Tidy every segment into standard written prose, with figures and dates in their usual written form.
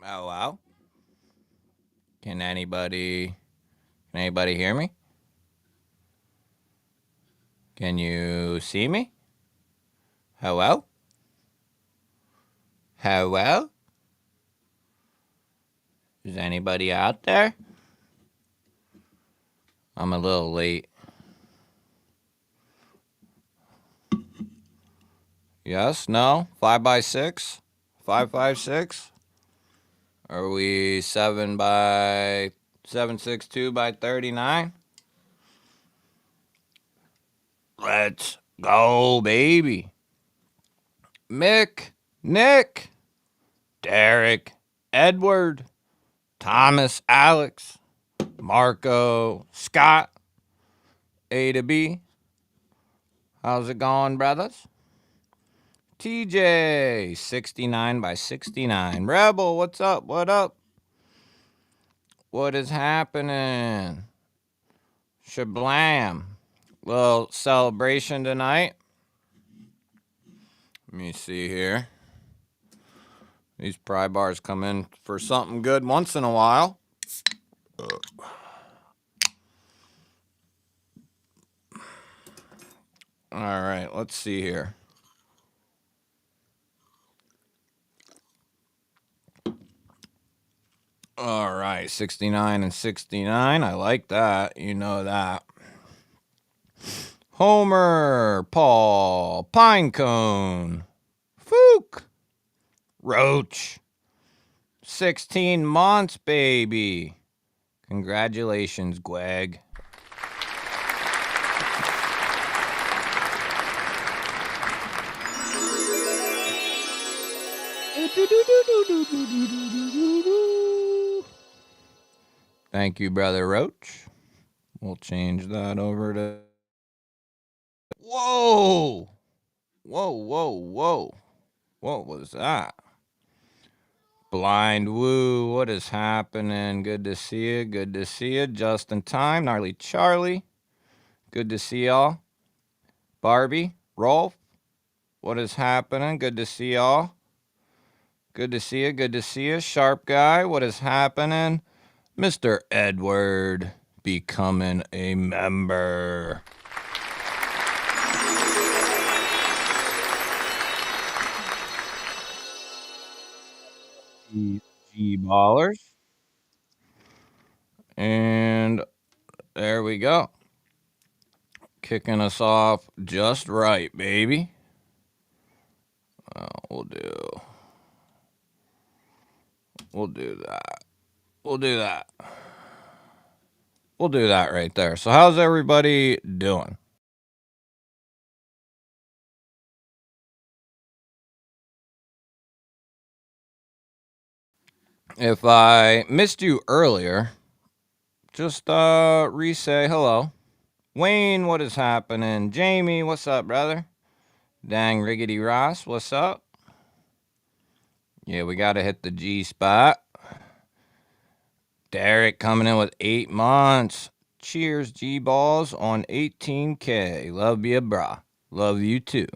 Hello? Can anybody hear me? Can you see me? Hello? Hello? Is anybody out there? I'm a little late. Yes? No? 5x6? 556? Are we 762 by 39? Let's go, baby. Mick, Nick, Derek, Edward, Thomas, Alex, Marco, Scott, A to B. How's it going, brothers? TJ, 69 by 69. Rebel, what's up? What up? What is happening? Shablam. Little celebration tonight. Let me see here. These pry bars come in for something good once in a while. All right, let's see here. All right, 69 and 69. I like that. You know that. Homer, Paul, Pinecone, Fook, Roach. 16 months, baby. Congratulations, Gweg. Thank you, Brother Roach. We'll change that over to... Whoa! Whoa, whoa, whoa. What was that? Blind Woo, what is happening? Good to see you. Good to see you. Just in time. Gnarly Charlie. Good to see y'all. Barbie, Rolf, what is happening? Good to see y'all. Good to see you. Good to see you. Sharp Guy, what is happening? Mr. Edward becoming a member. GBALLERS. And there we go. Kicking us off just right, baby. We'll do that. We'll do that. We'll do that right there. So how's everybody doing? If I missed you earlier, just re-say hello. Wayne, what is happening? Jamie, what's up, brother? Dang Riggedy Ross, what's up? Yeah, we gotta hit the G spot. Derek coming in with 8 months. Cheers, G-Balls on 18K. Love you, brah. Love you too.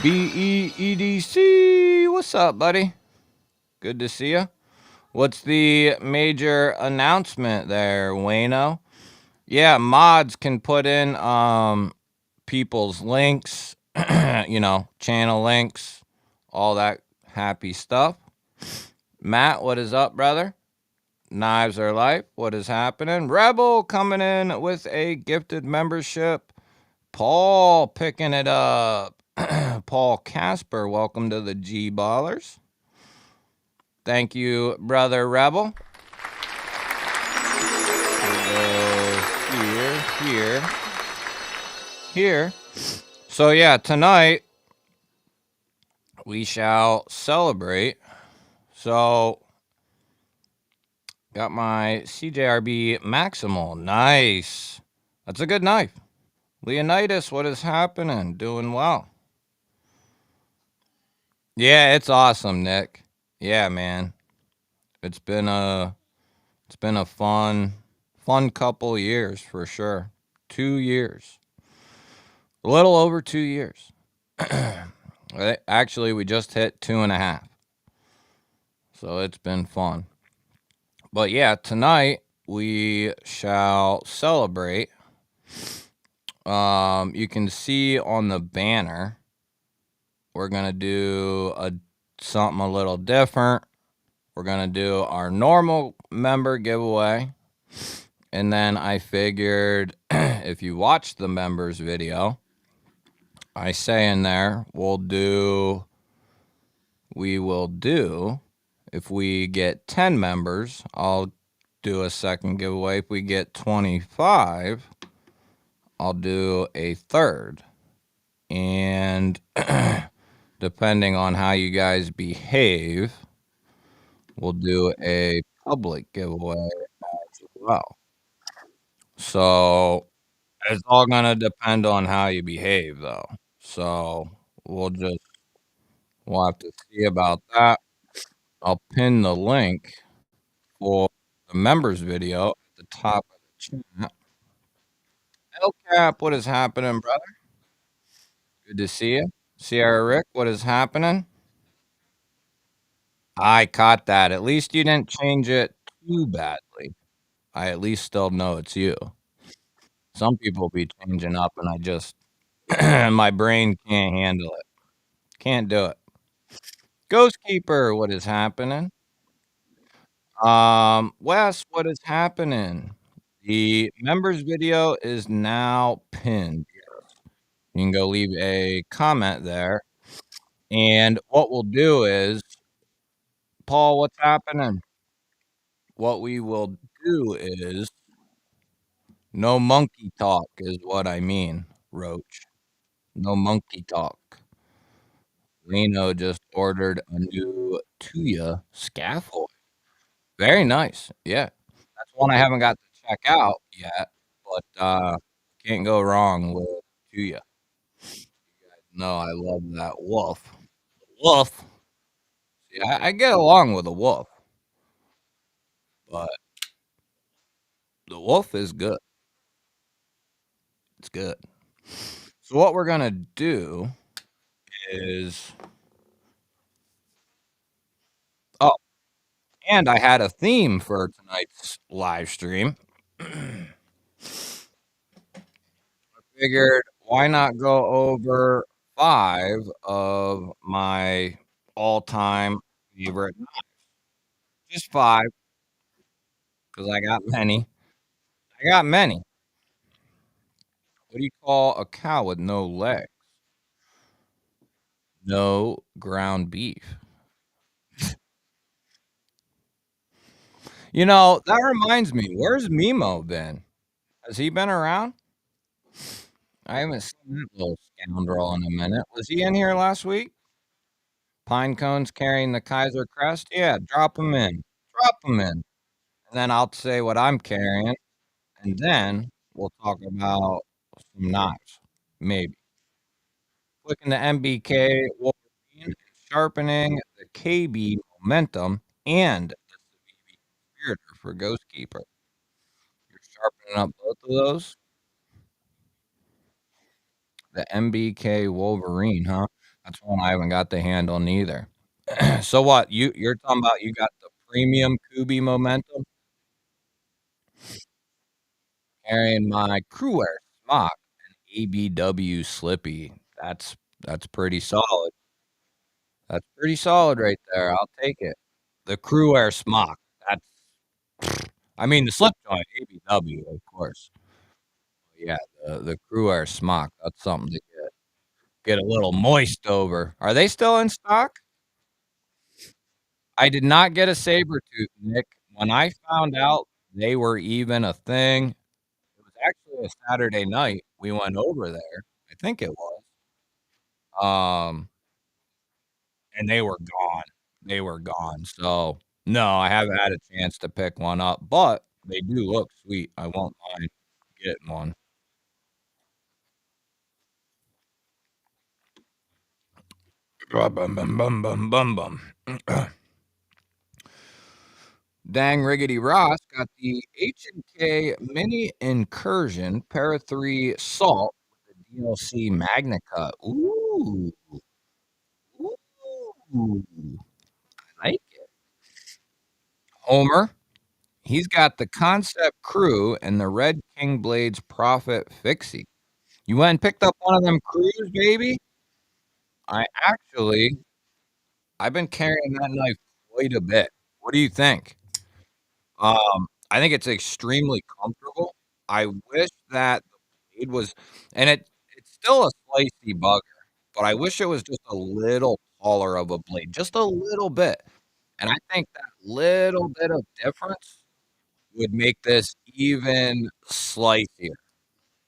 BEEDC, what's up, buddy? Good to see you. What's the major announcement there, Wayno? Yeah, mods can put in people's links, channel links, all that happy stuff. Matt, what is up, brother? Knives Are Life, what is happening? Rebel coming in with a gifted membership. Paul picking it up. Paul Casper, welcome to the G-Ballers. Thank you, Brother Rebel. Here. So yeah, tonight we shall celebrate. So got my CJRB Maximal. Nice. That's a good knife. Leonidas, what is happening? Doing well. Yeah, it's awesome, Nick. Yeah, man. It's been a fun couple years for sure. 2 years. A little over 2 years. Actually, we just hit 2.5. So it's been fun. But yeah, tonight we shall celebrate. You can see on the banner, we're gonna do something a little different. We're gonna do our normal member giveaway. And then I figured if you watch the members video, I say in there, we will do, if we get 10 members, I'll do a second giveaway. If we get 25, I'll do a third. And depending on how you guys behave, we'll do a public giveaway as well. So it's all gonna depend on how you behave, though. So we'll have to see about that. I'll pin the link for the members video at the top of the chat. El Cap, what is happening, brother? Good to see you. Sierra Rick, what is happening? I caught that. At least you didn't change it too badly. I at least still know it's you. Some people be changing up, and I just my brain can't handle it. Can't do it. Ghost Keeper, what is happening? Wes, what is happening? The members video is now pinned. You can go leave a comment there. And what we'll do is, Paul, what's happening? What we will do is, no monkey talk is what I mean, Roach. No monkey talk. Reno just ordered a new Tuya scaffold. Very nice. Yeah. That's one I haven't got to check out yet, but can't go wrong with Tuya. No, I love that wolf. Wolf. See, I get along with a wolf, but the wolf is good. It's good. So what we're gonna do is, oh, and I had a theme for tonight's live stream. Figured why not go over 5 of my all-time favorite, just 5, because I got many. I got many. What do you call a cow with no legs? No ground beef. You know, that reminds me, where's Mimo been? Has he been around? I haven't seen that little scoundrel in a minute. Was he in here last week? Pine cones carrying the Kaiser crest? Yeah, drop him in. Drop him in. And then I'll say what I'm carrying, and then we'll talk about some knives, maybe. Clicking the MBK Wolverine and sharpening the KB momentum and the Civivi Conspirator for Ghostkeeper. You're sharpening up both of those? The MBK Wolverine, huh? That's one I haven't got the handle neither. So what? You're talking about you got the premium Kubi momentum? Carrying my Crewwear smock and ABW Slippy. That's pretty solid. That's pretty solid right there. I'll take it. The Crewwear smock. That's I mean the slip joint ABW, of course. Yeah, the Crewwear smock. That's something to get a little moist over. Are they still in stock? I did not get a saber tooth, Nick. When I found out they were even a thing, it was actually a Saturday night. We went over there. I think it was. Um, and they were gone. They were gone. So no, I haven't had a chance to pick one up, but they do look sweet. I won't mind getting one. Bum, bum, bum, bum, bum, bum, bum. Dang Riggedy Ross got the H&K Mini Incursion Para 3 Salt with the DLC Magna Cut. Ooh. Ooh. Ooh. I like it. Homer. He's got the Concept Crew and the Red King Blades Profit Fixie. You went and picked up one of them crews, baby? I actually I've been carrying that knife quite a bit. What do you think? I think it's extremely comfortable. I wish that the blade was and it's still a slicey bugger, but I wish it was just a little taller of a blade, just a little bit, and I think that little bit of difference would make this even slicier,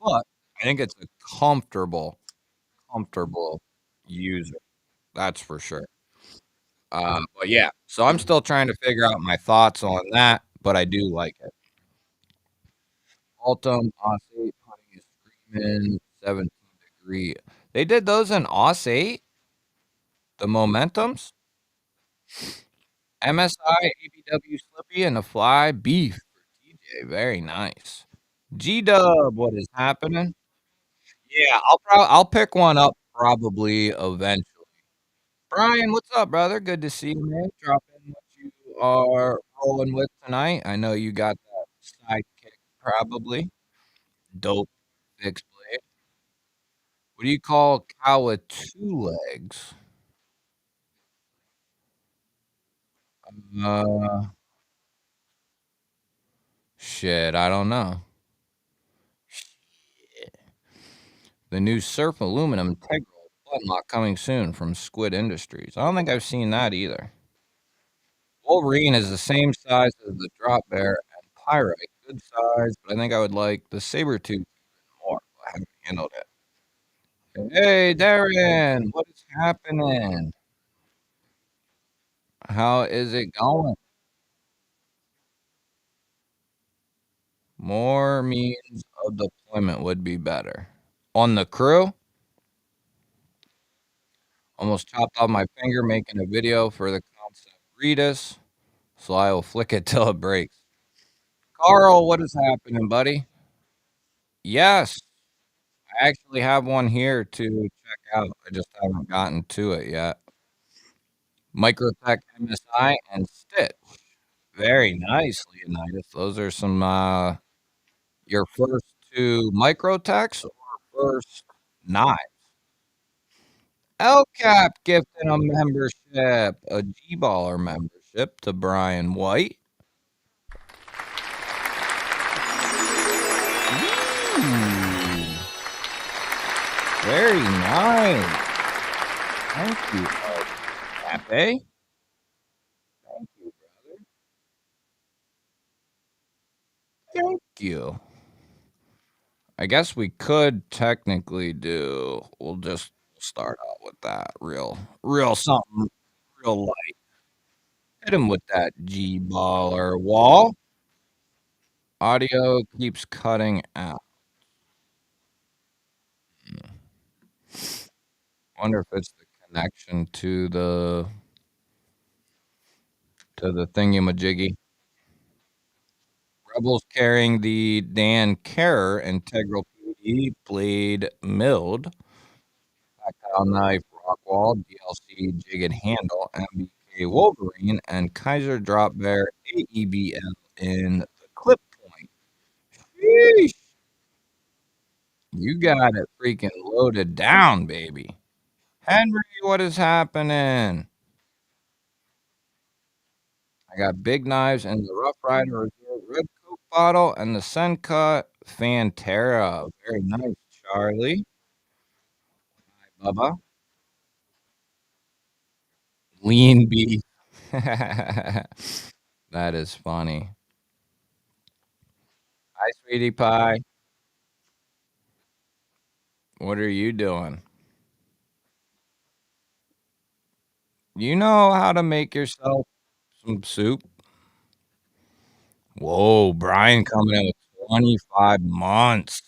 but I think it's a comfortable user, that's for sure. But yeah, so I'm still trying to figure out my thoughts on that, but I do like it. Altum, Aus 8, hunting is screaming, 17 degree. They did those in Aus 8, the Momentums, MSI, ABW Slippy, and the Fly Beef for TJ. Very nice. G Dub, what is happening? Yeah, I'll pick one up probably eventually. Brian, what's up, brother? Good to see you, man. Drop in what you are rolling with tonight. I know you got that sidekick, probably. Dope fixed blade. What do you call a cow with two legs? Uh, shit, I don't know. The new Surf Aluminum Integral button lock coming soon from Squid Industries. I don't think I've seen that either. Wolverine is the same size as the Drop Bear and Pyrite. Good size, but I think I would like the Sabertooth more. I haven't handled it. Hey, Darren, what is happening? How is it going? More means of deployment would be better. On the crew, almost chopped off my finger making a video for the concept Redis, so I will flick it till it breaks. Carl, what is happening, buddy? Yes, I actually have one here to check out. I just haven't gotten to it yet. Microtech MSI and Stitch. Very nice, Leonidas. Those are some your first two Microtechs or first knives. LCAP gifting a membership, a G-Baller membership to Brian White. Ooh, very nice. Thank you, LCAP. Thank you, brother. Thank you. I guess we could technically do. We'll just start out with that real something, real light. Hit him with that G-Baller wall. Audio keeps cutting out. Wonder if it's the connection to the thingamajiggy. Rebels carrying the Dan Carer Integral PD blade milled. Tactile knife Rockwall DLC jigged handle MBK Wolverine and Kaiser Drop Bear AEBL in the clip point. Sheesh. You got it freaking loaded down, baby. Henry, what is happening? I got big knives and the Rough Rider Reserve Red Coke bottle and the Senka Fantera. Very nice, Charlie. Hi, Bubba. Lean beef. That is funny. Hi, sweetie pie. What are you doing? You know how to make yourself some soup? Whoa, Brian coming in with 25 months.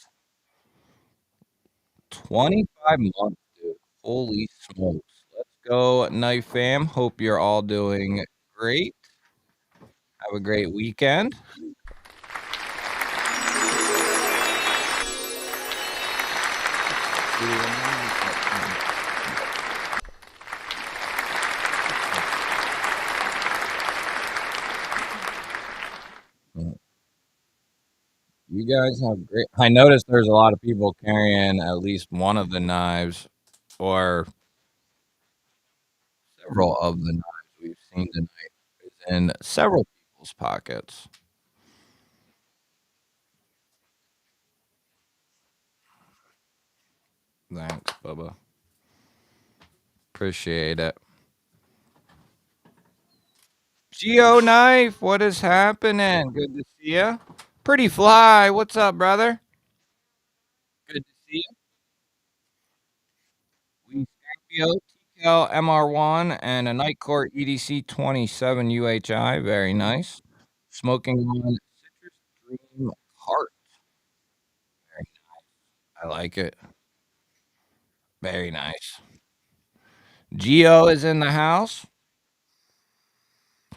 25 months, dude. Holy smokes. Let's go, Knife Fam. Hope you're all doing great. Have a great weekend. guys have great. I noticed there's a lot of people carrying at least one of the knives or several of the knives we've seen tonight is in several people's pockets. Thanks, Bubba. Appreciate it. Geo Knife, what is happening? Good to see ya. Pretty Fly, what's up, brother? Good to see you. We Scorpio, TCal MR1, and a Night Court EDC 27 UHI. Very nice. Smoking on Citrus Dream Heart. Very, I like it. Very nice. Geo is in the house. I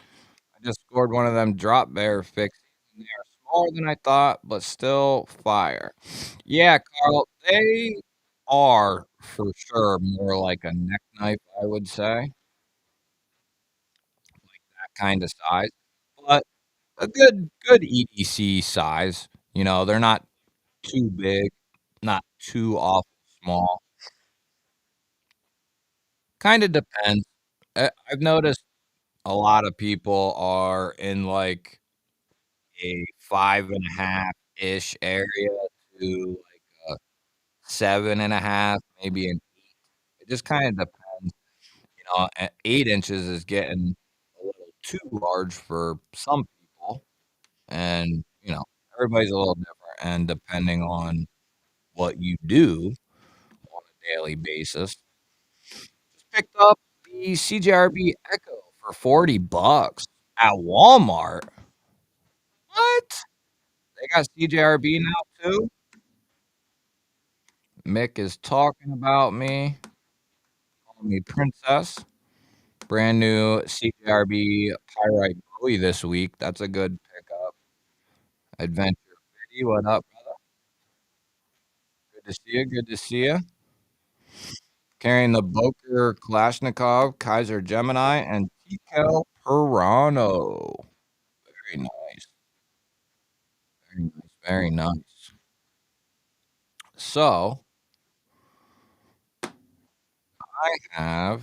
just scored one of them drop bear fixes. They are smaller than I thought, but still fire. Yeah, Carl, they are for sure more like a neck knife, I would say, that kind of size. But a good EDC size. You know, they're not too big, not too awful small. Kind of depends. I've noticed a lot of people are in like a 5.5 ish area to like a 7.5, maybe an 8. It just kind of depends. You know, 8 inches is getting a little too large for some people, and you know, everybody's a little different. And depending on what you do on a daily basis, just picked up the CJRB Echo for $40 at Walmart. What? They got CJRB now too? Mick is talking about me, calling me princess. Brand new CJRB Pyrite Bowie this week. That's a good pickup. Adventure City, what up, brother? Good to see you. Good to see you. Carrying the Boker Kalashnikov, Kaiser Gemini, and Tikel Pirano. Very nice. Very nice. Very nice. So I have.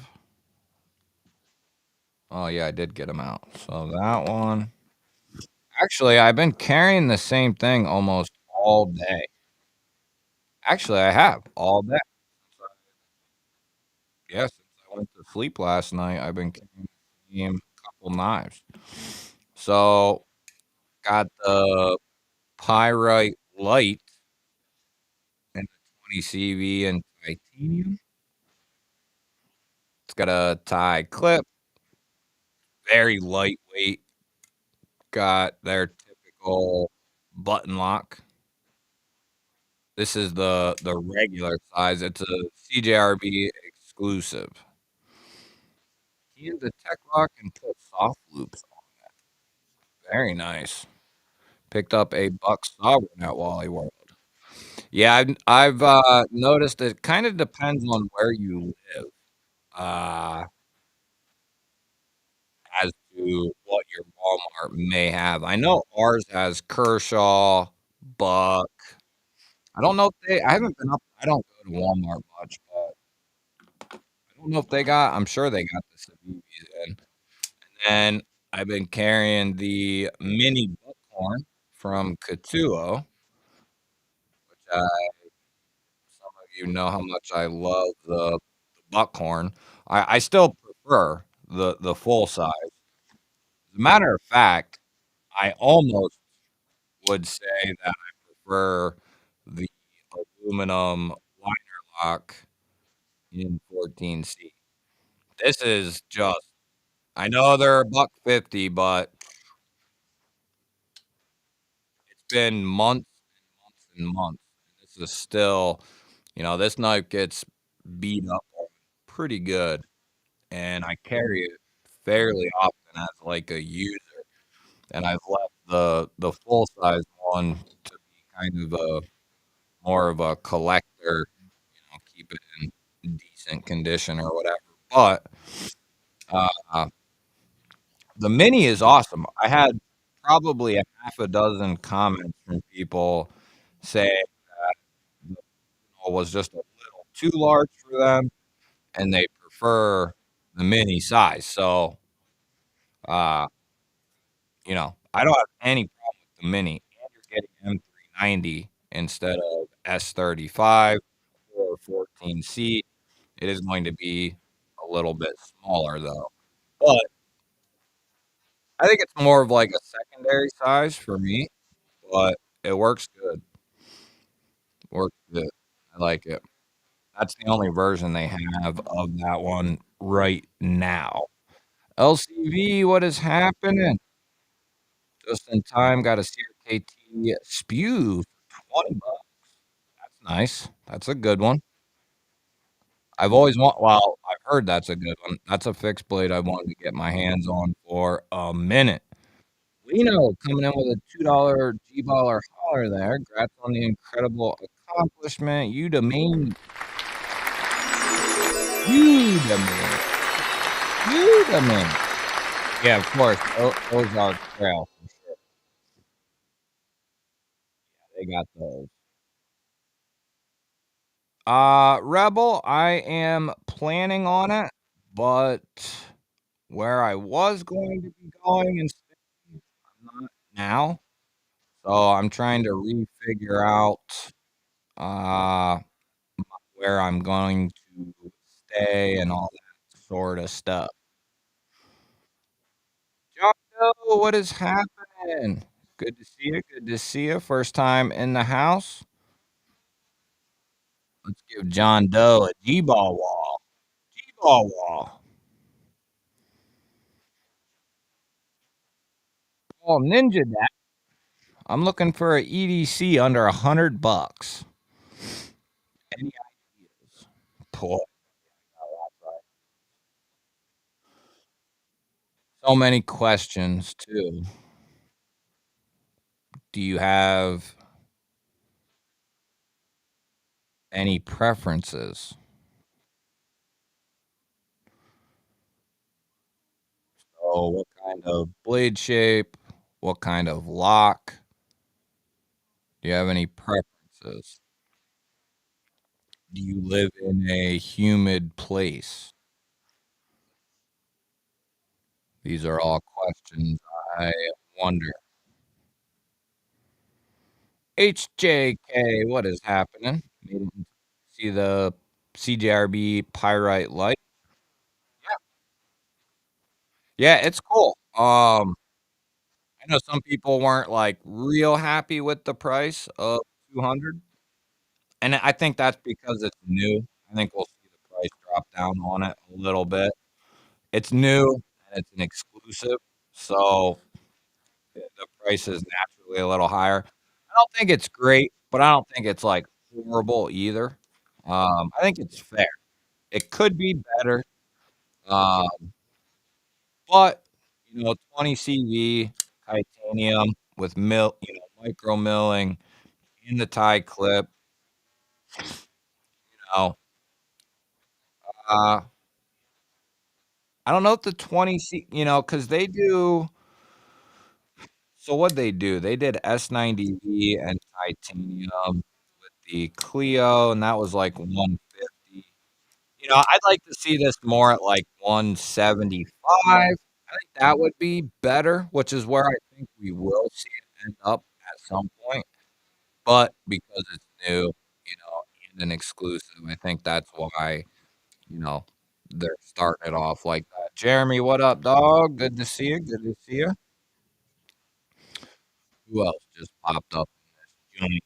Oh yeah, I did get them out. So that one. Actually, I've been carrying the same thing almost all day. Actually, I have all day. Yeah, since I went to sleep last night, I've been carrying the same couple knives. So got the Pyrite Light and the 20 CV and titanium. It's got a tie clip, very lightweight. Got their typical button lock. This is the regular size. It's a CJRB exclusive. He is a tech lock and put soft loops on. Very nice. Picked up a buck sovereign at Wally World. Yeah, I've noticed it kind of depends on where you live, uh, as to what your Walmart may have. I know ours has Kershaw, Buck. I don't know if they. I haven't been up. I don't go to Walmart much, but I don't know if they got. I'm sure they got the Sabibis in. And I've been carrying the mini buckhorn from Katuo, which some of you know how much I love the buckhorn. I still prefer the full size. As a matter of fact, I almost would say that I prefer the aluminum liner lock in 14C. This is just I know they're a buck 50, but it's been months and months and months. This is still, you know, this knife gets beat up on pretty good, and I carry it fairly often as like a user. And I've left the full size one to be kind of a more of a collector, you know, keep it in decent condition or whatever. But uh, the mini is awesome. I had probably a half a dozen comments from people saying the was just a little too large for them, and they prefer the mini size. So, uh, I don't have any problem with the mini, and you're getting M390 instead of S35 or 14 seat. It is going to be a little bit smaller though, but I think it's more of like a secondary size for me, but it works good. Works good. I like it. That's the only version they have of that one right now. LCV, what is happening? Just in time, got a CRKT spew for 20 bucks. That's nice. That's a good one. I've heard that's a good one. That's a fixed blade I wanted to get my hands on for a minute. Lino coming in with a $2 G-Baller holler there. Congrats on the incredible accomplishment. You the man. Yeah, of course. Ozark Trail. For sure. They got those. Rebel, I am planning on it, but where I was going to be going instead, I'm not now. So I'm trying to refigure out uh where I'm going to stay and all that sort of stuff. John Doe, what is happening? Good to see you. Good to see you. First time in the house. Let's give John Doe a G-ball wall. G-ball wall. Oh, Ninja Dad. I'm looking for a EDC under $100. Any ideas? Boy, so many questions too. Do you have any preferences? Oh, what kind of blade shape? What kind of lock? Do you have any preferences? Do you live in a humid place? These are all questions I wonder. HJK, what is happening? Made it see the CJRB pyrite light. Yeah, it's cool. I know some people weren't like real happy with the price of 200, and I think that's because it's new. I think we'll see the price drop down on it a little bit. It's new and it's an exclusive, so the price is naturally a little higher. I don't think it's great, but I don't think it's like horrible either. I think it's fair. It could be better, um, but 20 CV titanium with micro milling in the tie clip. Know, uh, I don't know if the 20 C, because they do. So what they do? They did S90V and titanium with the Clio, and that was like 150. I'd like to see this more at like 175. I think that would be better, which is where I think we will see it end up at some point. But because it's new, and an exclusive, I think that's why, you know, they're starting it off like that. Jeremy, what up, dog? Good to see you. Good to see you. Who else just popped up in this joint?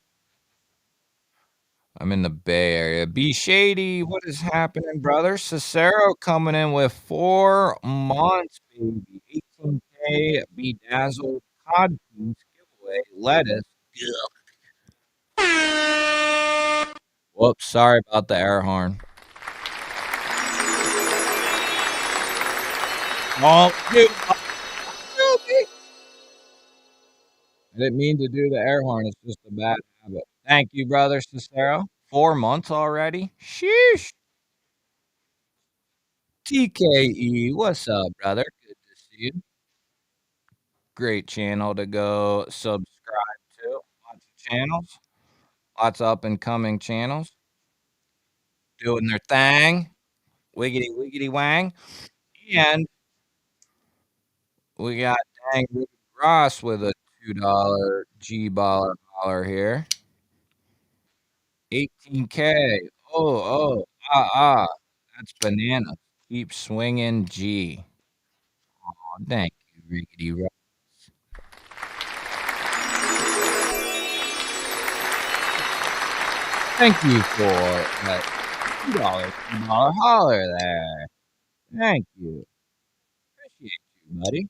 I'm in the Bay Area. B Shady, what is happening, brother? Cicero coming in with 4 months, baby. 18K, bedazzled, cod piece, giveaway, lettuce. Whoops, sorry about the air horn. Oh, dude. I didn't mean to do the air horn. It's just a bad habit. Thank you, brother Cicero. 4 months already? Sheesh. TKE, what's up, brother? Good to see you. Great channel to go subscribe to. Lots of channels. Lots of up and coming channels doing their thing. Wiggity wiggity wang. And we got Dang Rick Ross with a $2 G-baller holler here. 18K. Oh, that's bananas. Keep swinging G. Oh, thank you, Rickety Ross. Thank you for that $2 holler there. Thank you. Appreciate you, buddy.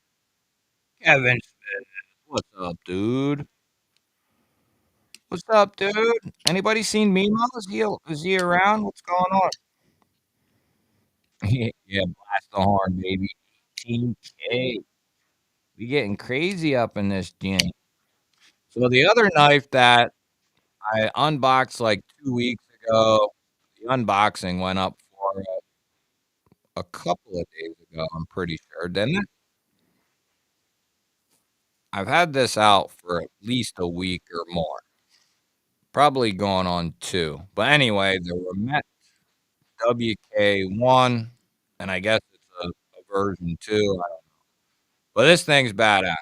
Kevin Smith. What's up, dude? What's up, dude? Anybody seen Mimo? Is he around? What's going on? Yeah, blast the horn, baby. 18K. We getting crazy up in this gym. So the other knife that I unboxed like 2 weeks ago, the unboxing went up for a couple of days ago, I'm pretty sure, didn't it? I've had this out for at least a week or more, probably going on 2. But anyway, the Remet WK1, and I guess it's a version 2, I don't know. But this thing's badass.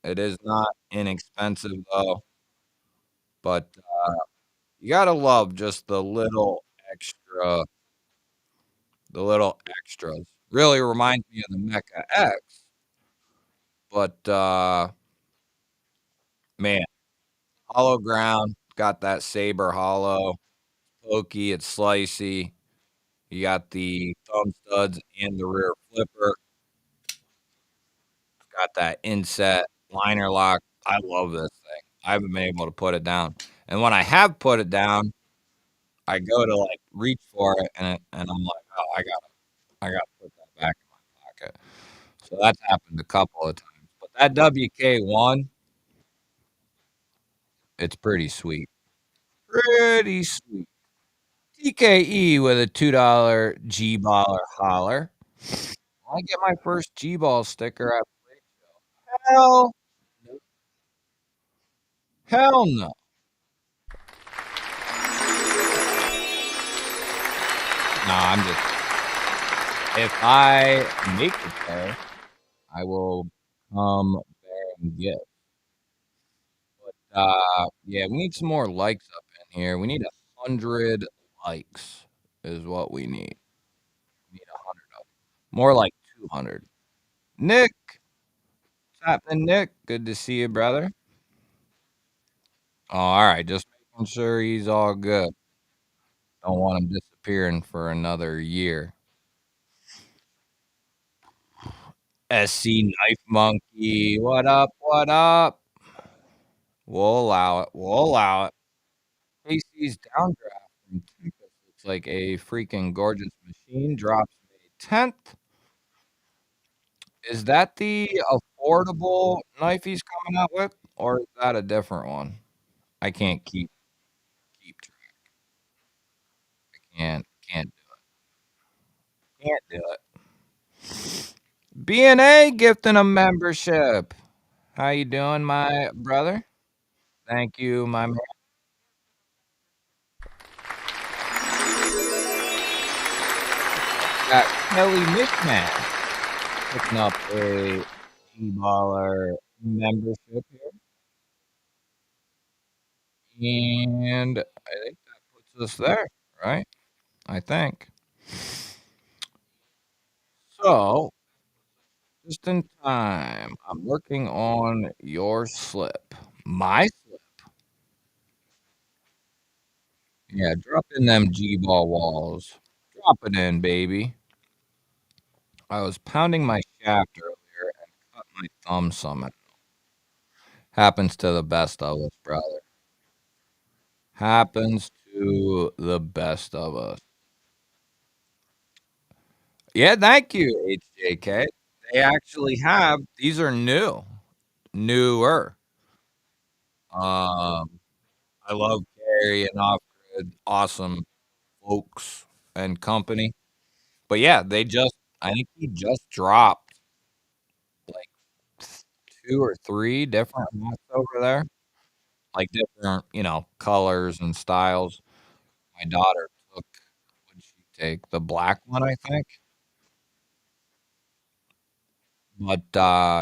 It is not inexpensive though, but you gotta love just extra the little extras. Really reminds me of the Mecha X, but man, hollow ground, got that saber hollow, pokey, it's slicey. You got the thumb studs and the rear flipper. Got that inset liner lock. I love this thing. I haven't been able to put it down. And when I have put it down, I go to like reach for it and I'm like, oh, I gotta put that back in my pocket. So that's happened a couple of times. But that WK1, it's pretty sweet. Pretty sweet. TKE with a $2 G-baller holler. I get my first G-ball sticker at hell, hell no. Nah, I'm just if I make it there, I will come there and get. But yeah, we need some more likes up in here. We need 100 likes is what we need. We need 100 of 'em. More like 200. Nick, what's happening, Nick? Good to see you, brother. Oh, all right, just making sure he's all good. Don't want him disappearing for another year. SC Knife Monkey, what up? What up? We'll allow it. We'll allow it. KC's downdraft from Texas looks like a freaking gorgeous machine. Drops May 10th. Is that the affordable knife he's coming out with, or is that a different one? I can't keep track. Can't can't do it. BNA gifting a membership. How you doing, my brother? Thank you, my man. Got Kelly Mishmash picking up a G-Baller membership here, and I think that puts us there, right? I think. So, just in time, I'm working on your slip. My slip. Yeah, drop in them G-ball walls. Drop it in, baby. I was pounding my shaft earlier and cut my thumb summit. Happens to the best of us, brother. Happens to the best of us. Yeah, thank you, HJK. They actually have these are newer. Um, I love Gary and Off Grid, awesome folks and company. But yeah, I think he just dropped like 2 or 3 different hats over there. like different, colors and styles. My daughter took what did she take? The black one, I think? But,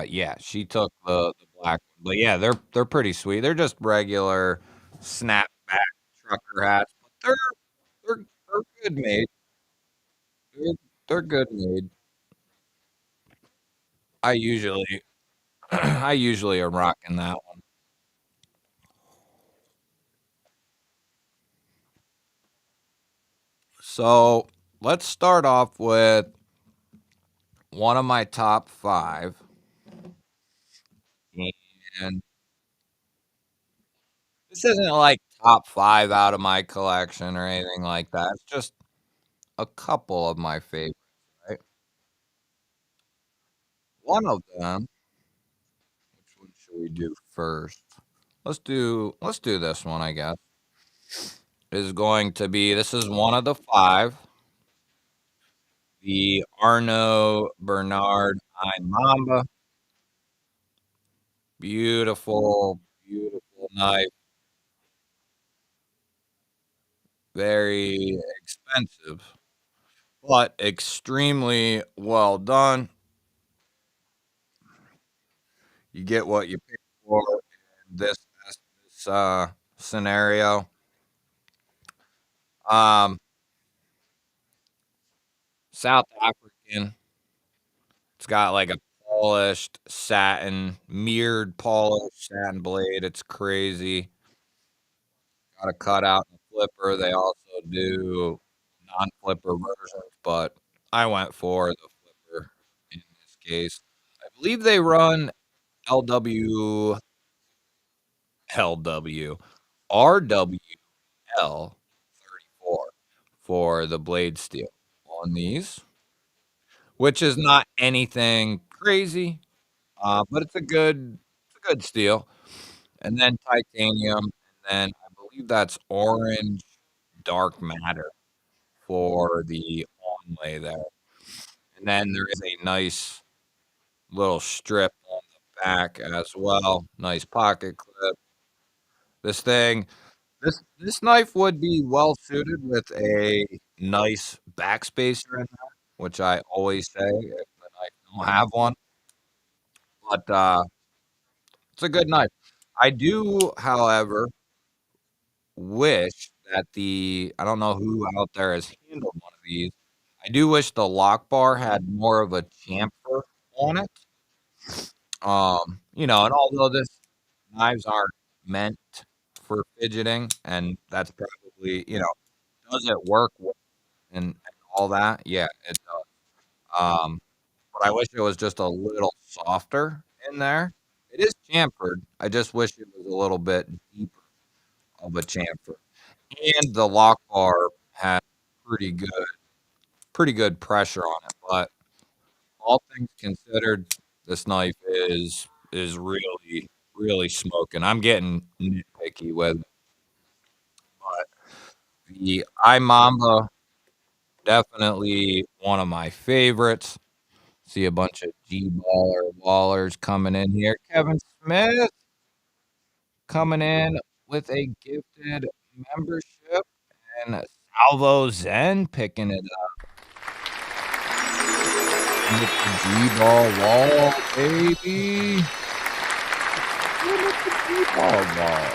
yeah, she took the black one. But, yeah, they're pretty sweet. They're just regular snapback trucker hats, but they're good made. They're they're good made. I usually I usually am rocking that one. So, let's start off with one of my top 5, and this isn't, like, top 5 out of my collection or anything like that. It's just a couple of my favorites, right? One of them, which one should we do first? Let's do this one, I guess, is going to be this is one of the 5, the Arnaud Bernard I Mamba. Beautiful, beautiful knife, very expensive, but extremely well done. You get what you pay for in this scenario. Um, South African. It's got like a polished satin, mirrored polished satin blade. It's crazy. Got a cutout and a flipper. They also do non-flipper versions, but I went for the flipper in this case. I believe they run LW, LW, RWL 34 for the blade steel on these, which is not anything crazy, but it's a good steel. And then titanium, and then I believe that's orange dark matter for the onlay there. And then there is a nice little strip on the back as well. Nice pocket clip. This thing, this knife would be well suited with a nice backspacer in there, which I always say if the knife don't have one. But it's a good knife. I do, however, wish that I don't know who out there has handled one of these. I do wish the lock bar had more of a chamfer on it. And although this knives aren't meant for fidgeting, and that's probably, does it work and all that? Yeah, it does. But I wish it was just a little softer in there. It is chamfered. I just wish it was a little bit deeper of a chamfer. And the lock bar has pretty good pretty good pressure on it, but all things considered, this knife is really, really smoking. I'm getting nitpicky with it, but the iMamba, definitely one of my favorites. See a bunch of G-Ballers coming in here. Kevin Smith coming in with a gifted membership, and Salvo Zen picking it with the G-ball wall, baby. With the G-ball wall.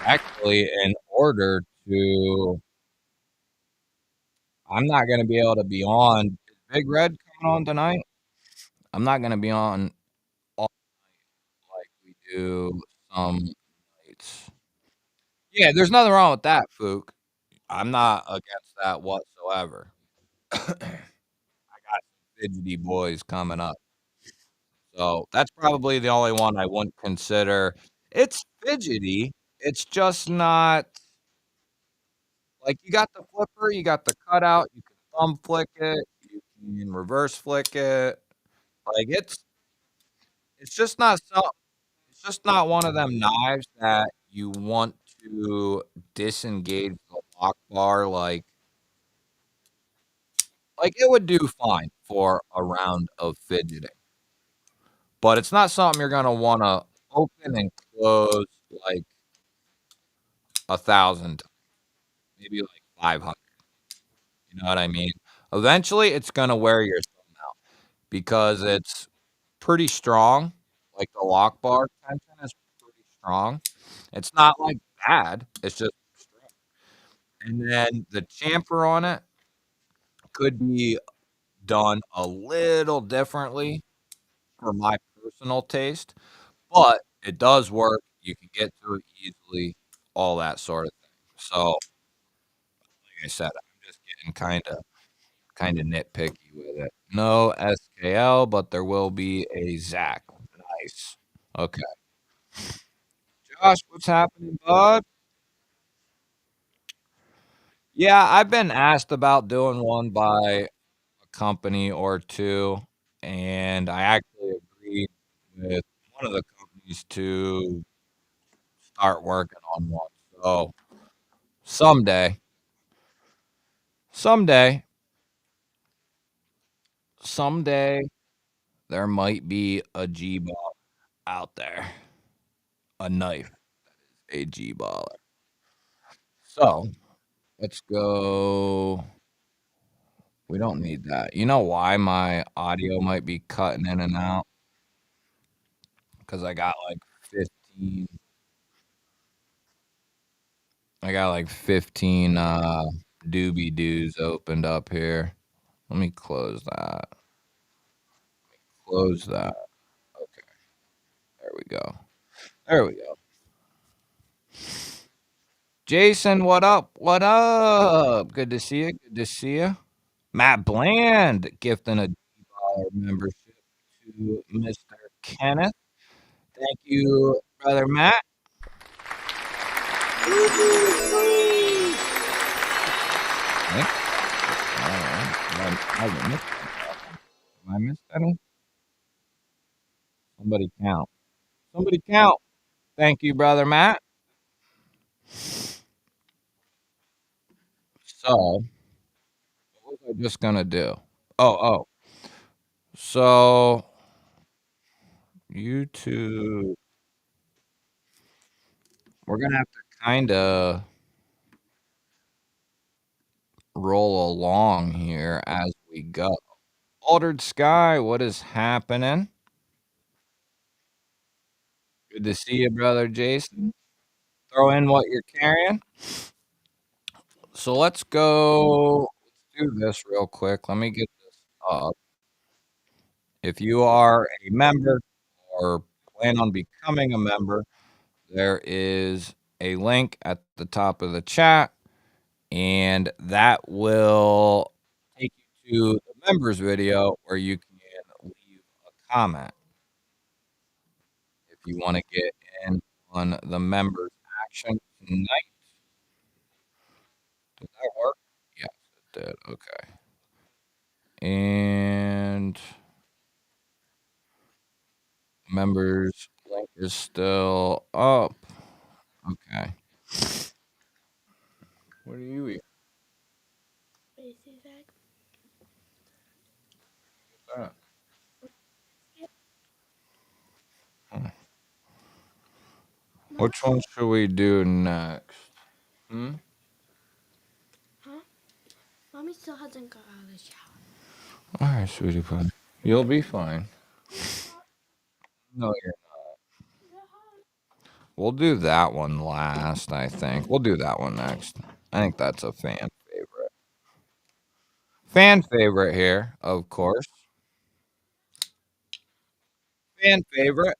Actually, in order to, I'm not gonna be able to be on. Is Big Red coming on tonight? I'm not gonna be on all like we do some nights. Yeah, there's nothing wrong with that, Fook. I'm not against that whatsoever. I got some fidgety boys coming up. So, that's probably the only one I wouldn't consider. It's fidgety, it's just not like, you got the flipper, you got the cutout, you can thumb flick it, you can reverse flick it, like, it's just not it's just not one of them knives that you want to disengage the lock bar, it would do fine for a round of fidgeting, but it's not something you're gonna wanna open and close like 1,000, maybe like 500. You know what I mean? Eventually, it's gonna wear your thumb out because it's pretty strong. Like the lock bar tension is pretty strong. It's not like bad. It's just strong. And then the chamfer on it could be done a little differently for my personal taste, but it does work. You can get to it easily, all that sort of thing. So, like I said, I'm just getting kinda nitpicky with it. No SKL, but there will be a Zach. Nice. Okay. Josh, what's happening, bud? Yeah, I've been asked about doing one by a company or 2, and I actually agreed with one of the companies to start working on one. So, someday, someday, someday, there might be a G-ball out there, a knife, a G-baller. So, let's go. We don't need that. You know why my audio might be cutting in and out? Because I got like 15 I got like 15 doobie doos opened up here. Let me close that. Close that. Okay, there we go. There we go. Jason, what up? What up? Good to see you. Good to see you. Matt Bland gifting a $2 membership to Mr. Kenneth. Thank you, brother Matt. Thank you. All right. Have I missed any? Somebody count. Somebody count. Thank you, brother Matt. So, what was I just gonna do? Oh. So, YouTube, we're gonna have to kind of roll along here as we go. Altered Sky, what is happening? Good to see you, brother Jason. Throw in what you're carrying. So let's go. Let's do this real quick. Let me get this up. If you are a member or plan on becoming a member, there is a link at the top of the chat, and that will take you to the members video where you can leave a comment if you want to get in on the members action tonight. Did that work? Yes, it did. Okay. And members link is still up. Okay. What are you eating? That? Hmm. Which one should we do next? Hmm? Mommy still hasn't got out of the shower. All right, sweetie pie. You'll be fine. No, you're. We'll do that one last, I think. We'll do that one next. I think that's a fan favorite. Fan favorite here, of course. Fan favorite.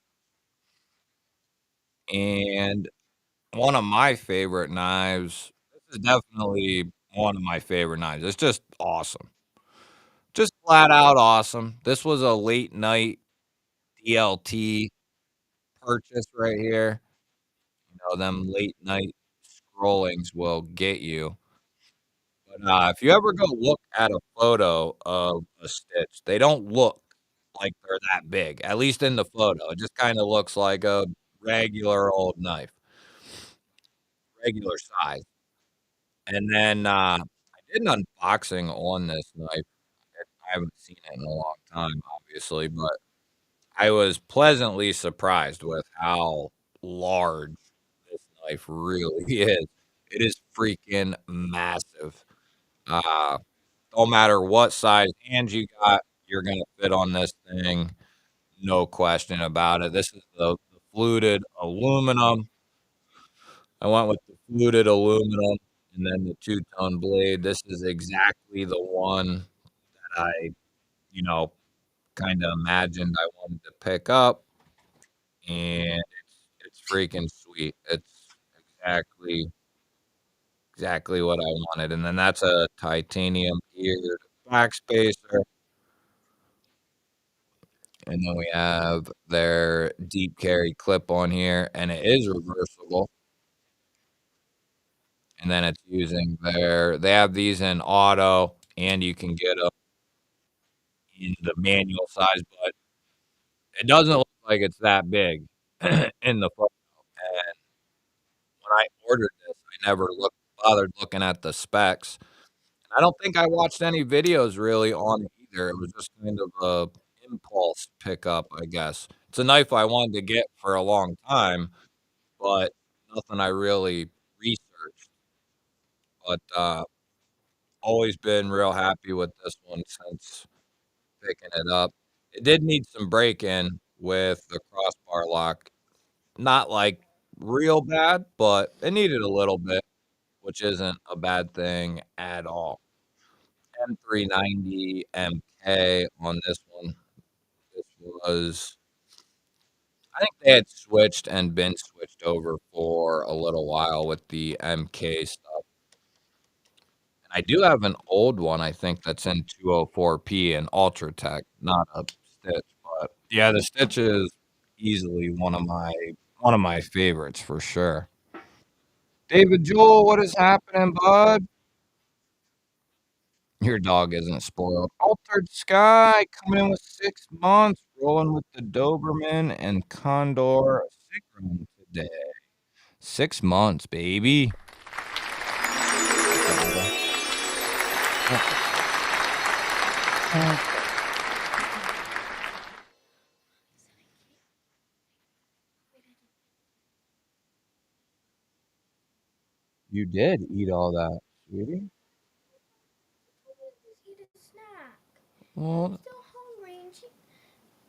And one of my favorite knives. This is definitely one of my favorite knives. It's just awesome. Just flat out awesome. This was a late night DLT purchase right here. You know, them late night scrollings will get you. But, if you ever go look at a photo of a stitch, they don't look like they're that big, at least in the photo. It just kinda looks like a regular old knife, regular size. And then, I did an unboxing on this knife. I haven't seen it in a long time, obviously, but I was pleasantly surprised with how large. knife really is. It is freaking massive. Uh, don't matter what size hand you got, you're gonna fit on this thing, no question about it. This is the fluted aluminum. I went with the fluted aluminum and then the two-tone blade. This is exactly the one that I, you know, kinda imagined I wanted to pick up, and it's freaking sweet. It's exactly what I wanted, and then that's a titanium geared backspacer, and then we have their deep carry clip on here, and it is reversible, and then it's using they have these in auto, and you can get them in the manual size, but it doesn't look like it's that big in the photo, and when I ordered this, I never bothered looking at the specs. I don't think I watched any videos really on it either. It was just kind of a impulse pickup, I guess. It's a knife I wanted to get for a long time, but nothing I really researched. But always been real happy with this one since picking it up. It did need some break-in with the crossbar lock. Not like real bad, but it needed a little bit, which isn't a bad thing at all. M390 MK on this one. This was I think they had switched and been switched over for a little while with the MK stuff. And I do have an old one, I think that's in 204P and Ultratech, not a Stitch, but yeah, the Stitch is easily one of my favorites for sure. David Jewell, what is happening, bud? Your dog isn't spoiled. Altered Sky coming in with 6 months, rolling with the Doberman and Condor Sigram today. 6 months, baby. You did eat all that, sweetie. Eat a snack. I'm Well, still hungry,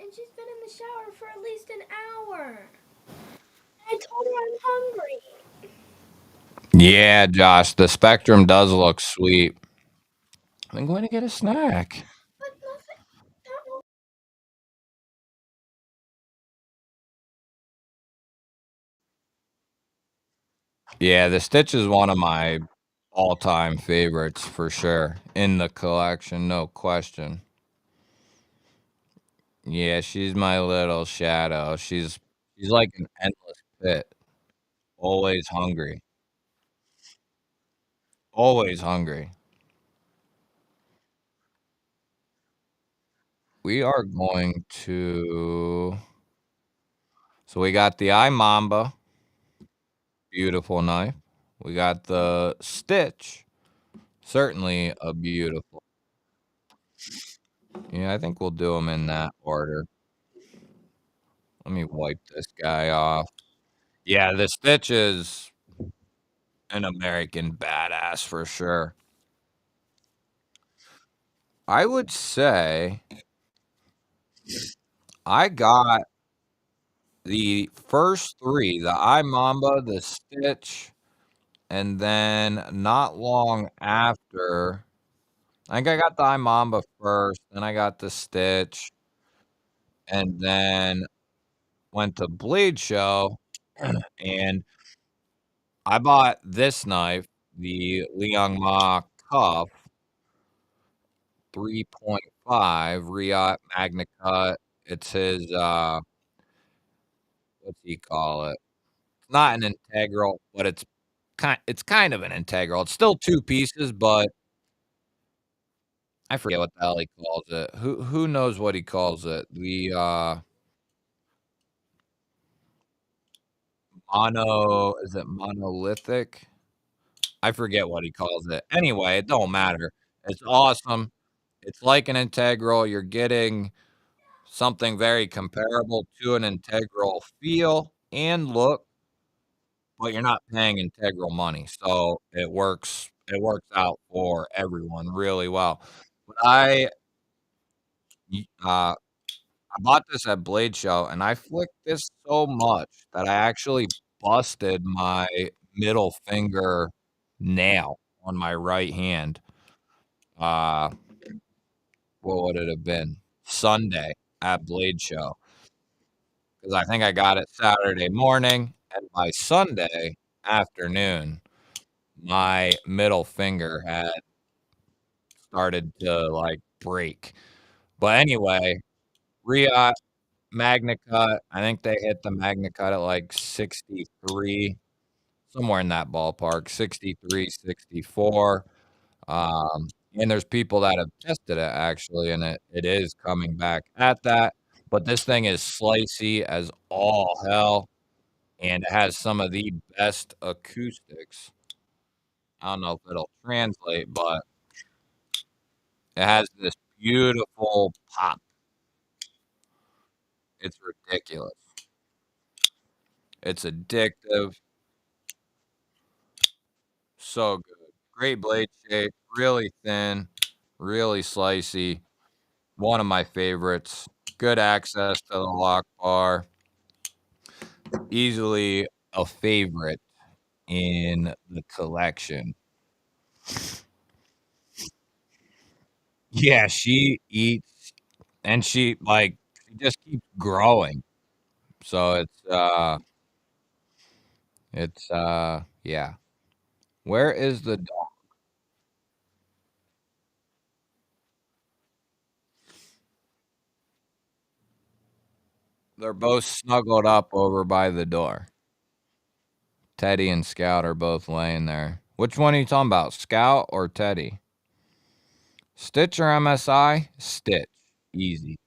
and she's been in the shower for at least an hour. I told her I'm hungry. yeah, Josh, the Spectrum does look sweet. I'm going to get a snack. But nothing. That won't. Yeah, the Stitch is one of my all-time favorites for sure in the collection, no question. Yeah, she's my little shadow. She's like an endless pit, always hungry, always hungry. We are going to so we got the eye mamba, beautiful knife. We got the Stitch, certainly a beautiful. Yeah, I think we'll do them in that order. Let me wipe this guy off. Yeah, the Stitch is an American badass for sure. I would say I got the first 3, the Eye Mamba, the Stitch, and then not long after I think I got the Eye Mamba first, then I got the Stitch, and then went to Blade Show, and I bought this knife, the Liang Ma Cuff 3.5 Riot Magna Cut. It's his, what's he call it? Not an integral, but it's kind of an integral. It's still 2 pieces, but I forget what the hell he calls it. Who knows what he calls it? The, is it monolithic? I forget what he calls it. Anyway, it don't matter. It's awesome. It's like an integral. You're getting something very comparable to an integral feel and look. but you're not paying integral money, so it works out for everyone really well. But y I bought this at Blade Show, and I flicked this so much that I actually busted my middle finger nail on my right hand. Uh, what would it have been? Sunday at Blade Show, because I think I got it Saturday morning, and by Sunday afternoon, my middle finger had started to, like, break. But anyway, Ria Magna Cut, I think they hit the Magna Cut at, like, 63, somewhere in that ballpark, 63, 64. And there's people that have tested it actually, and it is coming back at that, but this thing is slicey as all hell, and it has some of the best acoustics. I don't know if it'll translate, but it has this beautiful pop. It's ridiculous. It's addictive, so good. Great blade shape, really thin, really slicey. One of my favorites. Good access to the lock bar. Easily a favorite in the collection. Yeah, she eats and she just keeps growing. So yeah. Where is the dog? They're both snuggled up over by the door. Teddy and Scout are both laying there. Which one are you talking about? Scout or Teddy? Stitch or MSI? Stitch. Easy.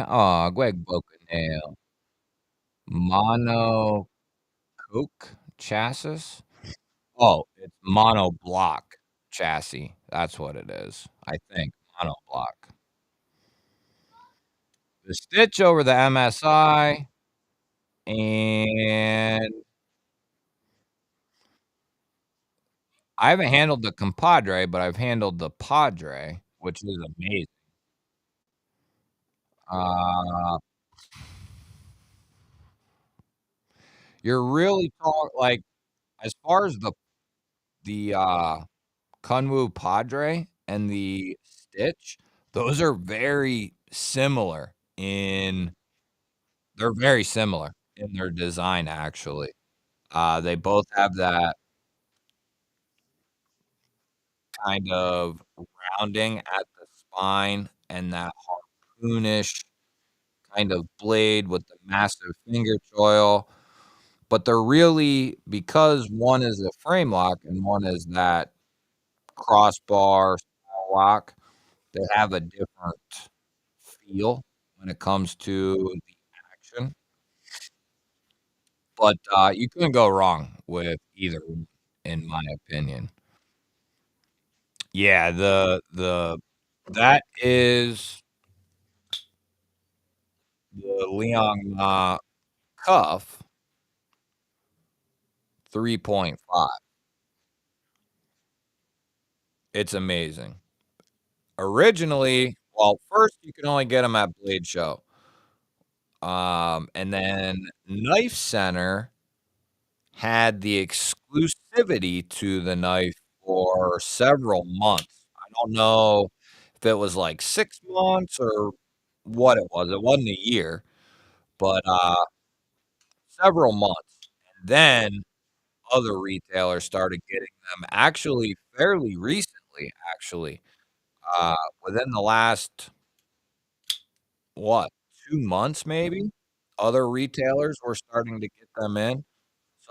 Aw, Greg broke a nail. Mono Coke chassis? Oh, it's monoblock chassis. That's what it is, I think, monoblock. The stitch over the MSI, and I haven't handled the Compadre, but I've handled the Padre, which is amazing. Uh, you're really like, as far as the Kunwu Padre and the Stitch, those are very similar in they're very similar in their design, actually. They both have that kind of rounding at the spine and that harpoonish kind of blade with the massive finger choil, but they're really because one is a frame lock and one is that crossbar style lock, they have a different feel when it comes to the action, but, you couldn't go wrong with either one, in my opinion. Yeah, the that is the Leon, Cuff 3.5. It's amazing. Originally well, first, you can only get them at Blade Show, and then Knife Center had the exclusivity to the knife for several months. I don't know if it was, like, 6 months or what it was. It wasn't a year, but, several months, and then other retailers started getting them actually fairly recently, actually. Within the last, what, 2 months maybe? Other retailers were starting to get them in.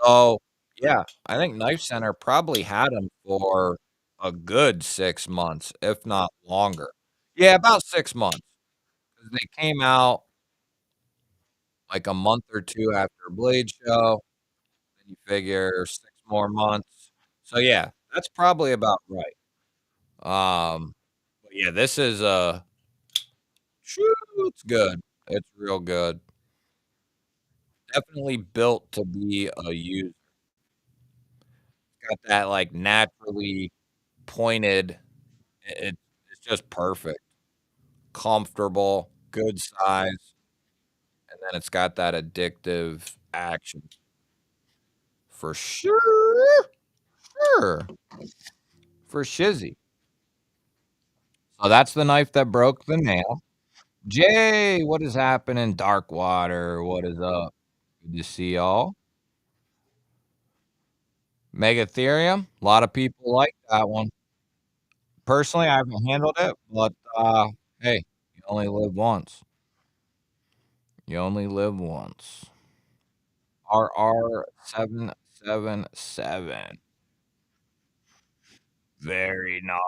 So, yeah, I think Knife Center probably had them for a good 6 months, if not longer. Yeah, about 6 months, 'cause they came out, like, a month or 2 after Blade Show, then you figure 6 more months. So, yeah, that's probably about right. But yeah, this is, shoo, it's good. It's real good. Definitely built to be a user. Got that, like, naturally pointed it's just perfect. Comfortable, good size, and then it's got that addictive action. For sure, sure, for shizzy. So that's the knife that broke the nail. Jay, what is happening? Dark Water, what is up? Good to see y'all. Megatherium, a lot of people like that one. Personally, I haven't handled it, but, hey, you only live once. You only live once. RR777. Very nice.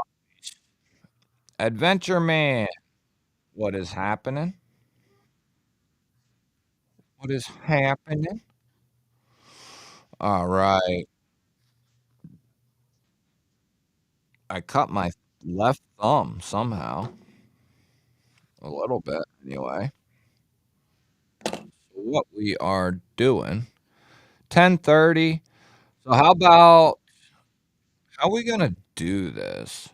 Adventure Man, what is happening? What is happening? All right. I cut my left thumb somehow. A little bit, anyway. So what we are doing, 10:30. So how we gonna do this?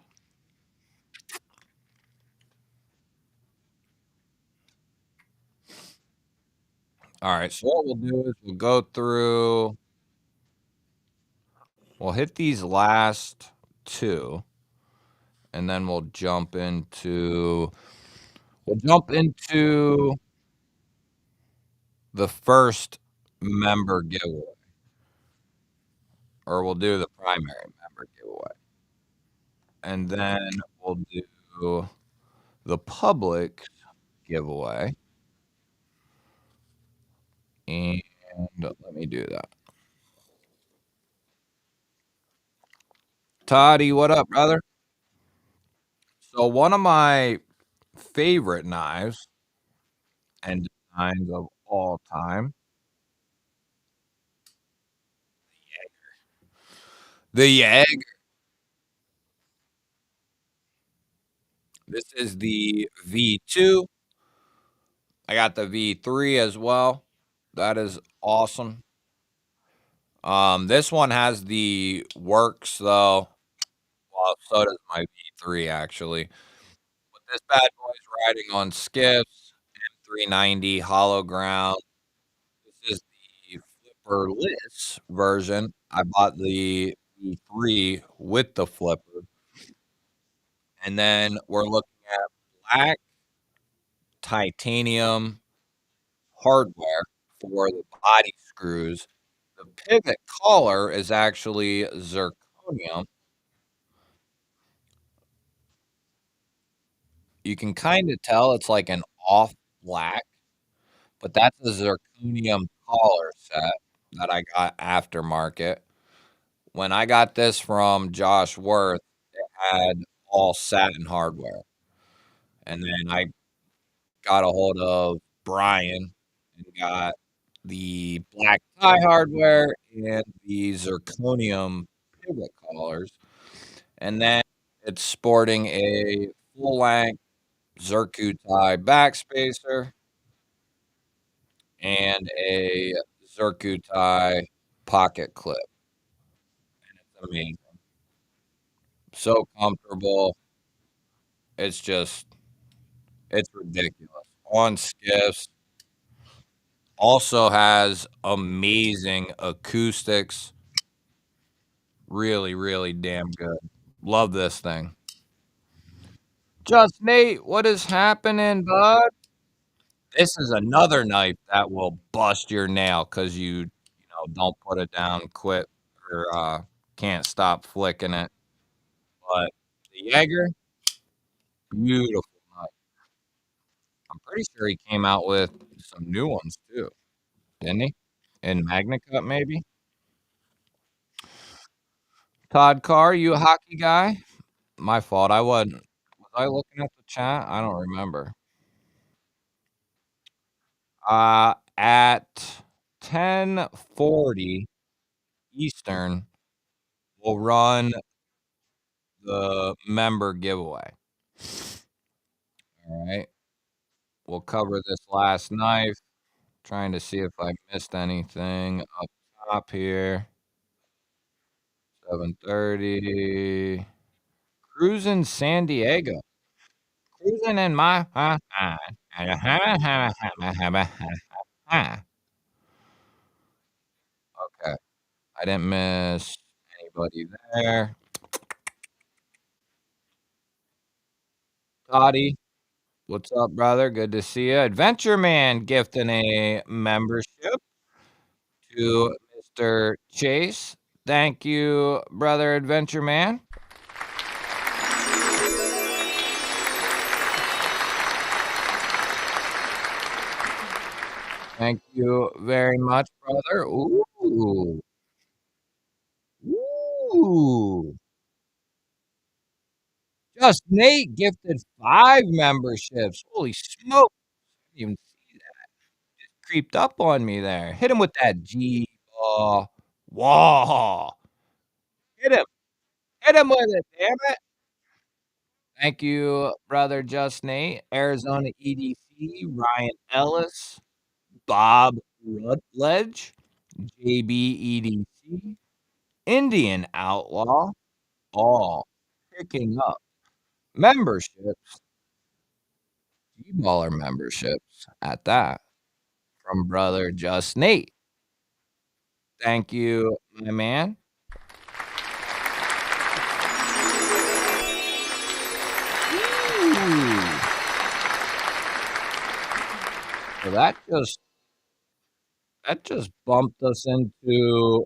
All right, so what we'll do is we'll go through, we'll hit these last two, and then we'll jump into the first member giveaway, or we'll do the primary member giveaway, and then we'll do the public giveaway. And let me do that. Toddy, what up, brother? So one of my favorite knives and designs of all time, the Yag. This is the V2. I got the V3 as well. That is awesome. This one has the works though. Well, so does my V3 actually. But this bad boy's riding on skiffs, M390 hollow ground. This is the flipperless version. I bought the V3 with the flipper, and then we're looking at black titanium hardware for the body screws. The pivot collar is actually zirconium. You can kind of tell it's like an off black, but that's a zirconium collar set that I got aftermarket. When I got this from Josh Worth, it had all satin hardware. And then I got a hold of Brian and got the black tie hardware and the zirconium pivot collars. And then it's sporting a full length Zircuti backspacer and a Zircuti pocket clip. I mean, so comfortable. It's just, it's ridiculous. On skiffs, also has amazing acoustics. Really, really damn good. Love this thing. Just Nate, what is happening, bud? This is another knife that will bust your nail because don't put it down, quit, or can't stop flicking it. But the Jaeger, beautiful knife. I'm pretty sure he came out with some new ones too, didn't he? In Magna Cup, maybe. Todd Carr, you a hockey guy? My fault. I wasn't. Was I looking at the chat? I don't remember. At 10:40 Eastern, we'll run the member giveaway. All right. We'll cover this last knife. Trying to see if I missed anything up top here. 7:30. Cruising San Diego. Cruising in my Okay, I didn't miss anybody there. Toddy, what's up, brother? Good to see you. Adventure Man gifting a membership to Mr. Chase. Thank you, brother Adventure Man. Thank you very much, brother. Ooh. Ooh. Just Nate gifted 5 memberships. Holy smoke. Didn't even see that. Creeped up on me there. Hit him with that G ball. Whoa. Hit him. Hit him with it, damn it. Thank you, brother Just Nate. Arizona EDC, Ryan Ellis, Bob Rutledge, JBEDC, Indian Outlaw, all picking up memberships, G-Baller memberships at that from brother Just Nate. Thank you, my man. Ooh. So that just bumped us into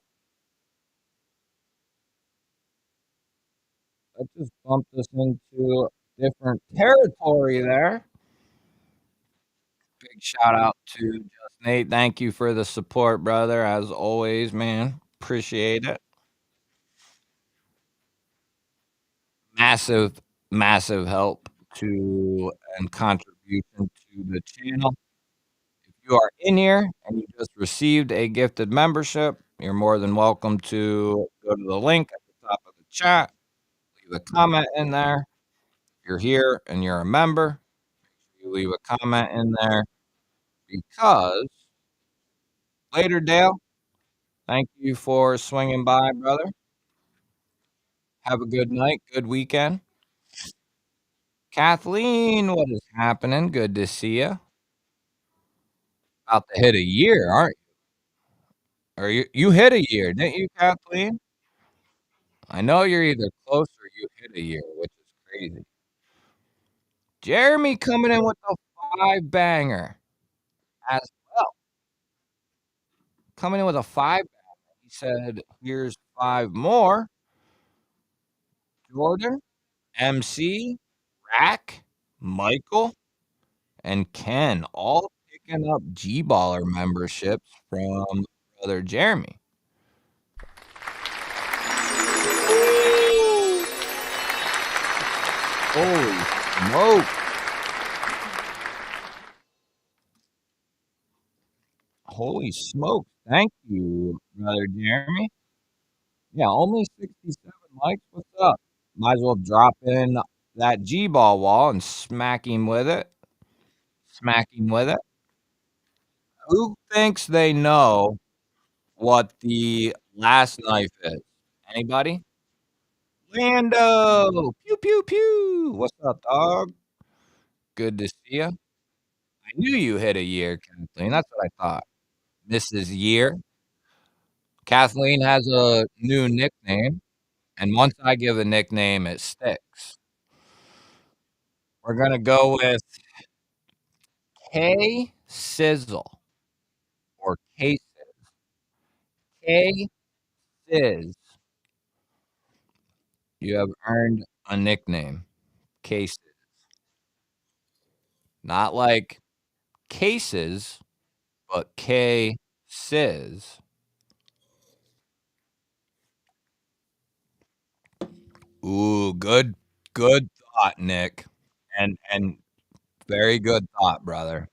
different territory there. Big shout out to Just Nate. Thank you for the support, brother. As always, man. Appreciate it. Massive, massive help to and contribution to the channel. If you are in here and you just received a gifted membership, you're more than welcome to go to the link at the top of the chat, leave a comment in there. If you're here and you're a member, you leave a comment in there because later, Dale, thank you for swinging by, brother. Have a good night, good weekend. Kathleen, what is happening? Good to see you. About to hit a year, aren't you? Or you hit a year, didn't you, Kathleen? I know you're either close or you hit a year, which is crazy. Jeremy coming in with a 5 banger as well. Coming in with a 5 banger. He said, here's 5 more. Jordan, MC, Rack, Michael, and Ken all picking up G-Baller memberships from brother Jeremy. Holy smoke. Holy smoke. Thank you, brother Jeremy. Yeah, only 67 likes. What's up? Might as well drop in that G-ball wall and smack him with it. Smack him with it. Who thinks they know what the last knife is? Anybody? Lando! Pew, pew, pew! What's up, dog? Good to see you. I knew you hit a year, Kathleen. That's what I thought. Mrs. Year. Kathleen has a new nickname, and once I give a nickname, it sticks. We're gonna go with K Sizzle or K K Sizz. You have earned a nickname, K Sizz. Not like cases, but K Sizz. Ooh, good thought, Nick. And very good thought, brother.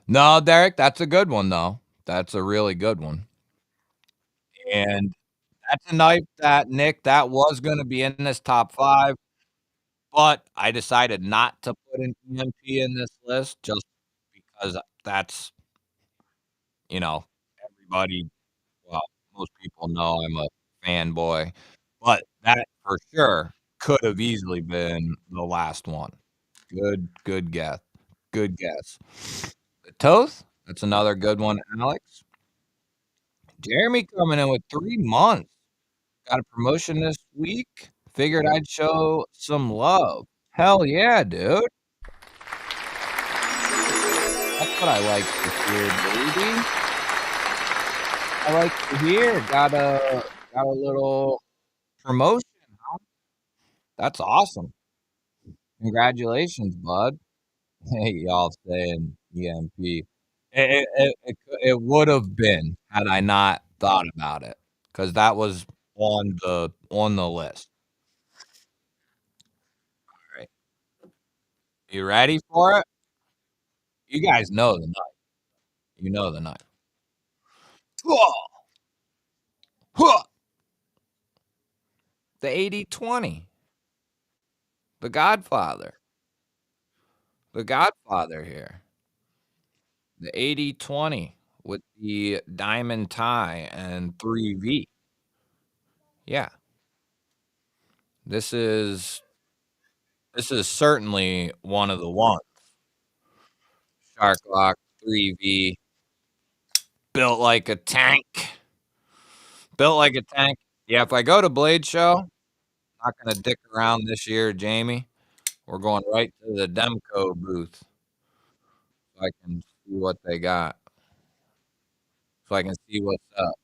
No, Derek, that's a good one though. That's a really good one. And that's a knife that Nick, that was gonna be in this top 5, but I decided not to put an EMP in this list just because that's you know, everybody, well, most people know I'm a fanboy, but that for sure could have easily been the last one. Good guess. Good guess. The Toth, that's another good one, Alex. Jeremy coming in with 3 months. Got a promotion this week. Figured I'd show some love. Hell yeah, dude. That's what I like to hear, baby. I like to hear. Got a little promotion, huh? That's awesome. Congratulations, bud. Hey, y'all saying EMP. It would have been had I not thought about it, because that was on the list. All right. You ready for it? You guys know the knife. You know the knife. Huh, huh. The 80/20. The Godfather. The Godfather here. The 80/20 with the diamond tie and 3V. Yeah. This is this is certainly one of the ones. Shark Lock 3V, built like a tank. Built like a tank. Yeah, if I go to Blade Show, not gonna dick around this year, Jamie. We're going right to the Demco booth so I can see what they got. So I can see what's up.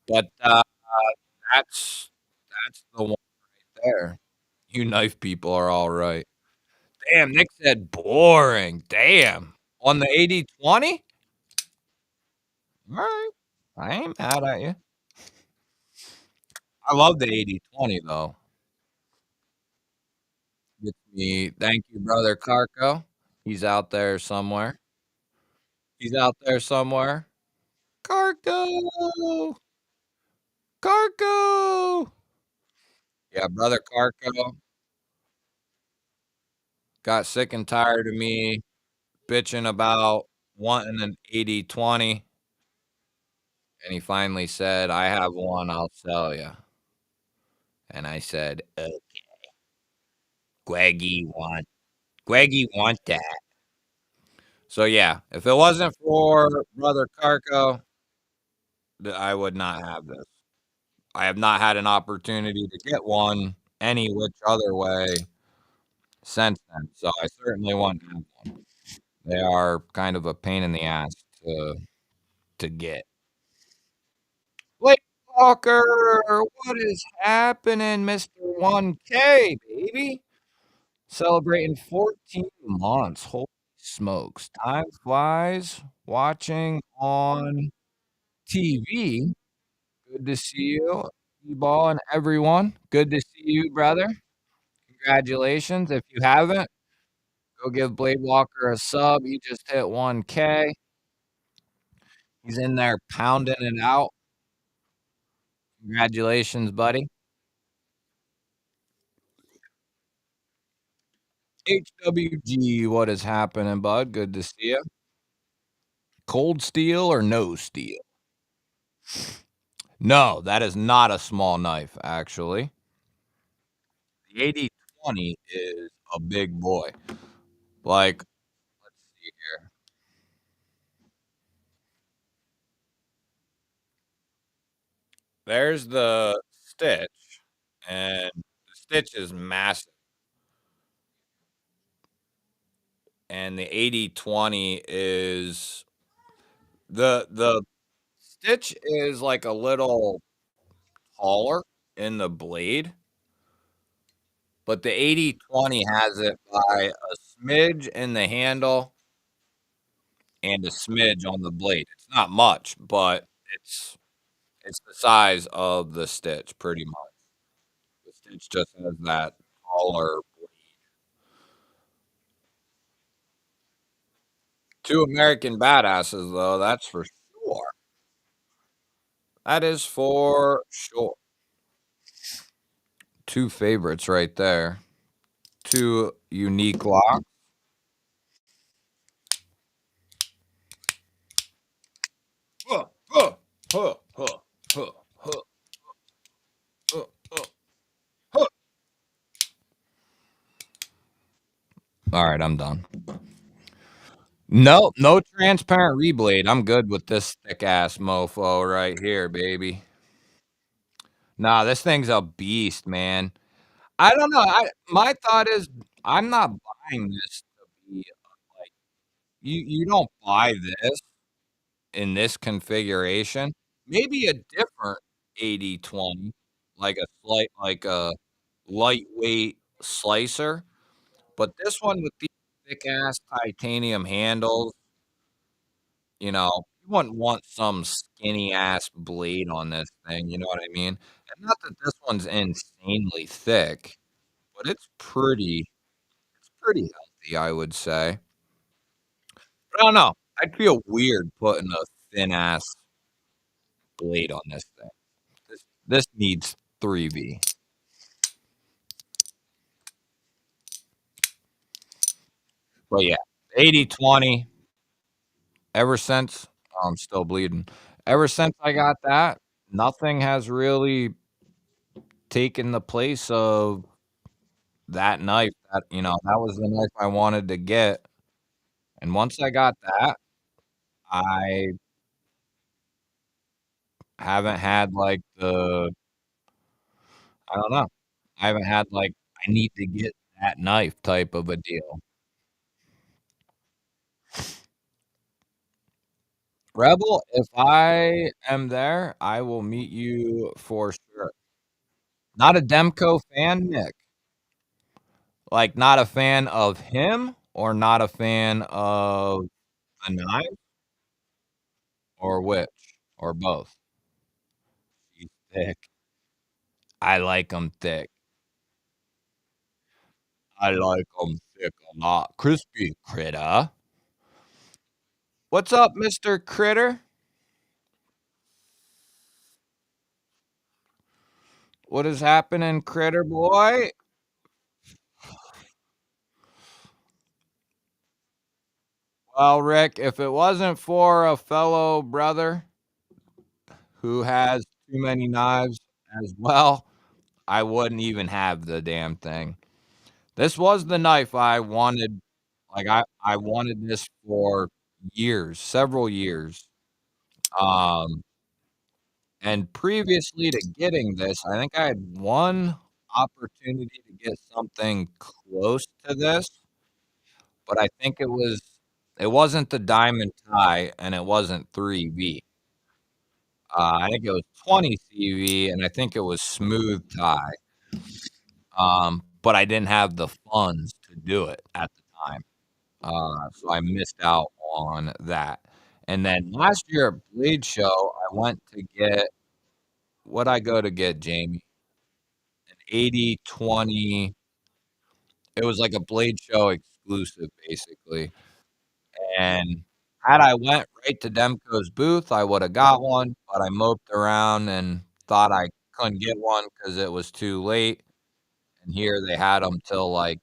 But that's the one right there. You knife people are all right. Damn, Nick said boring. Damn. On the 80/20? All right. I ain't mad at you. I love the 80/20 though. Gets me. Thank you, brother Carco. He's out there somewhere. He's out there somewhere. Carco. Carco. Yeah, brother Carco got sick and tired of me bitching about wanting an 80/20, and he finally said, "I have one, I'll sell you." And I said, Gwaggy want that." So yeah, if it wasn't for brother Carco, I would not have this. I have not had an opportunity to get one any which other way since then. So I certainly want to have one. They are kind of a pain in the ass to get. Blake Walker, what is happening, Mr. 1K, baby? Celebrating 14 months. Holy smokes. Time flies. Watching on TV. Good to see you, E-Ball and everyone. Good to see you, brother. Congratulations. If you haven't, go give Blade Walker a sub. He just hit 1K. He's in there pounding it out. Congratulations, buddy. HWG, what is happening, bud? Good to see you. Cold steel or no steel? No, that is not a small knife, actually. The 80/20 is a big boy. Like, let's see here. There's the stitch, and the stitch is massive. And the 80/20 is the stitch is like a little taller in the blade, but the 80/20 has it by a smidge in the handle and a smidge on the blade. It's not much, but it's the size of the stitch pretty much. The stitch just has that taller blade. Two American badasses though, that's for sure. That is for sure. Two favorites right there. Two unique. huh, huh, huh, huh, huh, huh, huh. All right, I'm done. No, no transparent reblade. I'm good with this thick ass mofo right here, baby. Nah, this thing's a beast, man. I don't know. My thought is I'm not buying this to be like you don't buy this in this configuration. Maybe a different 80/20, like a lightweight slicer, but this one with these thick ass titanium handles, you wouldn't want some skinny ass blade on this thing, you know what I mean? And not that this one's insanely thick, but it's pretty healthy, I would say. But I don't know. I'd feel weird putting a thin ass blade on this thing. This needs 3V. But yeah, 80/20. Ever since I'm still bleeding. Ever since I got that, nothing has really taken the place of that knife. That was the knife I wanted to get. And once I got that, I haven't had like I don't know. I haven't had like I need to get that knife type of a deal. Rebel, if I am there, I will meet you for sure. Not a Demko fan, Nick. Like, not a fan of him or not a fan of a knife or which? Or both? He's thick. I like him thick. I like him thick a lot. Crispy critter. What's up, Mr. Critter? What is happening, Critter boy? Well, Rick, if it wasn't for a fellow brother who has too many knives as well, I wouldn't even have the damn thing. This was the knife I wanted. Like I wanted this for years, several years. Um, and previously to getting this, I think I had one opportunity to get something close to this, but I think it wasn't the diamond tie and it wasn't 3V. I think it was 20 CV and I think it was smooth tie. But I didn't have the funds to do it at the time. So I missed out on that. And then last year at Blade Show, I went to get what I go to get, Jamie? An 80/20. It was like a Blade Show exclusive, basically. And had I went right to Demko's booth, I would have got one, but I moped around and thought I couldn't get one because it was too late. And here they had them till like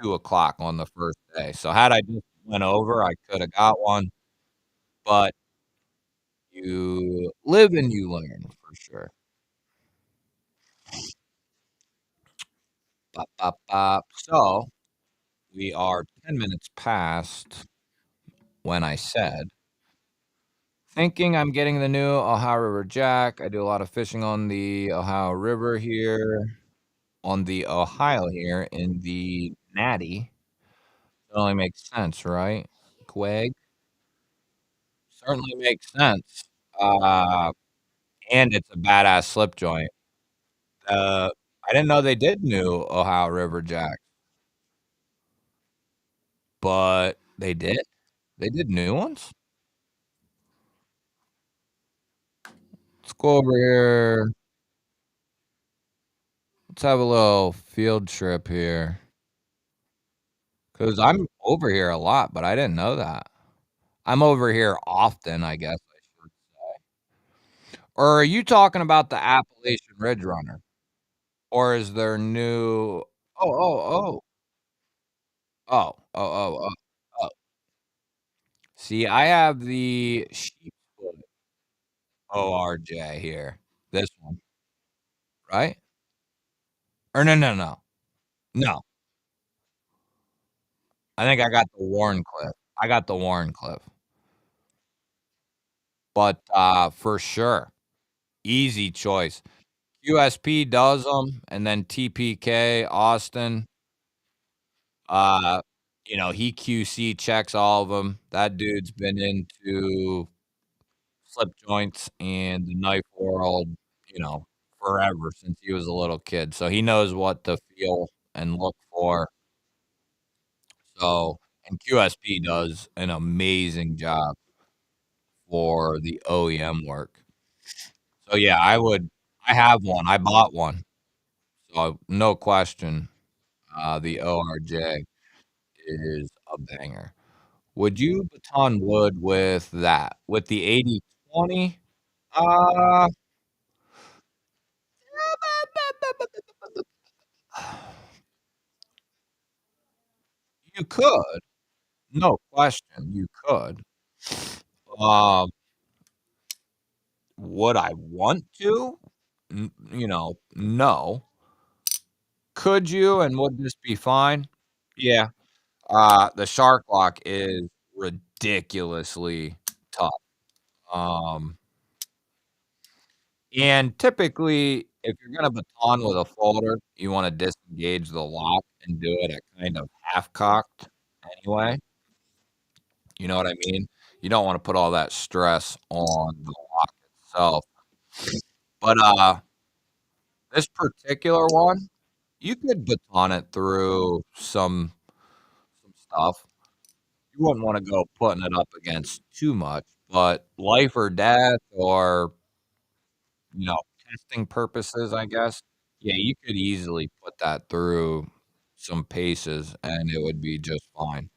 2 o'clock on the first day. So had I just went over, I could have got one. But you live and you learn for sure. Bop, bop, bop. So we are 10 minutes past when I said, thinking I'm getting the new Ohio River Jack. I do a lot of fishing on the Ohio River here, on the Ohio here in the Natty. It only makes sense, right? Quag certainly makes sense. Uh, and it's a badass slip joint. I didn't know they did new Ohio River Jack, but they did. They did new ones? Let's go over here. Let's have a little field trip here. Cause I'm over here a lot, but I didn't know that. I'm over here often, I guess I should say. Or are you talking about the Appalachian Ridge Runner? Or is there new Oh, oh, oh. Oh, oh, oh, oh, oh. See, I have the sheep's foot. ORJ here. This one, right? Or no, no, no. No. I think I got the Warncliffe. I got the Warncliffe. But, for sure, easy choice. USP does them, and then TPK, Austin, uh, he QC checks all of them. That dude's been into slip joints and the knife world, you know, forever since he was a little kid, so he knows what to feel and look for. So and QSP does an amazing job for the OEM work. So, yeah, I have one, I bought one, so no question, the ORJ is a banger. Would you baton wood with that? With the 80/20? Uh, you could, no question, you could. Um, would I want to? No. Could you, and would this be fine? Yeah. The shark lock is ridiculously tough. Um, and typically, if you're gonna baton with a folder, you wanna disengage the lock and do it at kind of half cocked anyway. You know what I mean? You don't wanna put all that stress on the lock itself. But, this particular one, you could baton it through some stuff. You wouldn't wanna go putting it up against too much, but life or death or, you know, testing purposes, I guess. Yeah, you could easily put that through some paces, and it would be just fine.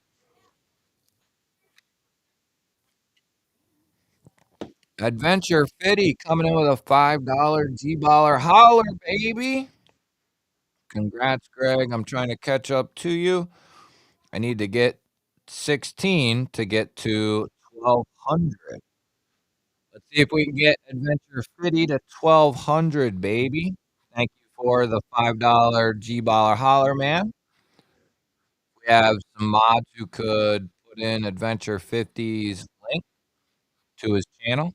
Adventure Fitty coming in with a $5 G-Baller holler, baby. Congrats, Greg. I'm trying to catch up to you. I need to get 16 to get to 1,200. Let's see if we can get Adventure Fitty to 1,200, baby. Thank you for the $5 G-Baller holler, man. We have some mods who could put in Adventure 50's link to his channel.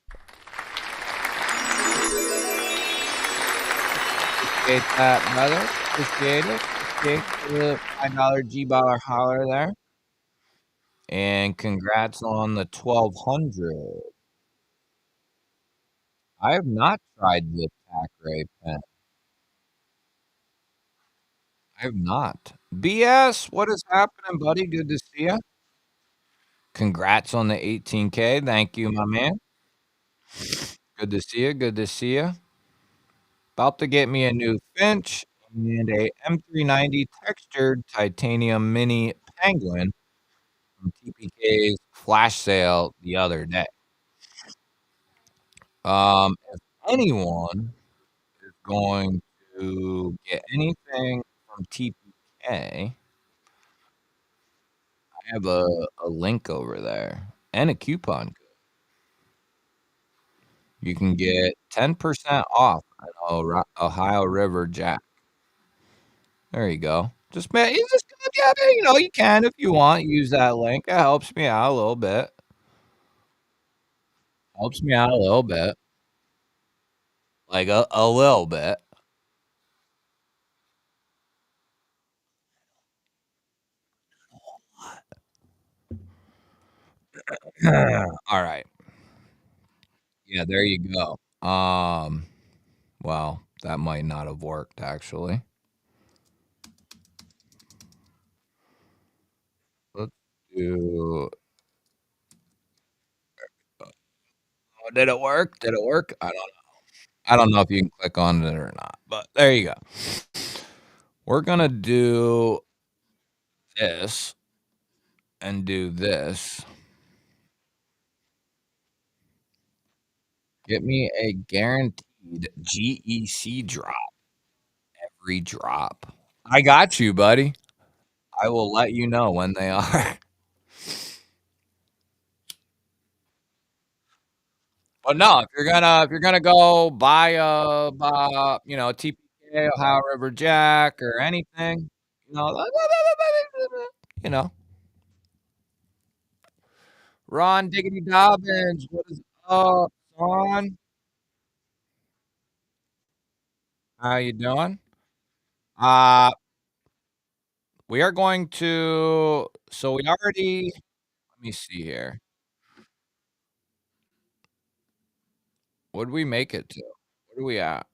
Appreciate that, brother. Appreciate it. Appreciate the $5 G-Baller holler there. And congrats on the 1,200. I have not tried the attack ray pen. I have not. BS, what is happening, buddy? Good to see you. Congrats on the 18K. Thank you, my man. Good to see you. Good to see you. About to get me a new Finch and a M390 textured titanium mini penguin from TPK's flash sale the other day. If anyone is going to get anything from TPK, I have a link over there and a coupon code. You can get 10% off an Ohio River Jack. There you go. Just man, you just yeah, you can if you want use that link. It helps me out a little bit. Helps me out a little bit, like a little bit. All right. Yeah, there you go. Well, that might not have worked actually. Let's do. Did it work? Did it work? I don't know. I don't know if you can click on it or not, but there you go. We're gonna do this and do this. Get me a guaranteed GEC drop every drop. I got you, buddy. I will let you know when they are. But no, if you're gonna go buy a TPK, Ohio River Jack, or anything, you know, you know, Ron Diggity Dobbins, what is up, son? How you doing? Uh, we are going to. So we already. Let me see here. What did we make it to? What are we at?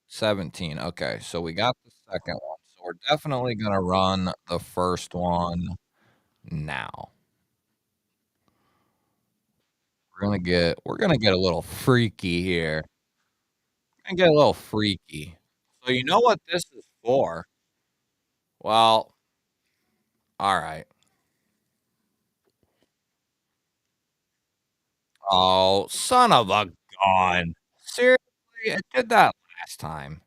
17. Okay, so we got the second one. So we're definitely gonna run the first one now. We're gonna get a little freaky here. Gonna get a little freaky. So you know what this is for? Well, all right. Oh, son of a gun. Seriously, it did that last time.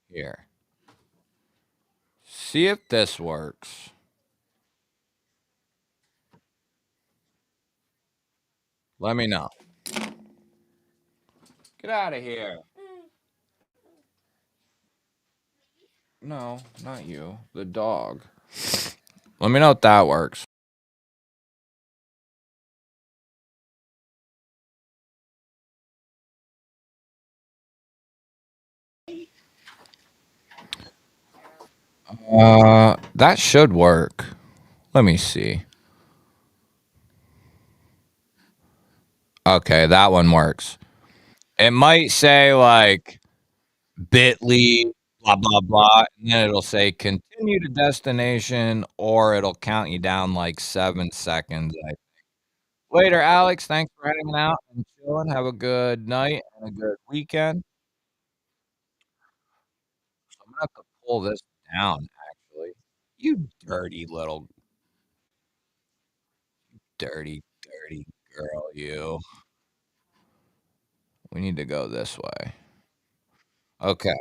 Here. See if this works. Let me know. Get out of here. No, not you. The dog. Let me know if that works. That should work. Let me see. Okay, that one works. It might say like bit.ly blah blah blah, and then it'll say continue to destination, or it'll count you down like 7 seconds. Later, Alex. Thanks for hanging out and chilling. Have a good night and a good weekend. So I'm gonna have to pull this down. Actually, you dirty girl. You. We need to go this way. Okay.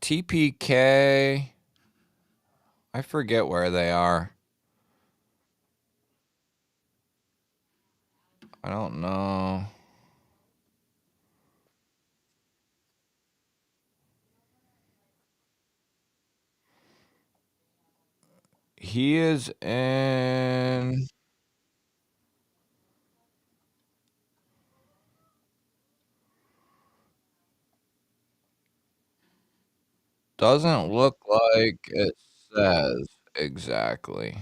TPK. I forget where they are. I don't know. He is in. Doesn't look like it says exactly.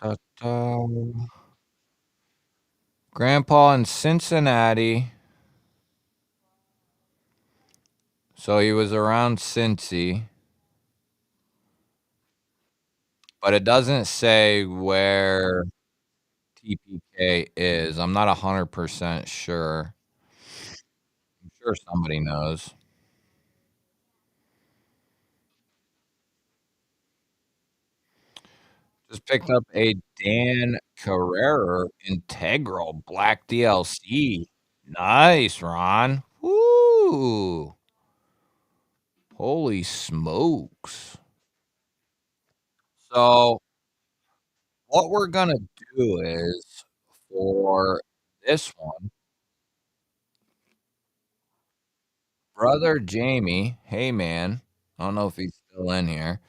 Da-da. Grandpa in Cincinnati. So he was around Cincy, but it doesn't say where TPK is. I'm not 100% sure. I'm sure somebody knows. Just picked up a Dan Carrera Integral Black DLC. Nice, Ron. Woo! Holy smokes. So, what we're gonna do is for this one, brother Jamie, hey man, I don't know if he's still in here.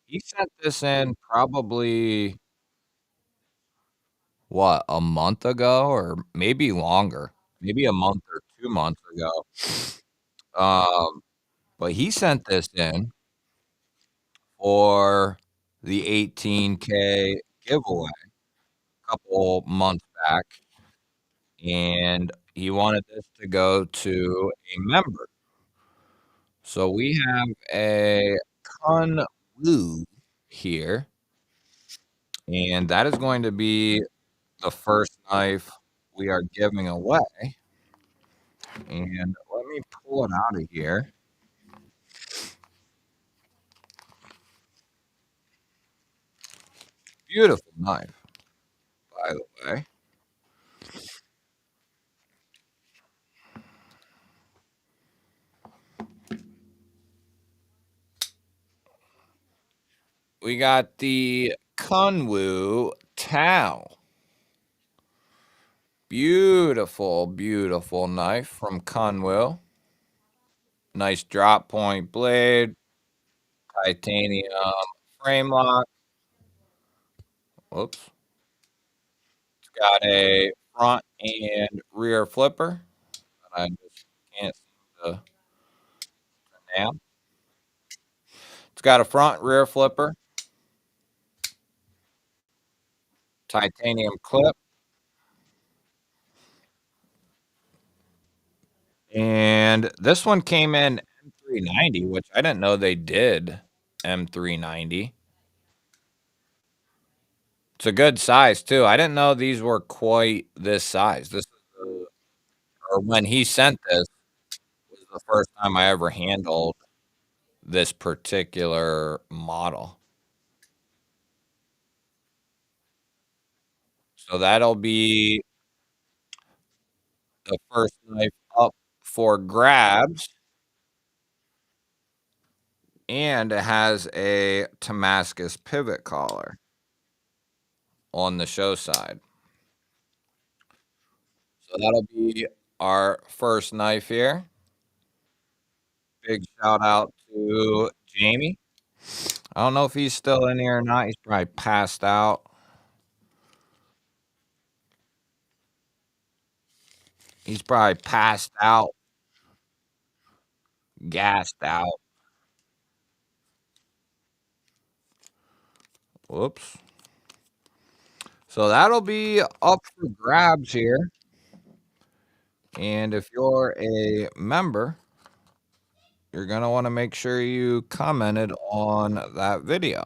He sent this in probably what, a month ago or maybe longer, maybe a month or 2 months ago. Um, but he sent this in for the 18K giveaway a couple months back, and he wanted this to go to a member. So we have a Kun Wu here, and that is going to be the first knife we are giving away. And let me pull it out of here. Beautiful knife, by the way. We got the Kunwu Tao. Beautiful, beautiful knife from Kunwu. Nice drop point blade, titanium frame lock. Whoops. It's got a front and rear flipper that I just can't seem to nail. It's got a front rear flipper, titanium clip, and this one came in M390, which I didn't know they did M390. It's a good size too. I didn't know these were quite this size. This is or when he sent this was the first time I ever handled this particular model. So that'll be the first knife up for grabs, and it has a Damascus pivot collar on the show side. So that'll be our first knife here. Big shout out to Jamie. I don't know if he's still in here or not. He's probably passed out. He's probably passed out, gassed out. Whoops. So that'll be up for grabs here. And if you're a member, you're going to want to make sure you commented on that video.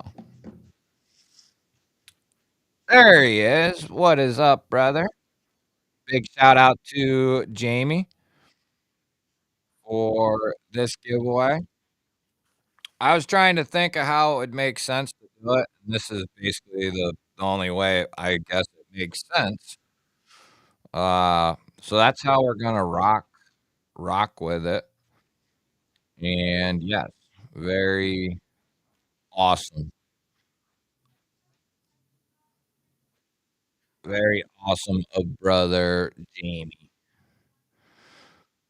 There he is. What is up, brother? Big shout out to Jamie for this giveaway. I was trying to think of how it would make sense to do it. And this is basically the only way I guess it makes sense. So that's how we're gonna rock with it. And yes, very awesome. Very awesome of brother Jamie.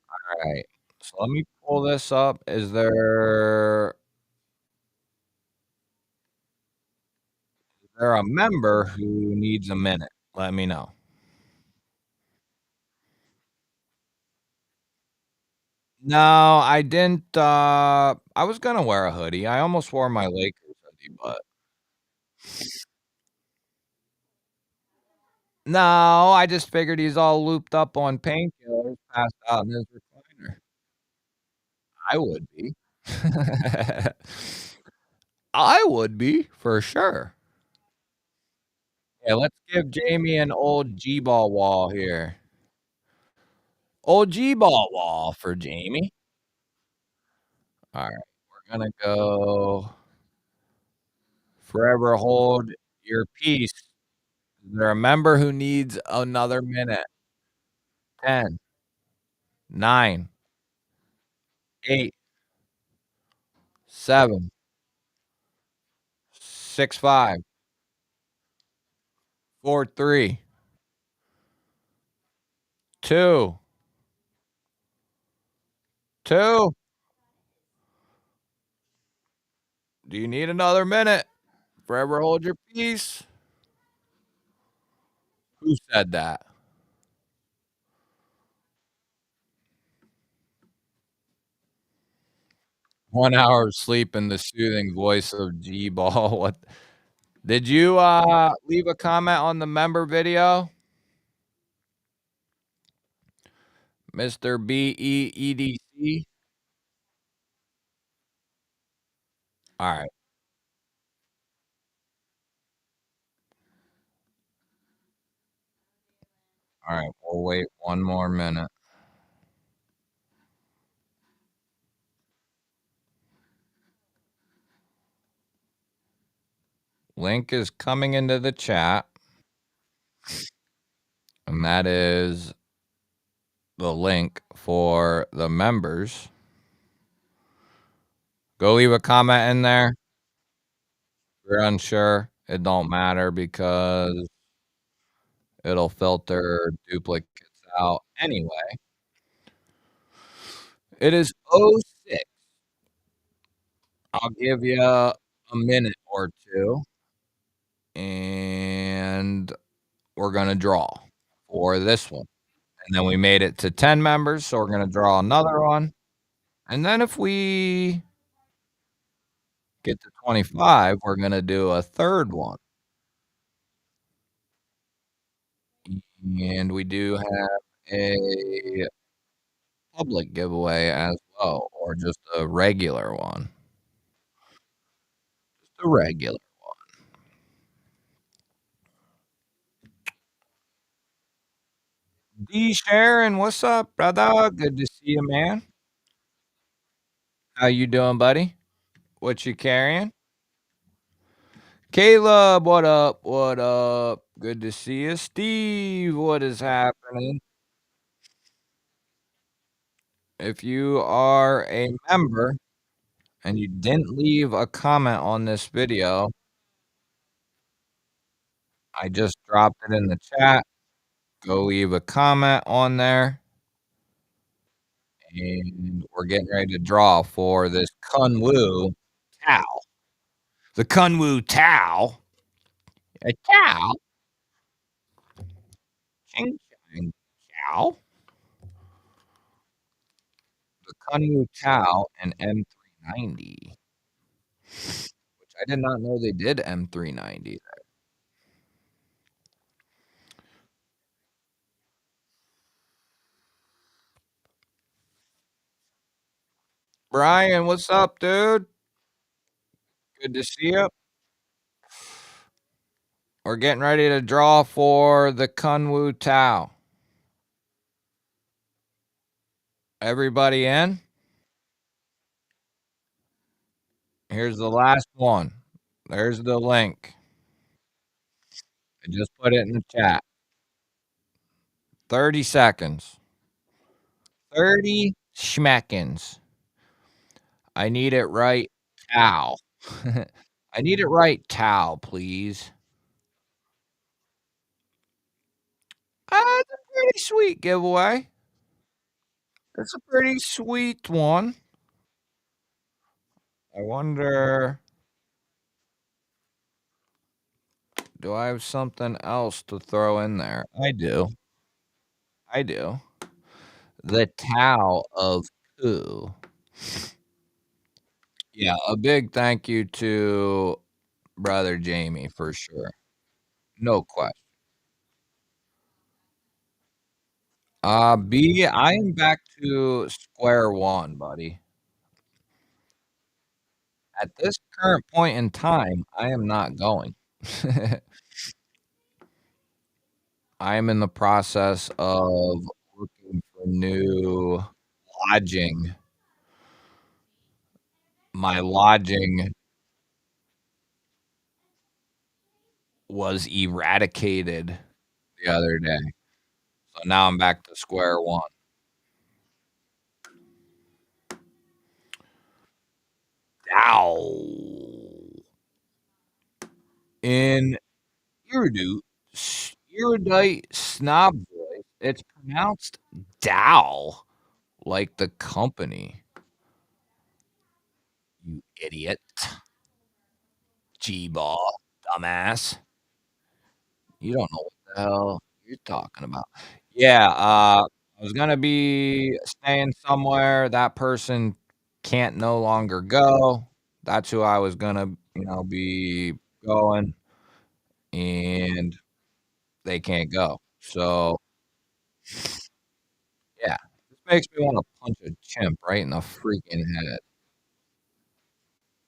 All right. So let me pull this up. Is there a member who needs a minute? Let me know. No, I didn't. I was gonna wear a hoodie. I almost wore my Lakers hoodie, but no, I just figured he's all looped up on painkillers, passed out in his recliner. I would be. I would be for sure. Yeah, let's give Jamie an old G-ball wall here. Old G-ball wall for Jamie. All right, we're gonna go forever hold your peace. Is there a member who needs another minute? 10, 9, 8, 7, 6, 5, 4, 3, 2, 2. Do you need another minute? Forever hold your peace. Who said that? 1 hour of sleep and the soothing voice of G-ball. What? Did you leave a comment on the member video, Mr. BEEDC? All right. All right. We'll wait one more minute. Link is coming into the chat, and that is the link for the members. Go leave a comment in there. If you're unsure, it don't matter because it'll filter duplicates out anyway. It is '06. I'll give you a minute or two, and we're gonna draw for this one. And then we made it to 10 members, so we're gonna draw another one. And then if we get to 25, we're gonna do a third one. And we do have a public giveaway as well, or just a regular one. Just a regular one. D Sharon, what's up, brother? Good to see you, man. How you doing, buddy? What you carrying? Caleb, what up? What up? Good to see you. Steve, what is happening? If you are a member and you didn't leave a comment on this video, I just dropped it in the chat. Go leave a comment on there. And we're getting ready to draw for this Kunwu Tao. The Kunwu Tao. A Tao. Ching Chang Tao. The Kunwu Tao and M390. Which I did not know they did M390 there. Brian, what's up, dude? Good to see you. We're getting ready to draw for the Kunwu Tao. Everybody in? Here's the last one. There's the link. I just put it in the chat. 30 seconds. 30 schmeckins. I need it right. Tao. I need it right. Tao, please. It's a pretty sweet giveaway. It's a pretty sweet one. I wonder, do I have something else to throw in there? I do. I do. The Tao of Pooh. Yeah, a big thank you to brother Jamie for sure. No question. B, I am back to square one, buddy. At this current point in time, I am not going. I am in the process of looking for new lodging. My lodging was eradicated the other day. So now I'm back to square one. Ow. In erudite snob voice, it's pronounced Dow, like the company. You idiot. G-ball, dumbass. You don't know what the hell you're talking about. Yeah, I was gonna be staying somewhere. That person can't no longer go. That's who I was gonna, be going, and they can't go. So, yeah, this makes me wanna punch a chimp right in the freaking head.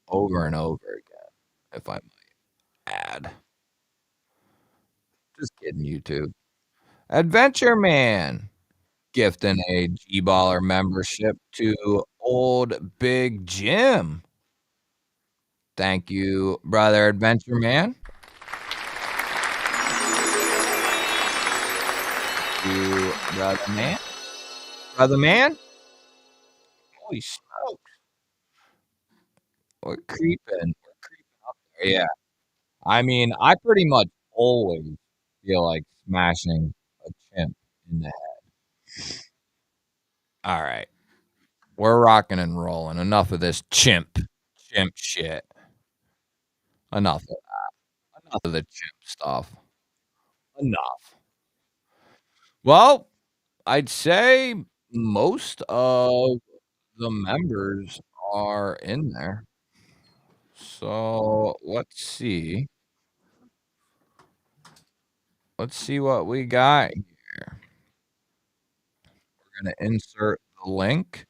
over and over again, if I might add. Just kidding, YouTube. Adventure Man gifting a G-Baller membership to Old Big Jim. Thank you, brother Adventure Man. You, brother man. Brother man? Holy smokes. We're creeping. We're creeping up there. Yeah. I mean, I pretty much always feel like smashing a chimp in the head. All right. We're rocking and rolling. Enough of this chimp shit. Enough of enough of the chimp stuff. Enough. Well, I'd say most of the members are in there. So let's see. Let's see what we got here. We're gonna insert the link.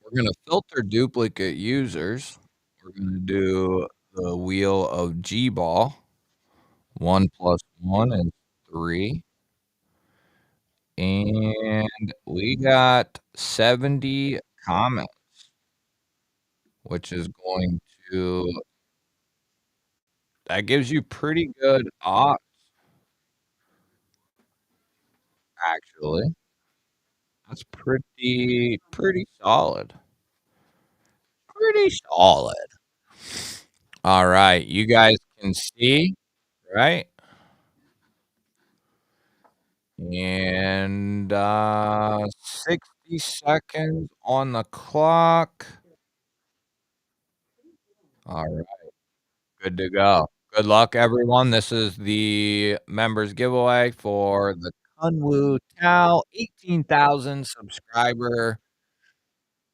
We're gonna filter duplicate users. We're gonna do the wheel of G-ball. 1 plus 1 is 3. And we got 70 comments, which is going to that gives you pretty good odds, actually. That's pretty solid. Pretty solid. All right, you guys can see, right? And 60 seconds on the clock. All right, good to go. Good luck, everyone. This is the members giveaway for the Kunwu Tao 18,000 subscriber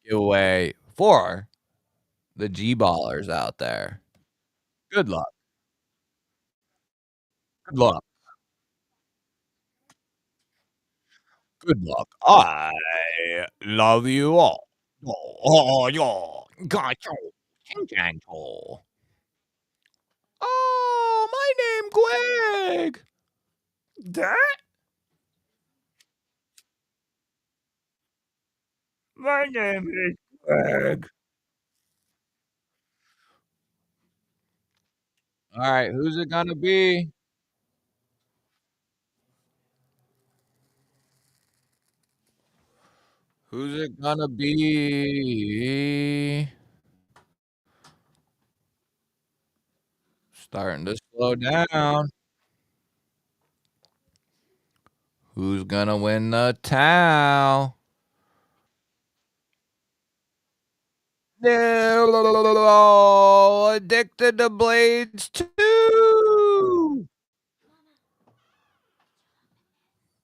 giveaway for the G Ballers out there. Good luck. Good luck. Good luck. I love you all. Oh, yeah. Gotcha. Gentle. Oh, my name Greg. That? My name is Greg. All right, who's it gonna be? Who's it gonna be? Starting to slow down. Who's gonna win the towel? No, addicted to blades too.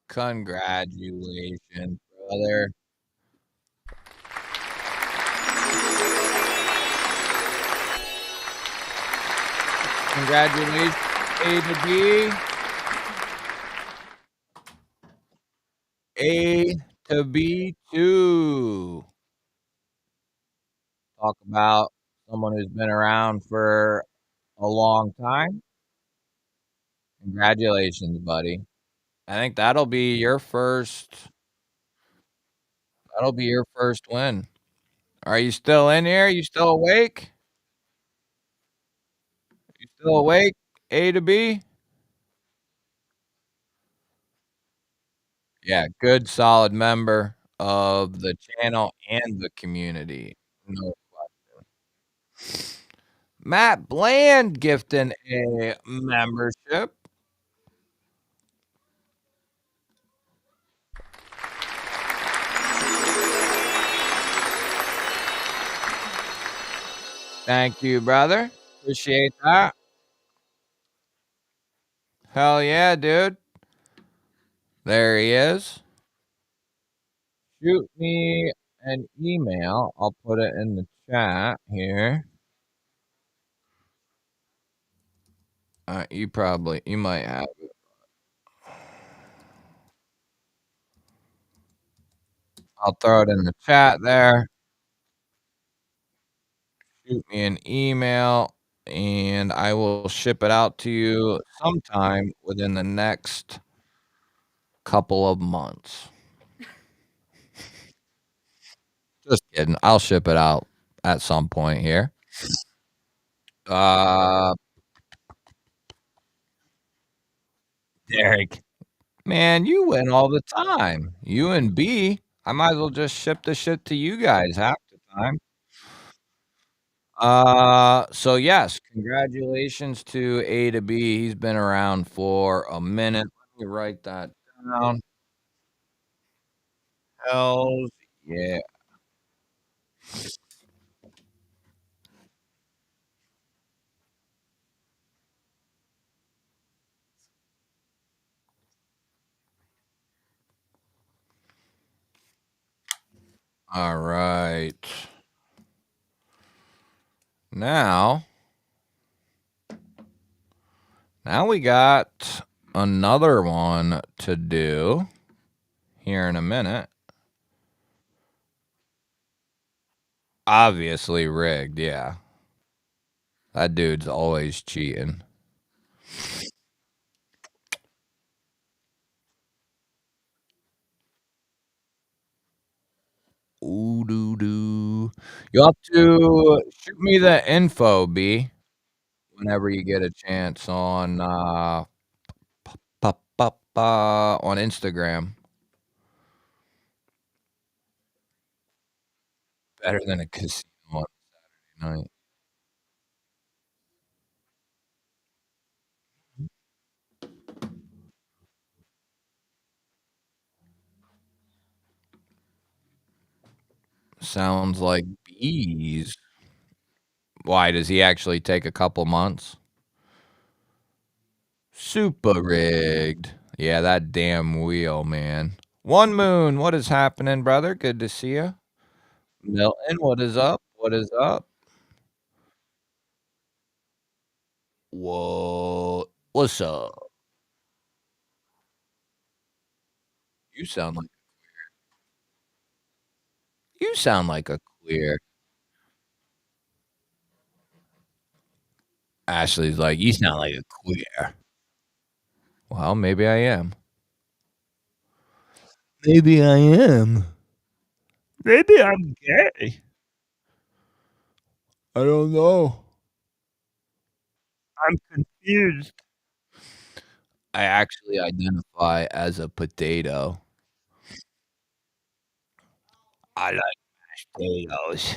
Congratulations, brother. Congratulations, A to B. A to B2. Talk about someone who's been around for a long time. Congratulations, buddy. I think that'll be your first win. Are you still in here? You still awake? You still awake? A to B? Yeah, good solid member of the channel and the community. No question. Matt Bland gifting a membership. Thank you, brother. Appreciate that. Hell yeah, dude. There he is. Shoot me an email. I'll put it in the chat here. You might have it. I'll throw it in the chat there. shoot me an email, and I will ship it out to you sometime within the next couple of months. Just kidding. I'll ship it out at some point here. Uh, Derek, man, you win all the time. You and B. I might as well just ship the shit to you guys half the time. So yes, congratulations to A to B. He's been around for a minute. Let me write that down. Hells yeah. All right. Now, now we got another one to do here in a minute. Obviously rigged, yeah. That dude's always cheating. Ooh doo doo. You'll have to shoot me the info, B, whenever you get a chance on on Instagram. Better than a casino on Saturday night. Sounds like bees. Why does he actually take a couple months? Super rigged. Yeah, that damn wheel, man. One Moon, what is happening, brother? Good to see you. Milton, what is up? What is up? What's up? You sound like a queer. Ashley's like, you sound like a queer. Well, maybe I am. Maybe I am. Maybe I'm gay. I don't know. I'm confused. I actually identify as a potato. I like potatoes.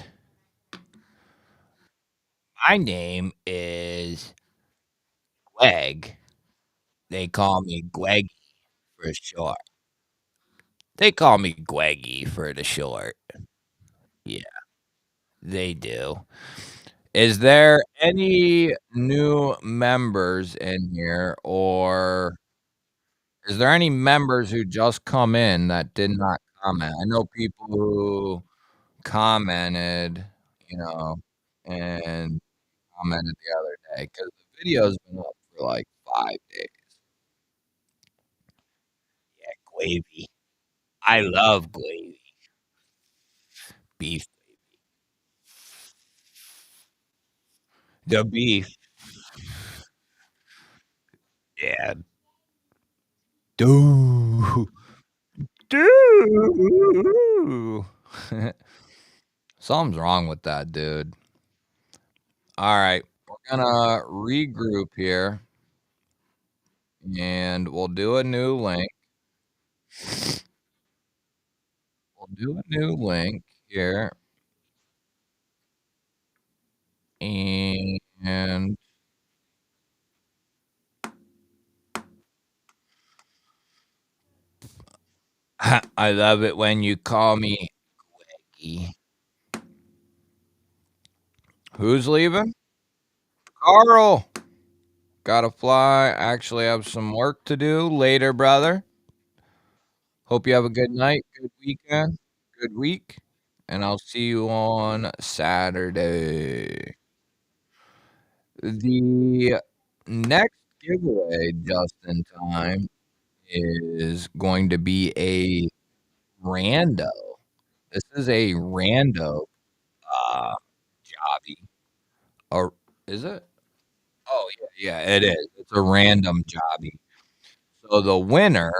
My name is Greg. They call me Gweggy for short. They call me Gweggy for the short. Yeah, they do. Is there any new members in here, or is there any members who just come in that did not comment? I know people who commented, you know, and commented the other day because the video's been up for like 5 days. Yeah, gravy. I love gravy. Beef. The beef. Yeah. Dude. Dude. Something's wrong with that dude. All right. We're gonna regroup here and we'll do a new link. We'll do a new link here. And I love it when you call me Greggy. Who's leaving? Carl. Gotta fly. Actually have some work to do later, brother. Hope you have a good night, good weekend, good week, and I'll see you on Saturday. The next giveaway, just in time, is going to be a rando. This is a rando uh, jobby. Or is it? Oh, yeah, yeah, it is. It's a random jobby. So the winner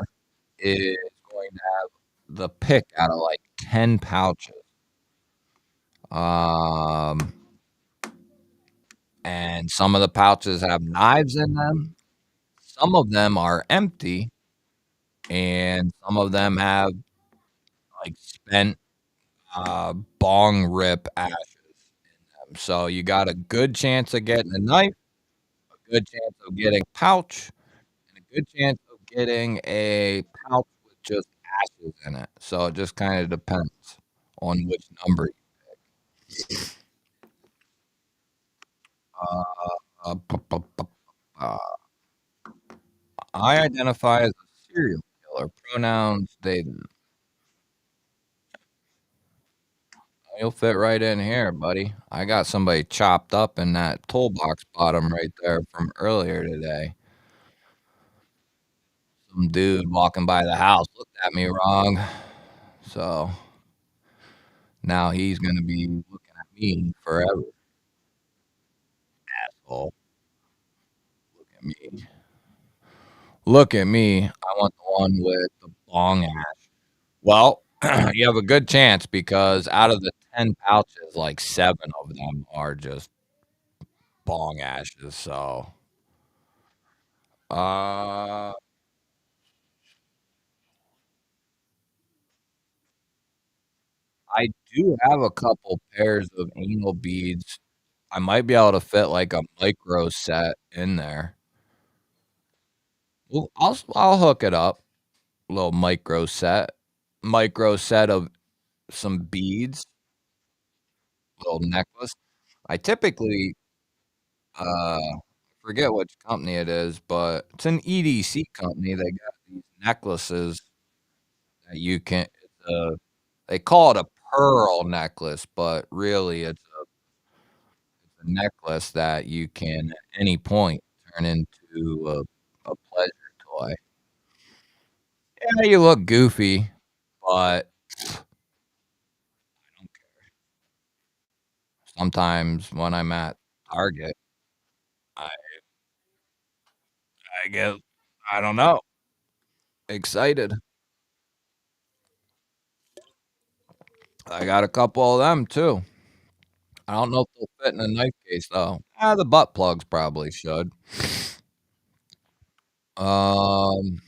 is going to have the pick out of like 10 pouches. Um, and some of the pouches have knives in them. Some of them are empty, and some of them have like spent bong rip ashes. So you got a good chance of getting a knife, a good chance of getting a pouch, and a good chance of getting a pouch with just ashes in it. So it just kind of depends on which number. Uh, uh, I identify as a serial killer. Pronouns they them. You'll fit right in here, buddy. I got somebody chopped up in that toolbox bottom right there from earlier today. Some dude walking by the house looked at me wrong. So now he's gonna be looking at me forever. Oh, look at me. Look at me. I want the one with the bong ash. Well, you have a good chance because out of the 10 pouches, like 7 of them are just bong ashes. So, uh, I do have a couple pairs of anal beads. I might be able to fit like a micro set in there. Well, I'll hook it up. Little micro set of some beads, little necklace. I typically forget which company it is, but it's an EDC company. They got these necklaces that you can. They call it a pearl necklace, but really it's a necklace that you can at any point turn into a pleasure toy. Yeah, you look goofy, but sometimes when I'm at Target, I I get I don't know, excited. I got a couple of them too. I don't know if they'll fit in a knife case though. The butt plugs probably should. Um,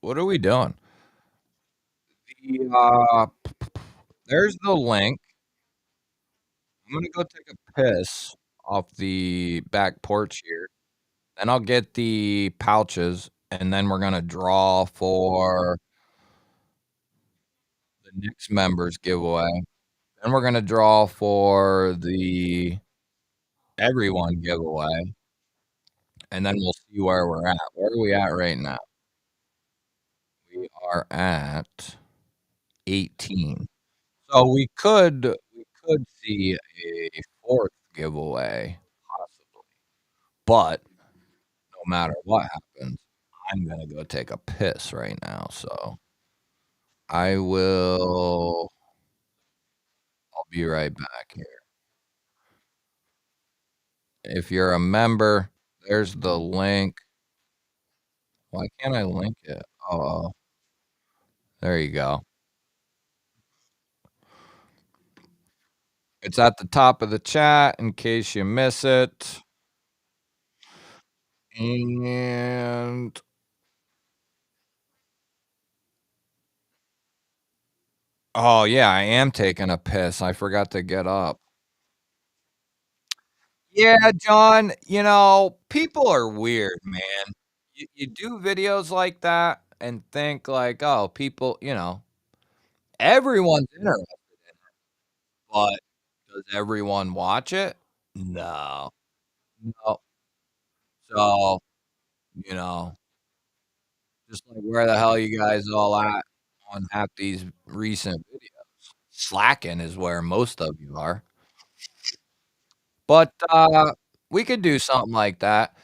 what are we doing? The, there's the link. I'm gonna go take a piss off the back porch here. Then I'll get the pouches, and then we're gonna draw for the next members giveaway. Then we're gonna draw for the everyone giveaway, and then we'll see where we're at. Where are we at right now? We are at 18. So we could see a 4th giveaway possibly, but no matter what happens, I'm gonna go take a piss right now, so I'll be right back here. If you're a member, there's the link. Why can't I link it? Oh, there you go. It's at the top of the chat in case you miss it. And oh, yeah, I am taking a piss. I forgot to get up. Yeah, John, people are weird, man. You do videos like that and think like, "Oh, people," everyone's interested, but does everyone watch it? No. No. So, you know, just like where the hell you guys all at on half these recent videos? Slacking is where most of you are. But, we could do something like that.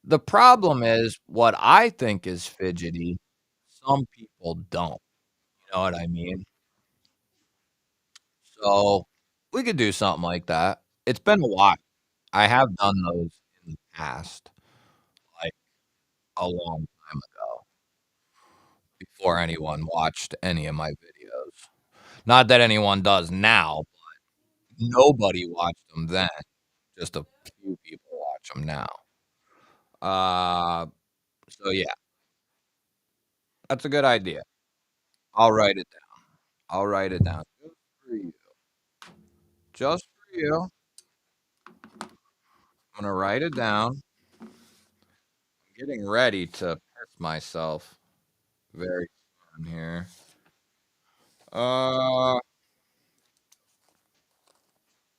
The problem is what I think is fidgety, some people don't, you know what I mean? So we could do something like that. It's been a while. I have done those in the past, like a long time ago, before anyone watched any of my videos. Not that anyone does now. Nobody watched them then. Just a few people watch them now. Uh, so yeah, that's a good idea. I'll write it down. I'll write it down just for you. Just for you. I'm gonna write it down. I'm getting ready to piss myself very soon here. Uh,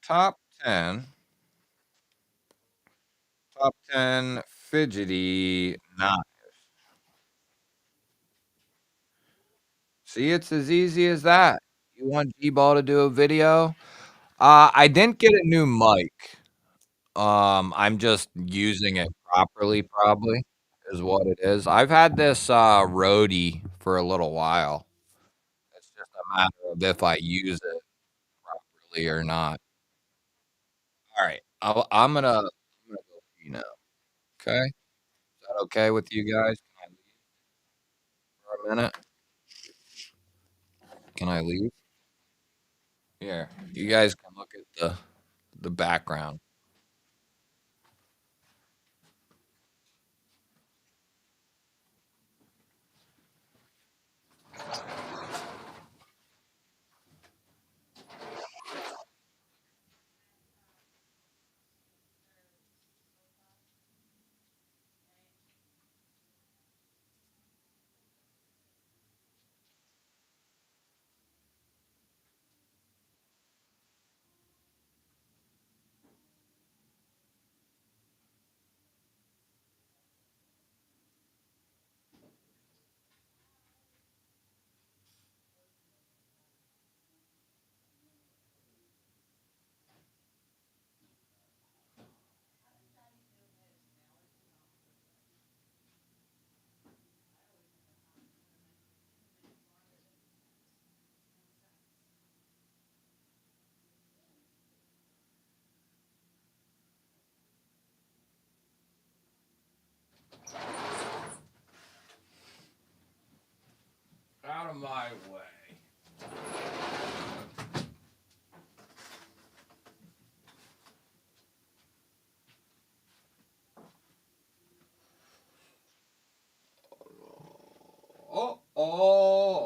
top 10. Top 10 fidgety knives. See, it's as easy as that. You want G-Ball to do a video? I didn't get a new mic. I'm just using it properly, probably, is what it is. I've had this Rode for a little while. It's just a matter of if I use it properly or not. All right, I'm gonna go pee now. Okay, is that okay with you guys? Can I leave for a minute? Can I leave? Here, you guys can look at the background. Out of my way. Oh, oh.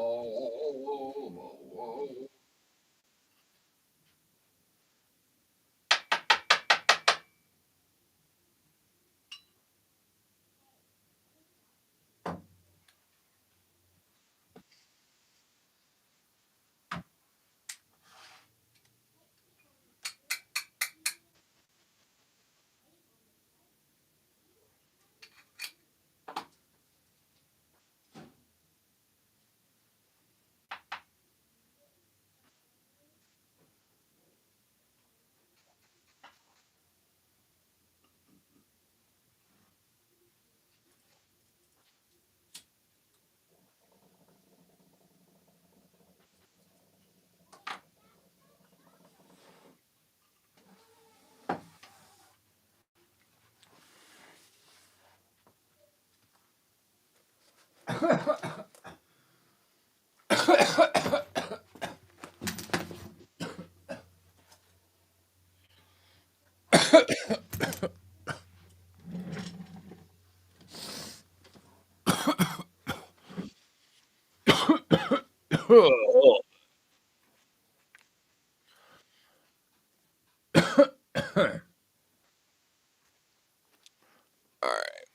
All right.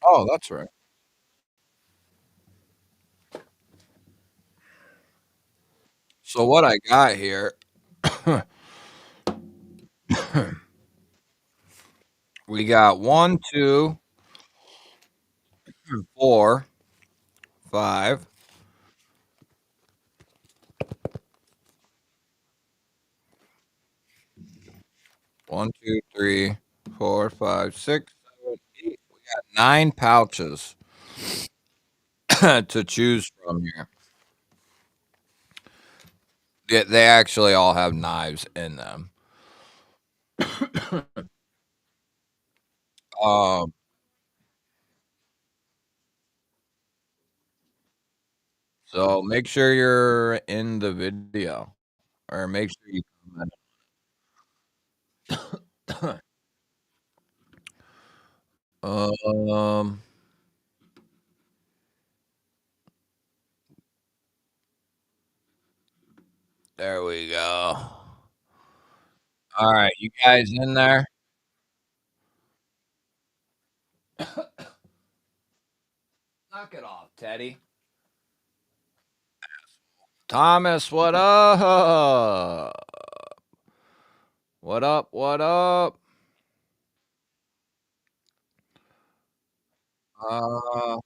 Oh, that's right. So what I got here, we got 1, 2, 4, 5. 1, 2, 3, 4, 5, 6, 7, 8. We got 9 pouches. to choose from here. Yeah, they actually all have knives in them. Um, so make sure you're in the video, or make sure you comment. um, there we go. All right, you guys in there? Knock it off, Teddy. Thomas, what up? What up? What up? Uh,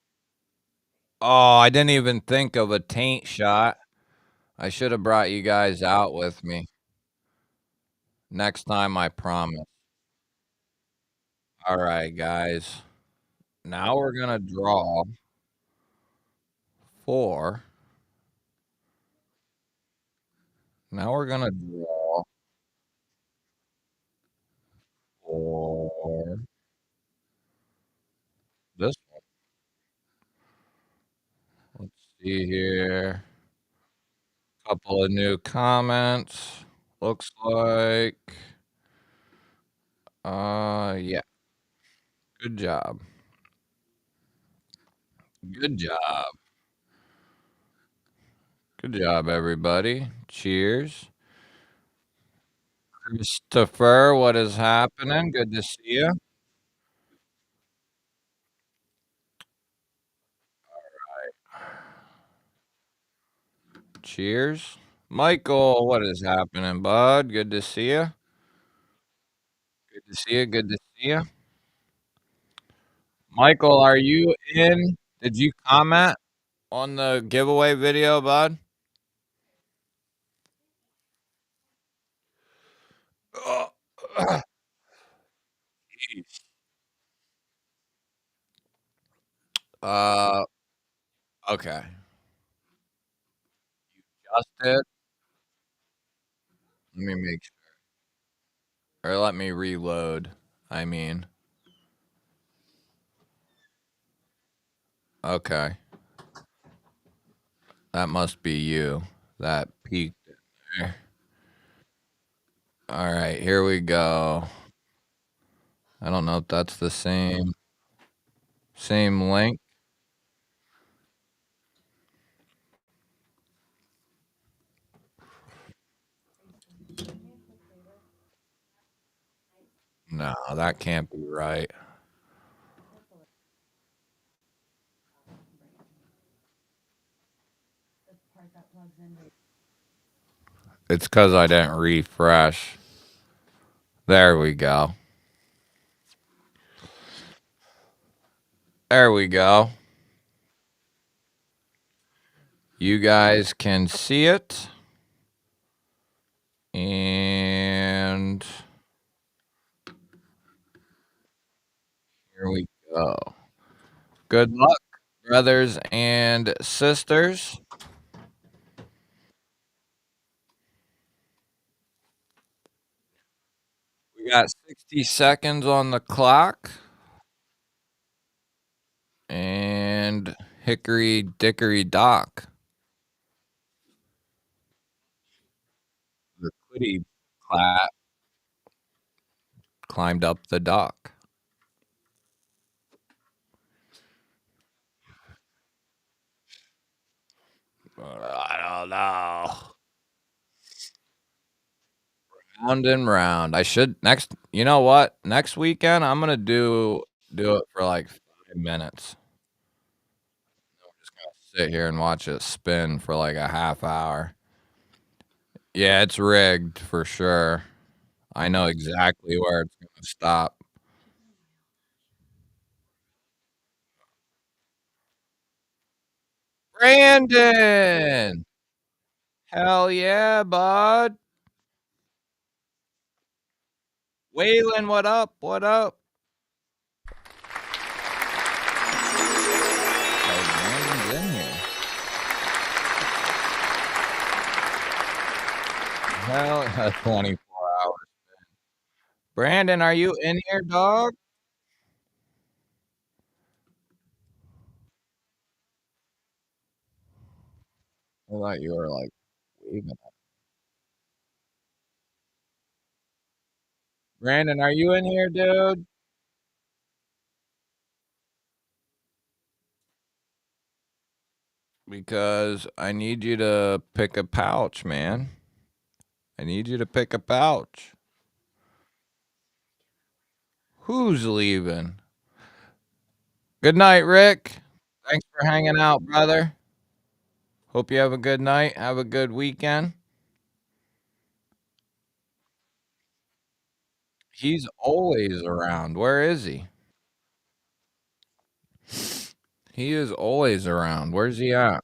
oh, I didn't even think of a taint shot. I should have brought you guys out with me. Next time, I promise. All right, guys. Now we're going to draw 4. Now we're going to draw 4. This one. Let's see here. Couple of new comments. Looks like. Yeah. Good job. Good job. Good job, everybody. Cheers. Christopher, what is happening? Good to see you. Cheers. Michael, what is happening, bud? Good to see you. Good to see you. Good to see you. Michael, are you in? Did you comment on the giveaway video, bud? Oh, jeez. Uh, okay. Just did. Let me make sure. Or let me reload. I mean, okay. That must be you. That peaked in there. All right, here we go. I don't know if that's the same link. No, that can't be right. It's because I didn't refresh. There we go. There we go. You guys can see it. And here we go. Good luck, brothers and sisters. We got 60 seconds on the clock. And hickory dickory dock. The clitty clap climbed up the dock. I don't know. Round and round. I should next. You know what? Next weekend, I'm gonna do it for like 5 minutes. I'm just gonna sit here and watch it spin for like a half hour. Yeah, it's rigged for sure. I know exactly where it's gonna stop. Brandon, hell yeah, bud. Waylon, what up? What up? Oh, Brandon's in a 24 hours. Brandon, are you in here, dog? I thought you were like waving. Brandon, are you in here, dude? Because I need you to pick a pouch, man. I need you to pick a pouch. Who's leaving? Good night, Rick. Thanks for hanging out, brother. Hope you have a good night. Have a good weekend. He's always around. Where is he? He is always around. Where's he at?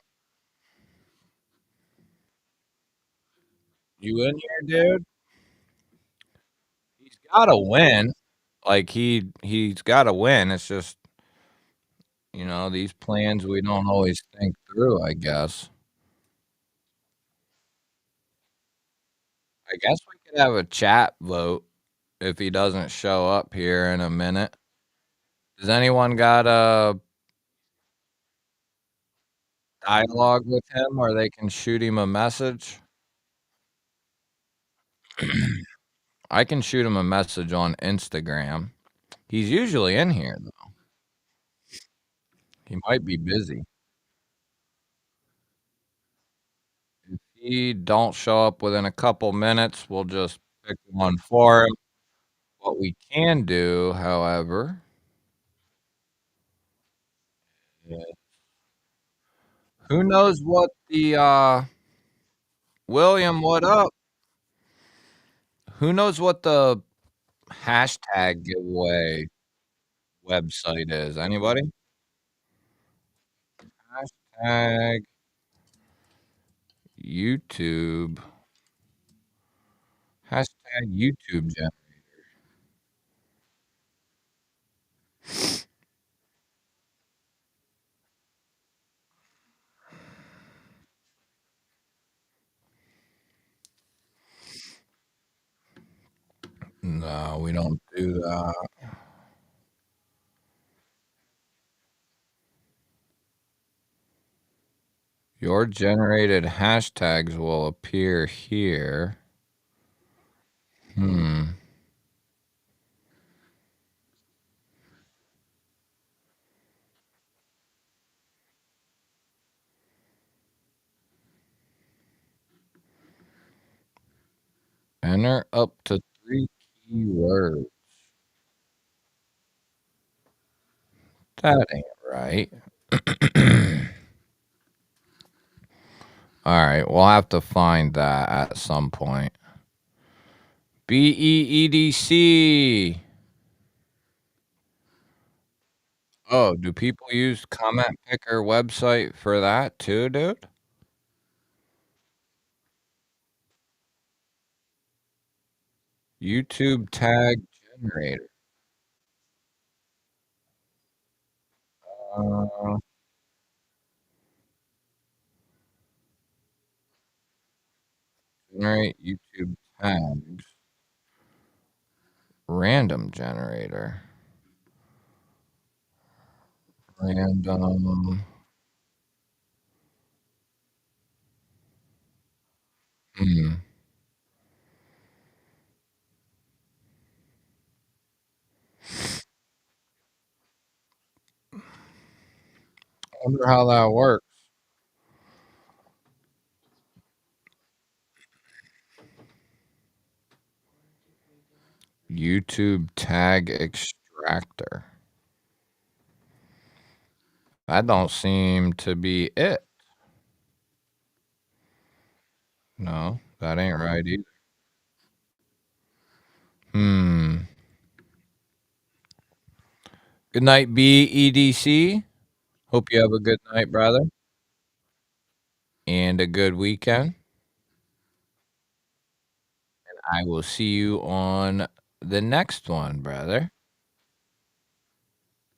You in here, dude? He's got to win. Like he's got to win. It's just, these plans we don't always think through, I guess. I guess we could have a chat vote if he doesn't show up here in a minute. Does anyone got a dialogue with him where they can shoot him a message? I can shoot him a message on Instagram. He's usually in here though. He might be busy. If he don't show up within a couple minutes, we'll just pick one for him. What we can do, however, yeah, who knows what the William, what up? Who knows what the hashtag giveaway website is? Anybody? Hashtag YouTube. Hashtag YouTube gen. No, we don't do that. Your generated hashtags will appear here. Hmm. Enter up to 3 keywords. That ain't right. All right, we'll have to find that at some point. BEEDC. Oh, do people use Comment Picker website for that too, dude? YouTube tag generator. Uh, generate YouTube tags. Random generator. Random. Hmm. I wonder how that works. YouTube tag extractor. That don't seem to be it. No, that ain't right either. Hmm. Good night, BEDC. Hope you have a good night, brother, and a good weekend. I will see you on the next one, brother.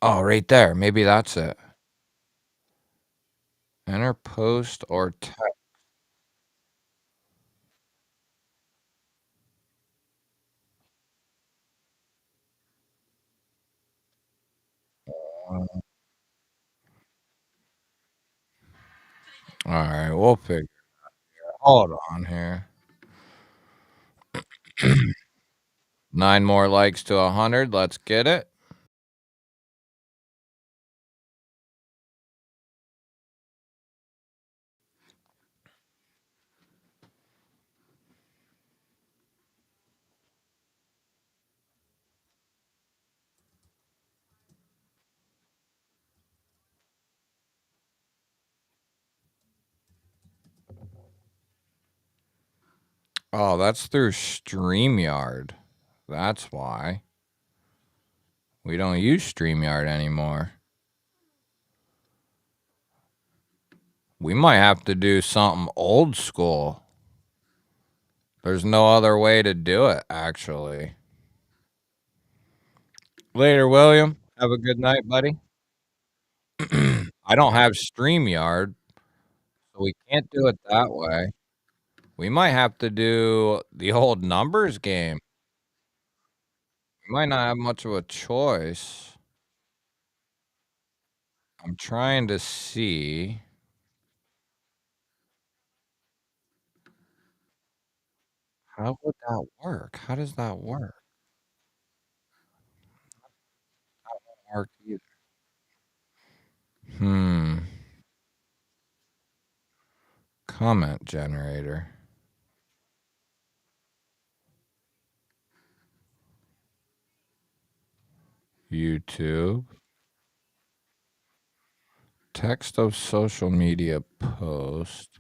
Oh, right there. Maybe that's it. Enter post or text. Alright, we'll figure. Hold on here. 9 more likes to 100, let's get it. Oh, that's through StreamYard. That's why. We don't use StreamYard anymore. We might have to do something old school. There's no other way to do it, actually. Later, William. Have a good night, buddy. I don't have StreamYard, so we can't do it that way. We might have to do the old numbers game. We might not have much of a choice. I'm trying to see. How would that work? How does that work? Work either. Hmm. Comment generator. YouTube. Text of social media post.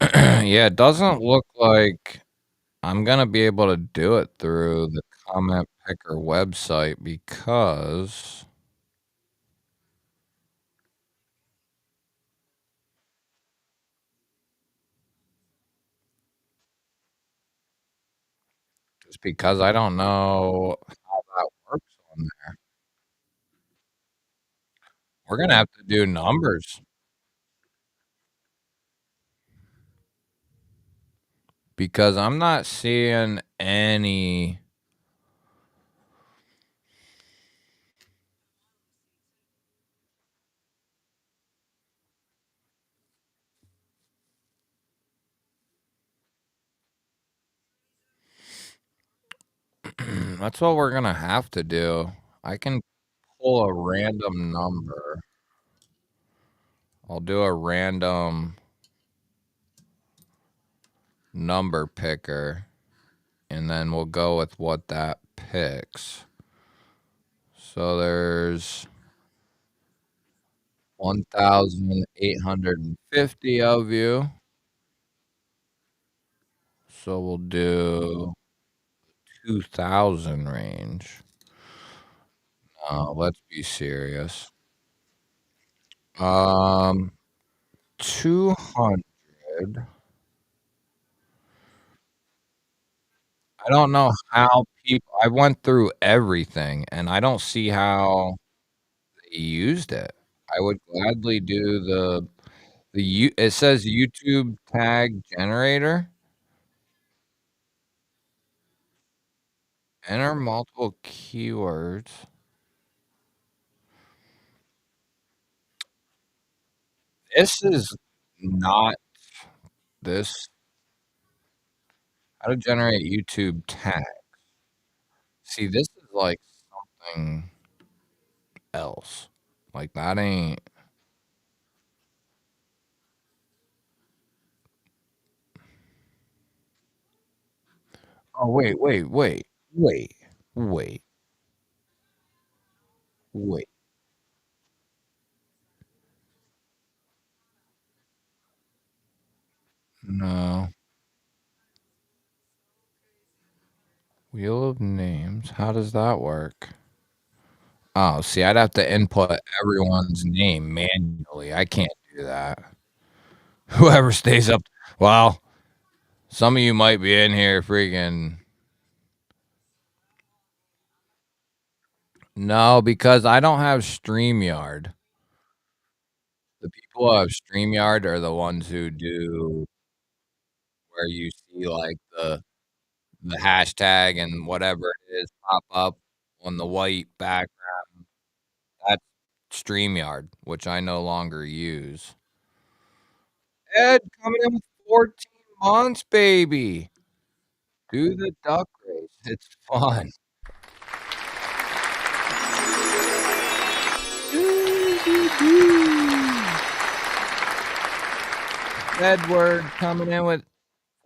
Yeah, it doesn't look like I'm gonna be able to do it through the comment picker website because just because I don't know how that works on there. We're gonna have to do numbers because I'm not seeing any. That's what we're gonna have to do. I can pull a random number. I'll do a random number picker, and then we'll go with what that picks. So there's 1,850 of you. So we'll do 2,000 range. Let's be serious. 200. I don't know how people. I went through everything, and I don't see how they used it. I would gladly do it says YouTube tag generator. Enter multiple keywords. This is not this. How to generate YouTube tag. See, this is like something else. Like that ain't. Oh wait, wait. No. Wheel of names. How does that work? Oh, see, I'd have to input everyone's name manually. I can't do that. Whoever stays up. Well, some of you might be in here freaking. No, because I don't have StreamYard. The people who have StreamYard are the ones who do where you see like the hashtag and whatever it is pop up on the white background. That's StreamYard, which I no longer use. Ed coming in with 14 months, baby. Do the duck race. It's fun. Edward coming in with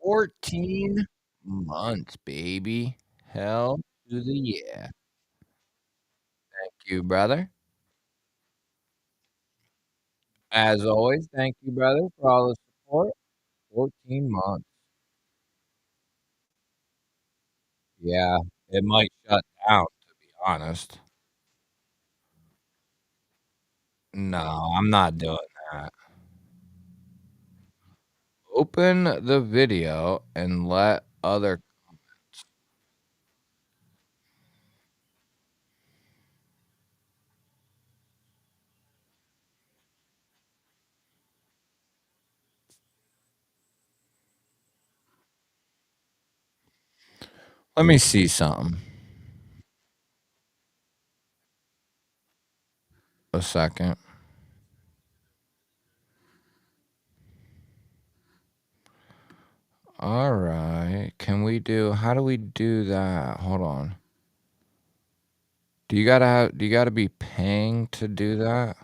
14 months, baby. Hell to the yeah. Thank you, brother. As always, thank you, brother, for all the support. 14 months. Yeah, it might shut down, to be honest. No, I'm not doing that. Open the video and let other let me see something. A second. All right. Can we do how do we do that? Hold on. Do you gotta be paying to do that?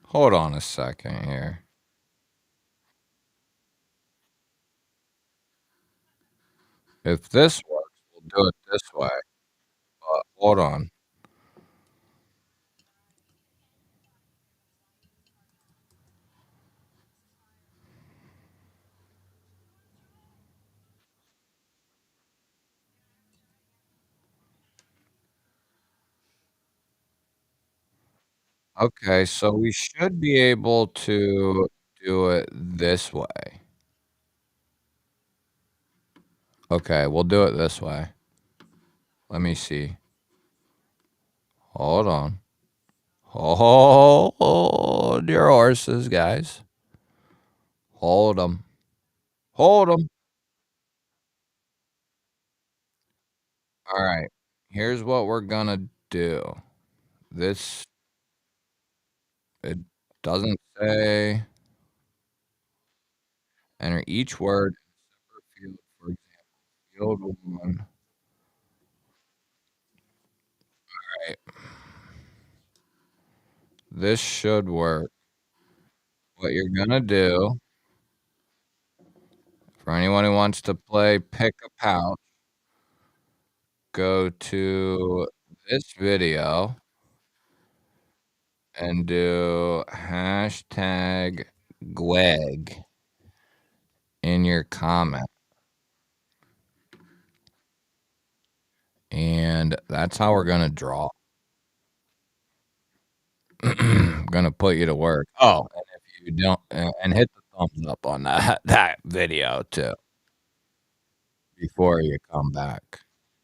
Hold on a second here. If this works, we'll do it this way. But hold on. Okay, so we should be able to do it this way. Okay, we'll do it this way. Let me see. Hold on. Hold your horses, guys. Hold them. Hold them. All right. Here's what we're gonna do. This it doesn't say enter each word in a separate field. For example, field one. Right. This should work. What you're gonna do for anyone who wants to play pick a pouch, go to this video and do hashtag Gweg in your comment. And that's how we're gonna draw. Gonna put you to work. Oh, and if you don't, and hit the thumbs up on that that video too before you come back,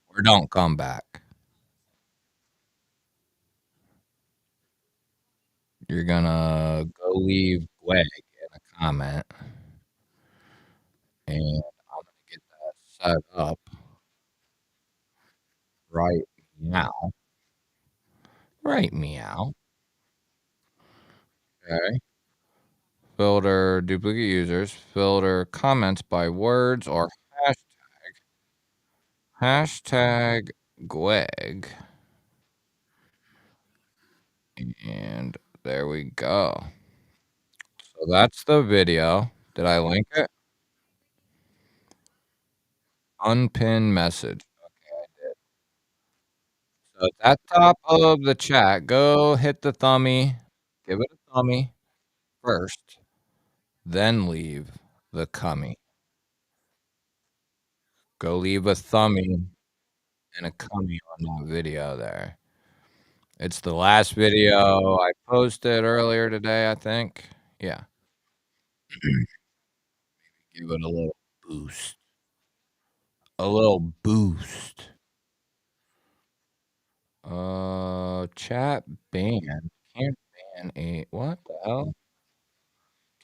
or don't come back. You're gonna go leave Greg in a comment, and I'm gonna get that set up right now. Right meow. Okay. Filter duplicate users. Filter comments by words or hashtag Gweg. And there we go. So that's the video. Did I link it? Unpinned message. Okay, I did. So it's at top of the chat. Go hit the thumbie. Give it a thumbie first, then leave the cummy. Go leave a thumbie and a cummy on that video there. It's the last video I posted earlier today, I think. Yeah. Give it a little boost. A little boost. Chat ban. Can't ban a what the hell?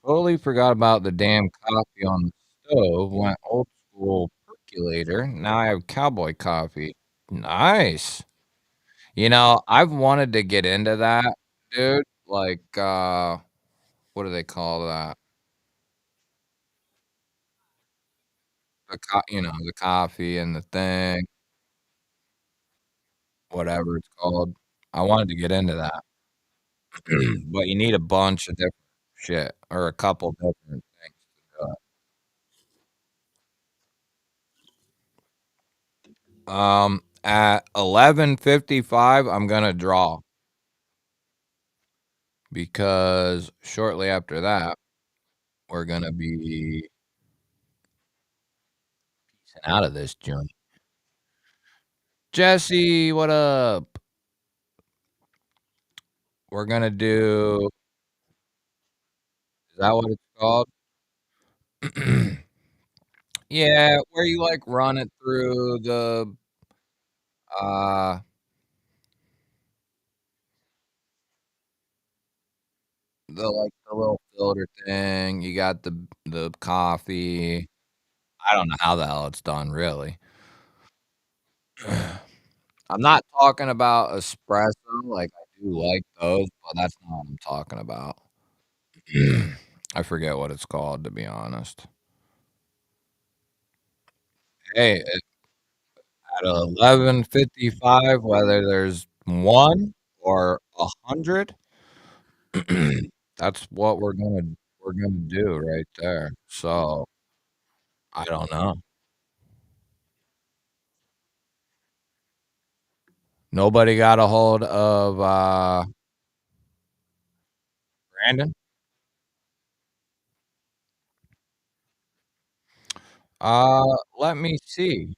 Totally forgot about the damn coffee on the stove. Went old school percolator. Now I have cowboy coffee. Nice. I've wanted to get into that, dude. Like, what do they call that? The coffee and the thing, whatever it's called. I wanted to get into that. But you need a bunch of different shit or a couple different things to do it. At 11:55, I'm gonna draw because shortly after that, we're gonna be out of this joint. Jesse, what up? We're gonna do. Is that what it's called? Yeah, where you like run it through uh the little filter thing. You got the coffee. I don't know how the hell it's done, really. I'm not talking about espresso, like, I do like those, but that's not what I'm talking about. I forget what it's called, to be honest. Hey, at 11:55, whether there's 1 or 100, that's what we're gonna do right there. So, I don't know. Nobody got a hold of, Brandon? Let me see.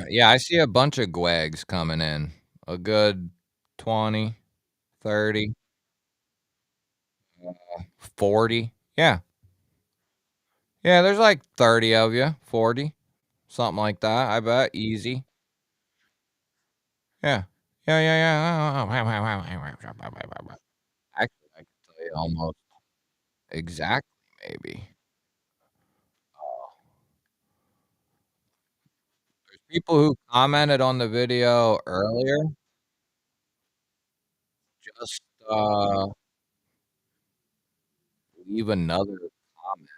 Yeah, I see a bunch of gwags coming in. A good 20, 30, 40. Yeah. Yeah, there's like 30 of you, 40, something like that, I bet, easy. Yeah. Yeah, yeah, yeah. Actually, I can tell you almost exactly, maybe. There's people who commented on the video earlier, just, leave another comment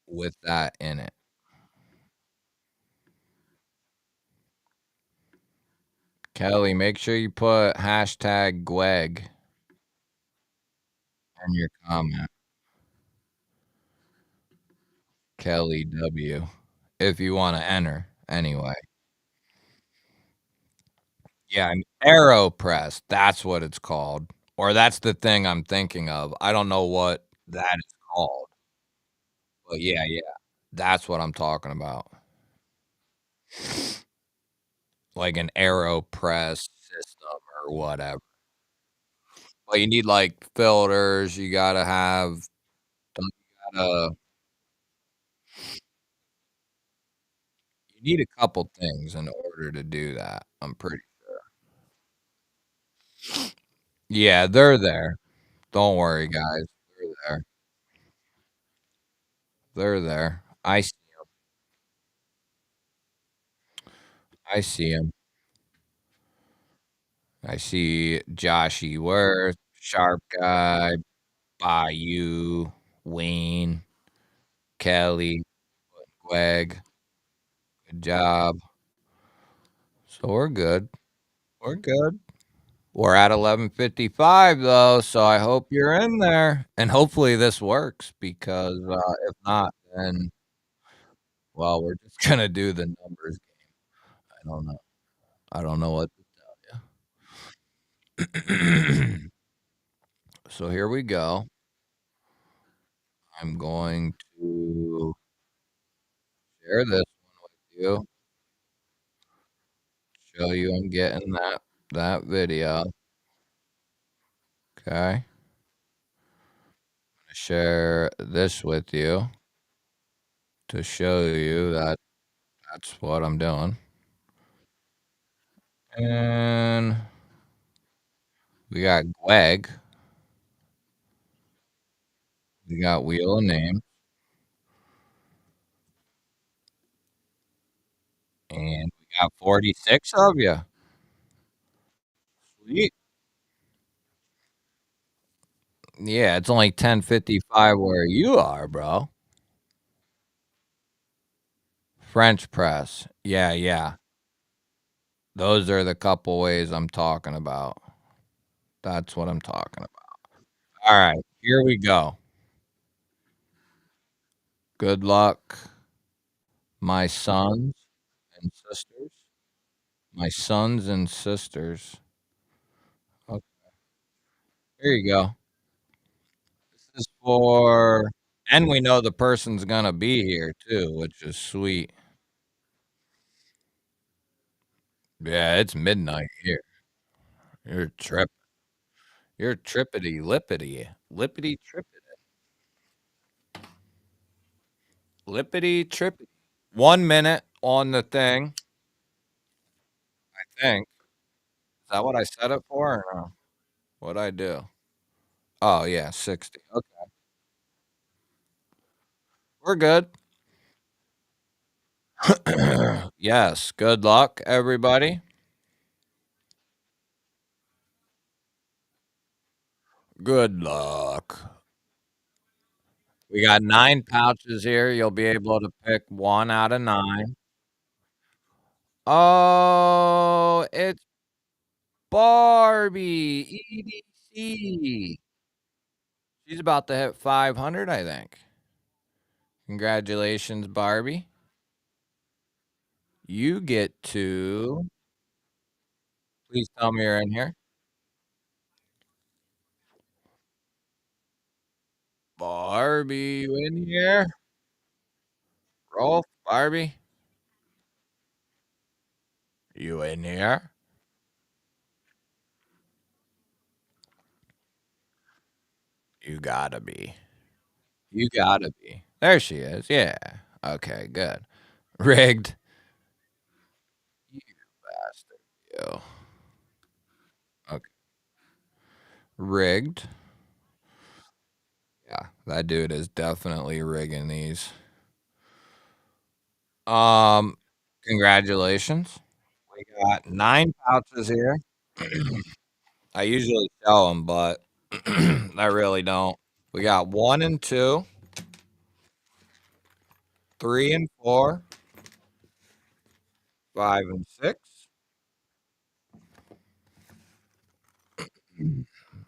with that in it. Kelly, make sure you put hashtag Gweg in your comment. Kelly W. If you wanna enter, anyway. Yeah, an AeroPress, that's what it's called, or that's the thing I'm thinking of. I don't know what that is called, but yeah, yeah, that's what I'm talking about. Like an AeroPress system or whatever. But you need, like, filters, you gotta you need a couple things in order to do that, I'm pretty Yeah, they're there. Don't worry, guys. They're there. They're there. I see 'em. I see Joshy Worth, Sharp Guy, Bayou, Wayne, Kelly, Greg. Good job. So we're good. We're good. We're at 11:55 though, so I hope you're in there, and hopefully this works because, if not, then, well, we're just gonna do the numbers game. I don't know. I don't know what to tell you. So here we go. I'm going to share this one with you, show you I'm getting that video. Okay. Share this with you to show you that that's what I'm doing. And We got Gweg. We got Wheel of Name. And we got 46 of you. Sweet. Yeah, it's only 10:55 where you are, bro. French press. Yeah, yeah. Those are the couple ways I'm talking about. That's what I'm talking about. All right, here we go. Good luck, my sons and sisters. My sons and sisters. Okay, here you go. This is for, and we know the person's gonna be here too, which is sweet. Yeah, it's midnight here. You're trip. You're trippity lippity. Lippity trippity. Lippity trippity. 1 minute on the thing, I think. Is that what I set it for or no? What'd I do? Oh yeah, 60. Okay. We're good. Yes. Good luck, everybody. Good luck. We got 9 pouches here. You'll be able to pick 1 out of 9. Oh, it's Barbie EDC. She's about to hit 500, I think. Congratulations, Barbie. You get to, please tell me you're in here. Barbie, you in here? Rolf, Barbie, you in here? You gotta be. You gotta be. There she is. Yeah. Okay, good. Rigged. You bastard. You. Okay. Rigged. Yeah, that dude is definitely rigging these. Um, congratulations. We got 9 pouches here. I usually sell them, but I really don't. We got 1 and 2, 3 and 4, 5 and 6,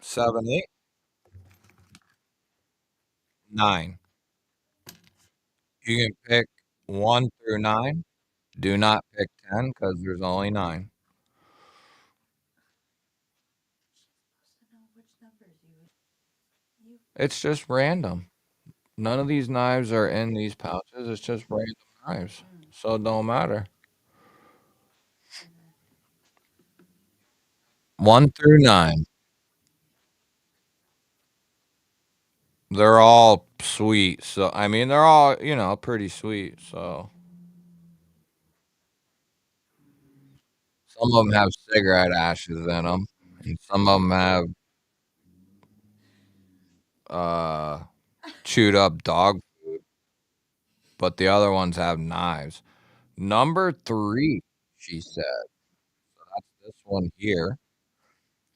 7, 8, 9. You can pick 1 through 9. Do not pick 10 because there's only 9. It's just random. None of these knives are in these pouches. It's just random knives. So it don't matter. 1 through 9. They're all sweet. So I mean, they're all, pretty sweet. So some of them have cigarette ashes in them, and some of them have uh chewed up dog, but the other ones have knives. Number 3, she said. So that's this one here,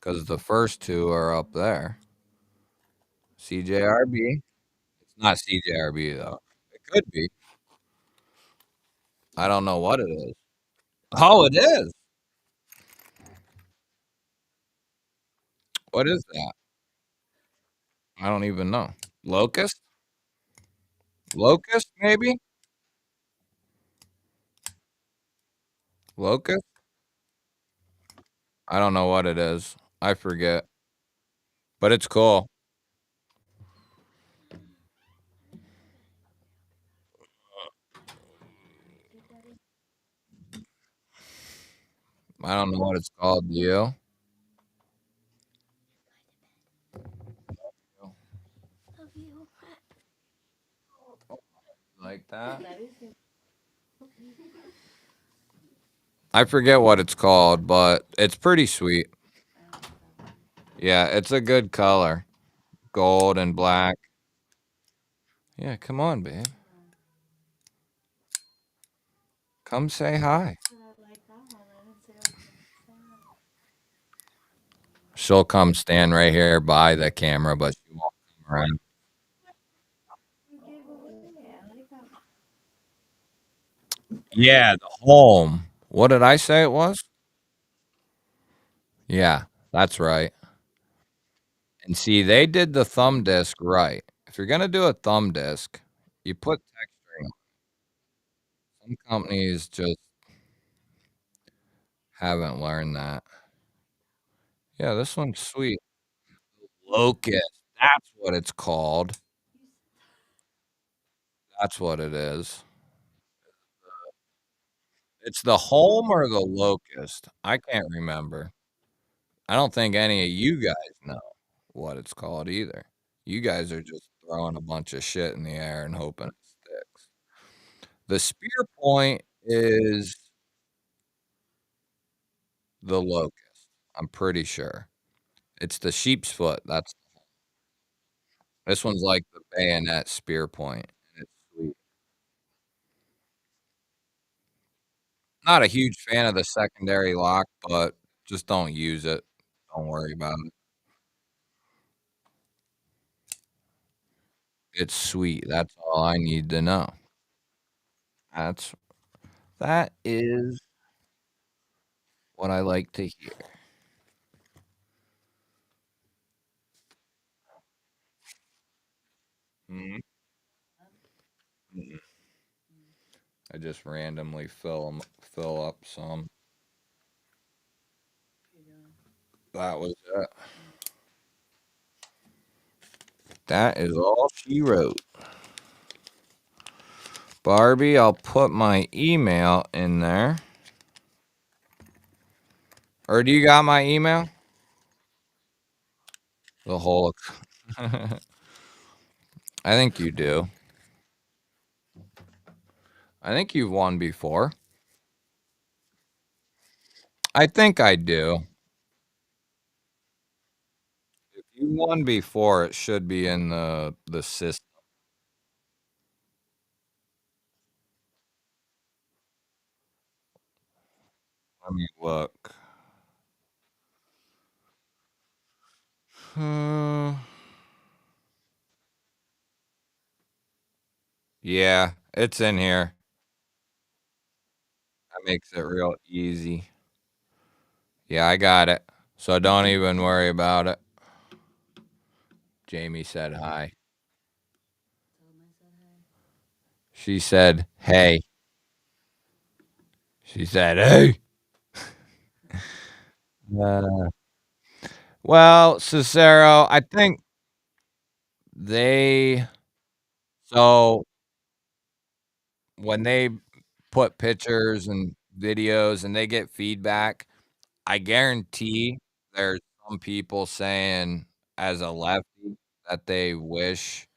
because the first 2 are up there. CJRB. It's not CJRB though. It could be. I don't know what it is. Oh, it is. What is that? I don't even know. Locust? Locust, maybe? Locust? I don't know what it is. I forget, but it's cool. I don't know what it's called. Do you? Love you. Like that? I forget what it's called, but it's pretty sweet. Yeah, it's a good color. Gold and black. Yeah, come on, babe. Come say hi. She'll come stand right here by the camera, but she won't come around. Yeah, the home. What did I say it was? Yeah, that's right. And see, they did the thumb disc right. If you're gonna do a thumb disc, you put texturing. Some companies just haven't learned that. Yeah, this one's sweet. Locust. That's what it's called. That's what it is. It's the home or the locust. I can't remember. I don't think any of you guys know what it's called either. You guys are just throwing a bunch of shit in the air and hoping it sticks. The spear point is the locust. I'm pretty sure. It's the sheep's foot. That's this one's like the bayonet spear point. And it's sweet. Not a huge fan of the secondary lock, but just don't use it. Don't worry about it. It's sweet. That's all I need to know. That's that is what I like to hear. Mhm. Mm-mm. I just randomly fill up some. That was it. That is all she wrote. Barbie, I'll put my email in there. Or do you got my email? The whole. I think you do. I think you've won before. I think I do. If you won before, it should be in the system. Let me look. Uh, yeah, it's in here. That makes it real easy. Yeah, I got it. So don't even worry about it. Jamie said hi. She said, hey. She said, hey. Uh, well, Cicero, I think they, so when they put pictures and videos and they get feedback, I guarantee there's some people saying as a lefty that they wish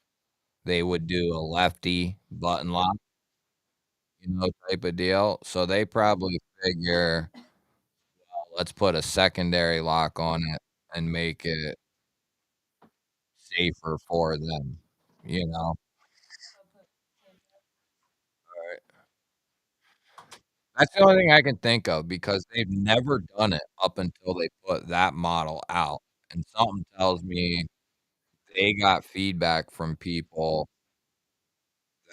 they would do a lefty button lock, type of deal. So they probably figure, let's put a secondary lock on it and make it safer for them, you know? Right. That's the only thing I can think of because they've never done it up until they put that model out, and something tells me they got feedback from people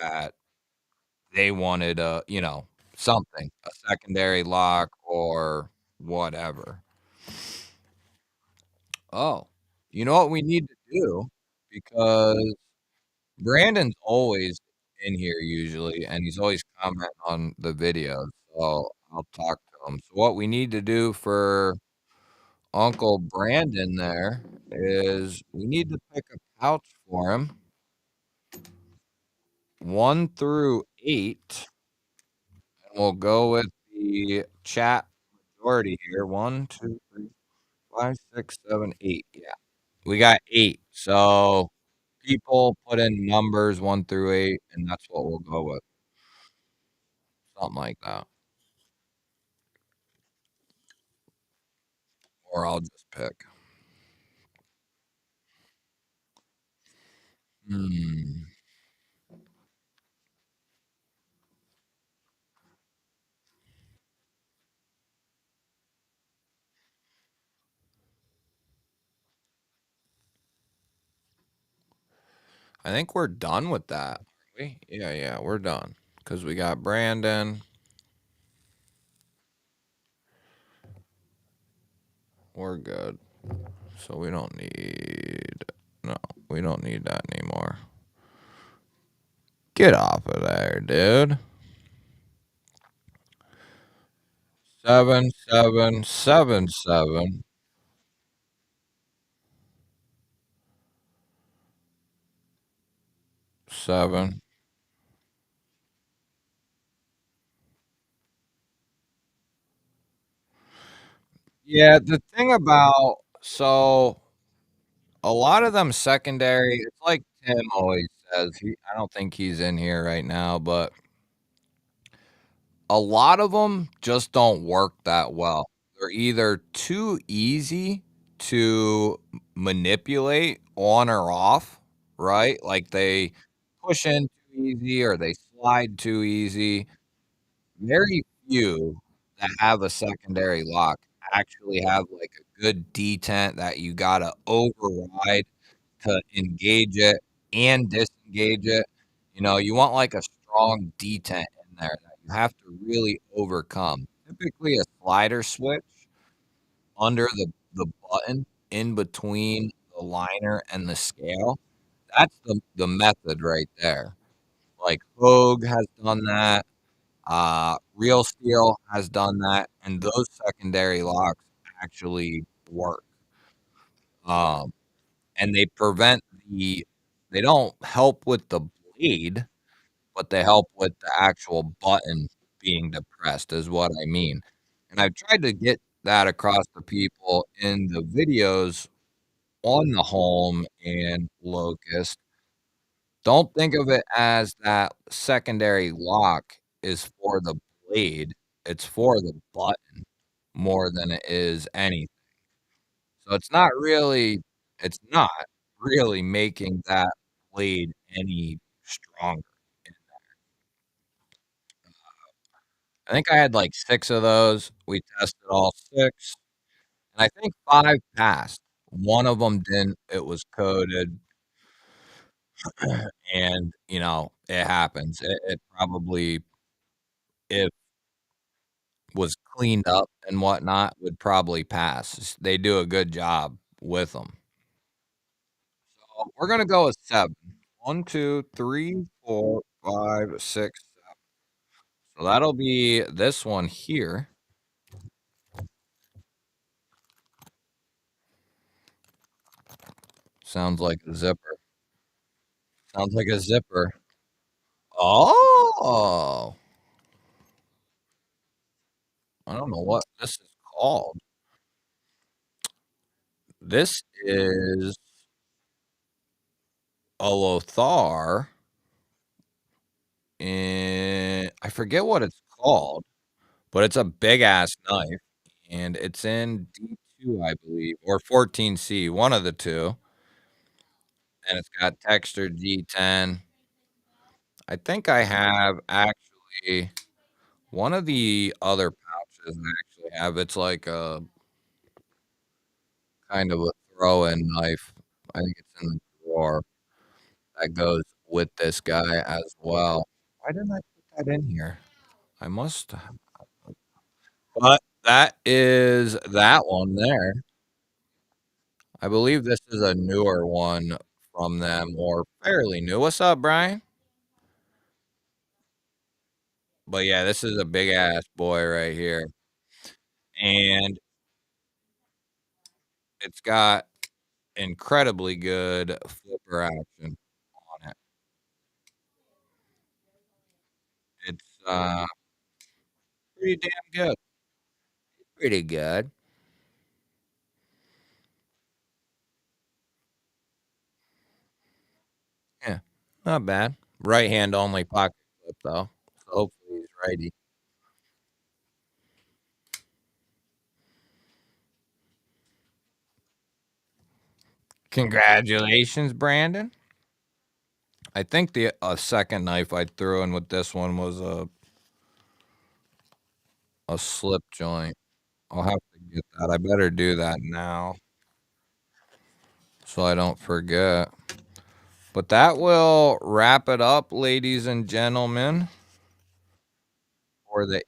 that they wanted something, a secondary lock or whatever. Oh, you know what we need to do? Because Brandon's always in here usually, and he's always commenting on the videos, so I'll talk to him. So what we need to do for Uncle Brandon there is we need to pick a pouch for him, 1 through 8, and we'll go with the chat majority here. 1, 2, 3, 5, 6, 7, 8. Yeah, we got 8. So people put in numbers 1 through 8, and that's what we'll go with. Something like that. Or I'll just pick. I think we're done with that. Are we? Yeah, yeah, we're done. Because we got Brandon. We're good. So we don't need. No, we don't need that anymore. Get off of there, dude. 7777 7. Yeah, the thing about a lot of them secondary, it's like Tim always says. I don't think he's in here right now, but a lot of them just don't work that well. They're either too easy to manipulate on or off, right? Like they push in too easy or they slide too easy. Very few that have a secondary lock actually have like a good detent that you gotta override to engage it and disengage it. You know, you want like a strong detent in there that you have to really overcome. Typically, a slider switch under the button in between the liner and the scale. That's the method right there. Like Hogue has done that. Real Steel has done that, and those secondary locks actually work. Um, and they prevent they don't help with the blade, but they help with the actual button being depressed is what I mean. And I've tried to get that across to people in the videos on the Home and Locust. Don't think of it as that secondary lock is for the blade, it's for the button more than it is anything. So it's not really making that blade any stronger. I think I had, like, 6 of those. We tested all 6, and I think 5 passed. One of them didn't, it was coded, and, you know, it happens. It probably, if was cleaned up and whatnot, would probably pass. They do a good job with them. So, we're gonna go with 7. 1, 2, 3, 4, 5, 6, 7. So that'll be this one here. Sounds like a zipper. Sounds like a zipper. Oh, I don't know what this is called. This is a Lothar, and I forget what it's called, but it's a big ass knife, and it's in D2, I believe, or 14C, one of the two, and it's got textured D10. I think I have actually one of the other pouches I actually have. It's like a kind of a throw-in knife. I think it's in the drawer that goes with this guy as well. Why didn't I put that in here? I must have. But that is that one there. I believe this is a newer one from them or fairly new. What's up, Brian? But yeah, this is a big ass boy right here. And it's got incredibly good flipper action on it. It's pretty damn good. Pretty good. Yeah. Not bad. Right hand only pocket flip though. So hopefully he's righty. Congratulations, Brandon. I think the second knife I threw in with this one was a slip joint. I'll have to get that. I better do that now so I don't forget. But that will wrap it up, ladies and gentlemen, for the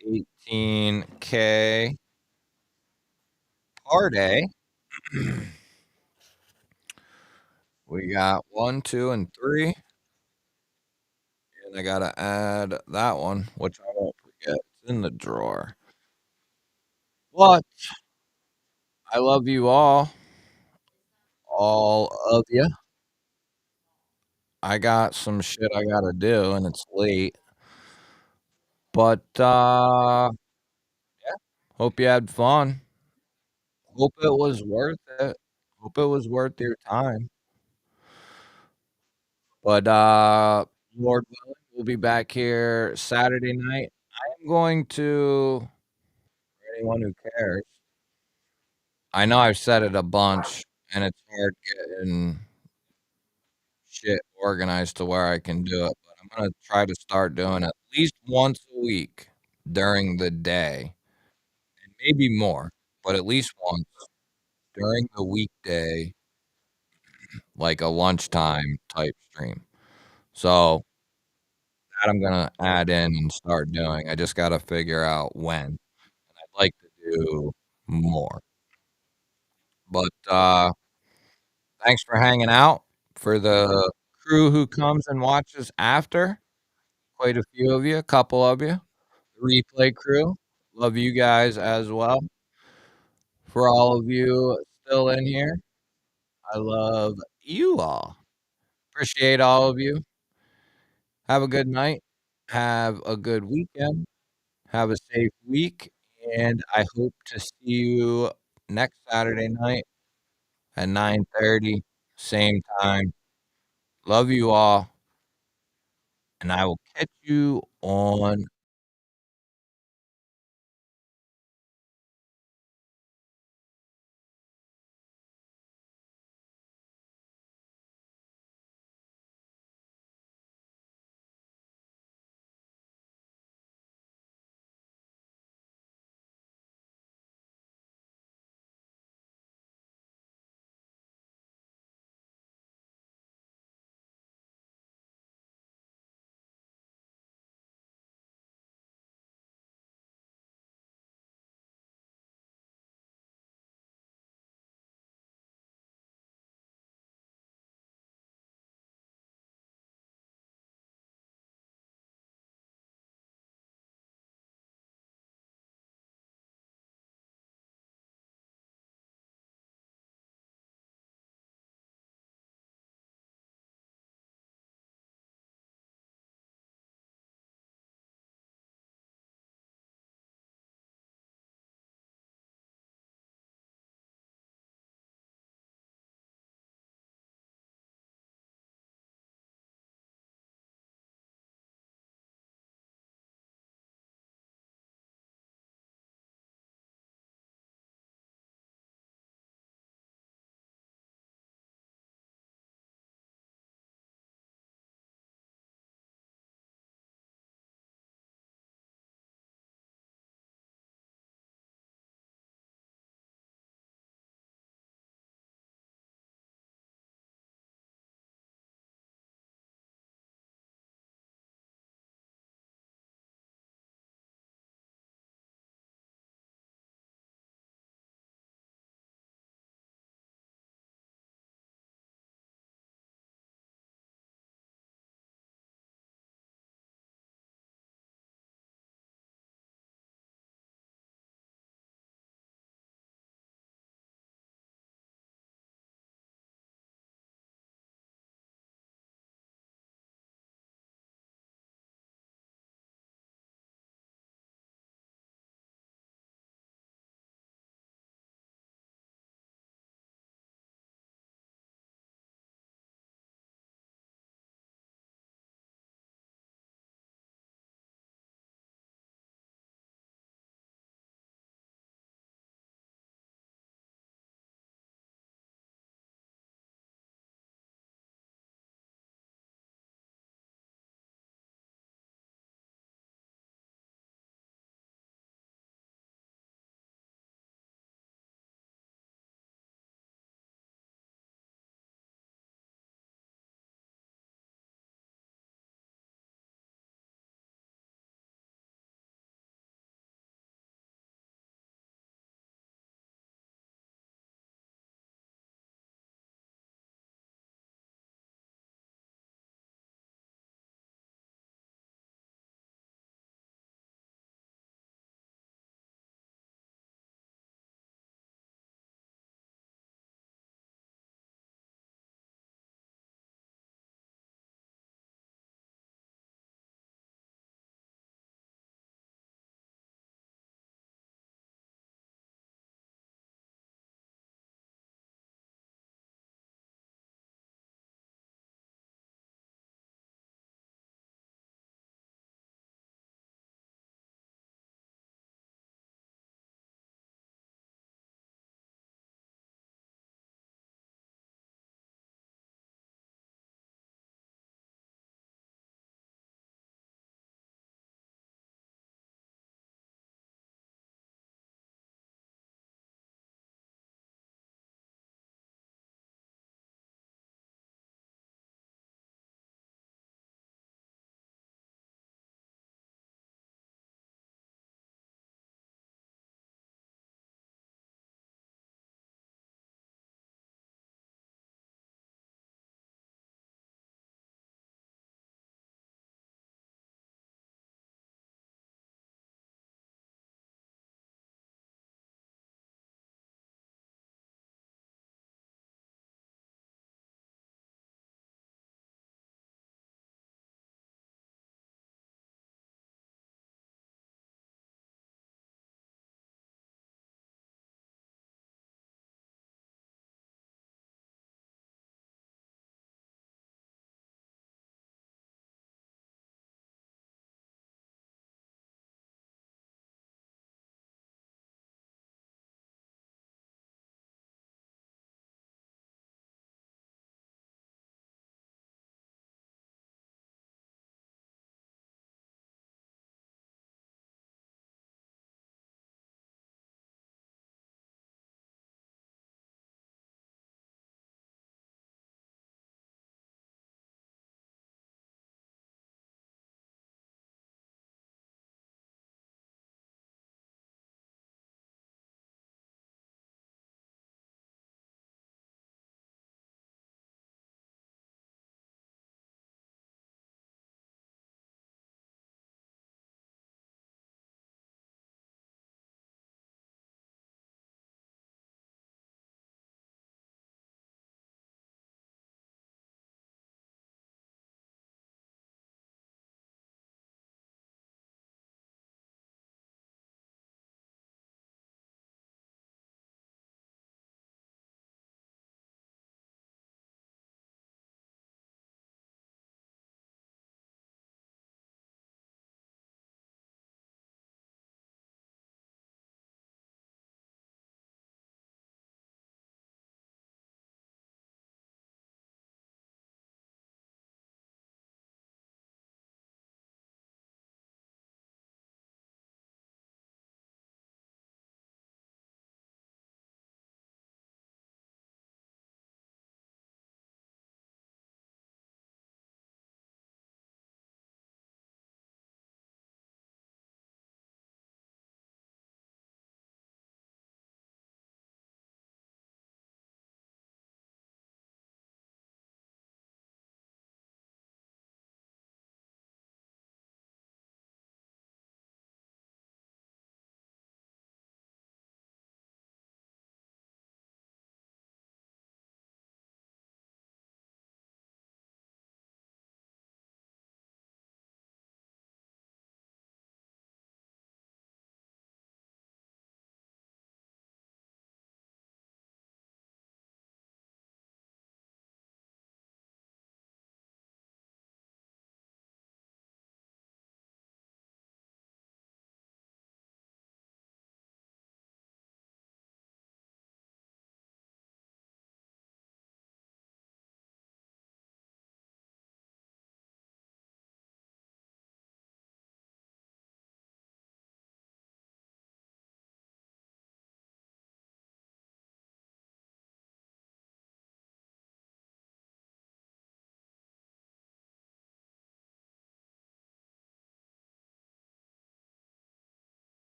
18K party. We got 1, 2, and 3, and I gotta add that one, which I won't forget. It's in the drawer. But I love you all of you. I got some shit I gotta do, and it's late. But hope you had fun. Hope it was worth it. Hope it was worth your time. But Lord willing, we'll be back here Saturday night. I am going to, for anyone who cares, I know I've said it a bunch, and it's hard getting shit organized to where I can do it, but I'm gonna try to start doing it at least once a week during the day, and maybe more, but at least once during the weekday, like a lunchtime type stream. So that I'm gonna add in and start doing. I just gotta figure out when, and I'd like to do more. But thanks for hanging out. For the crew who comes and watches after, quite a few of you, a couple of you. The replay crew, love you guys as well. For all of you still in here, I love you all. Appreciate all of you. Have a good night. Have a good weekend. Have a safe week, and I hope to see you next Saturday night at 9:30, same time. Love you all, and I will catch you on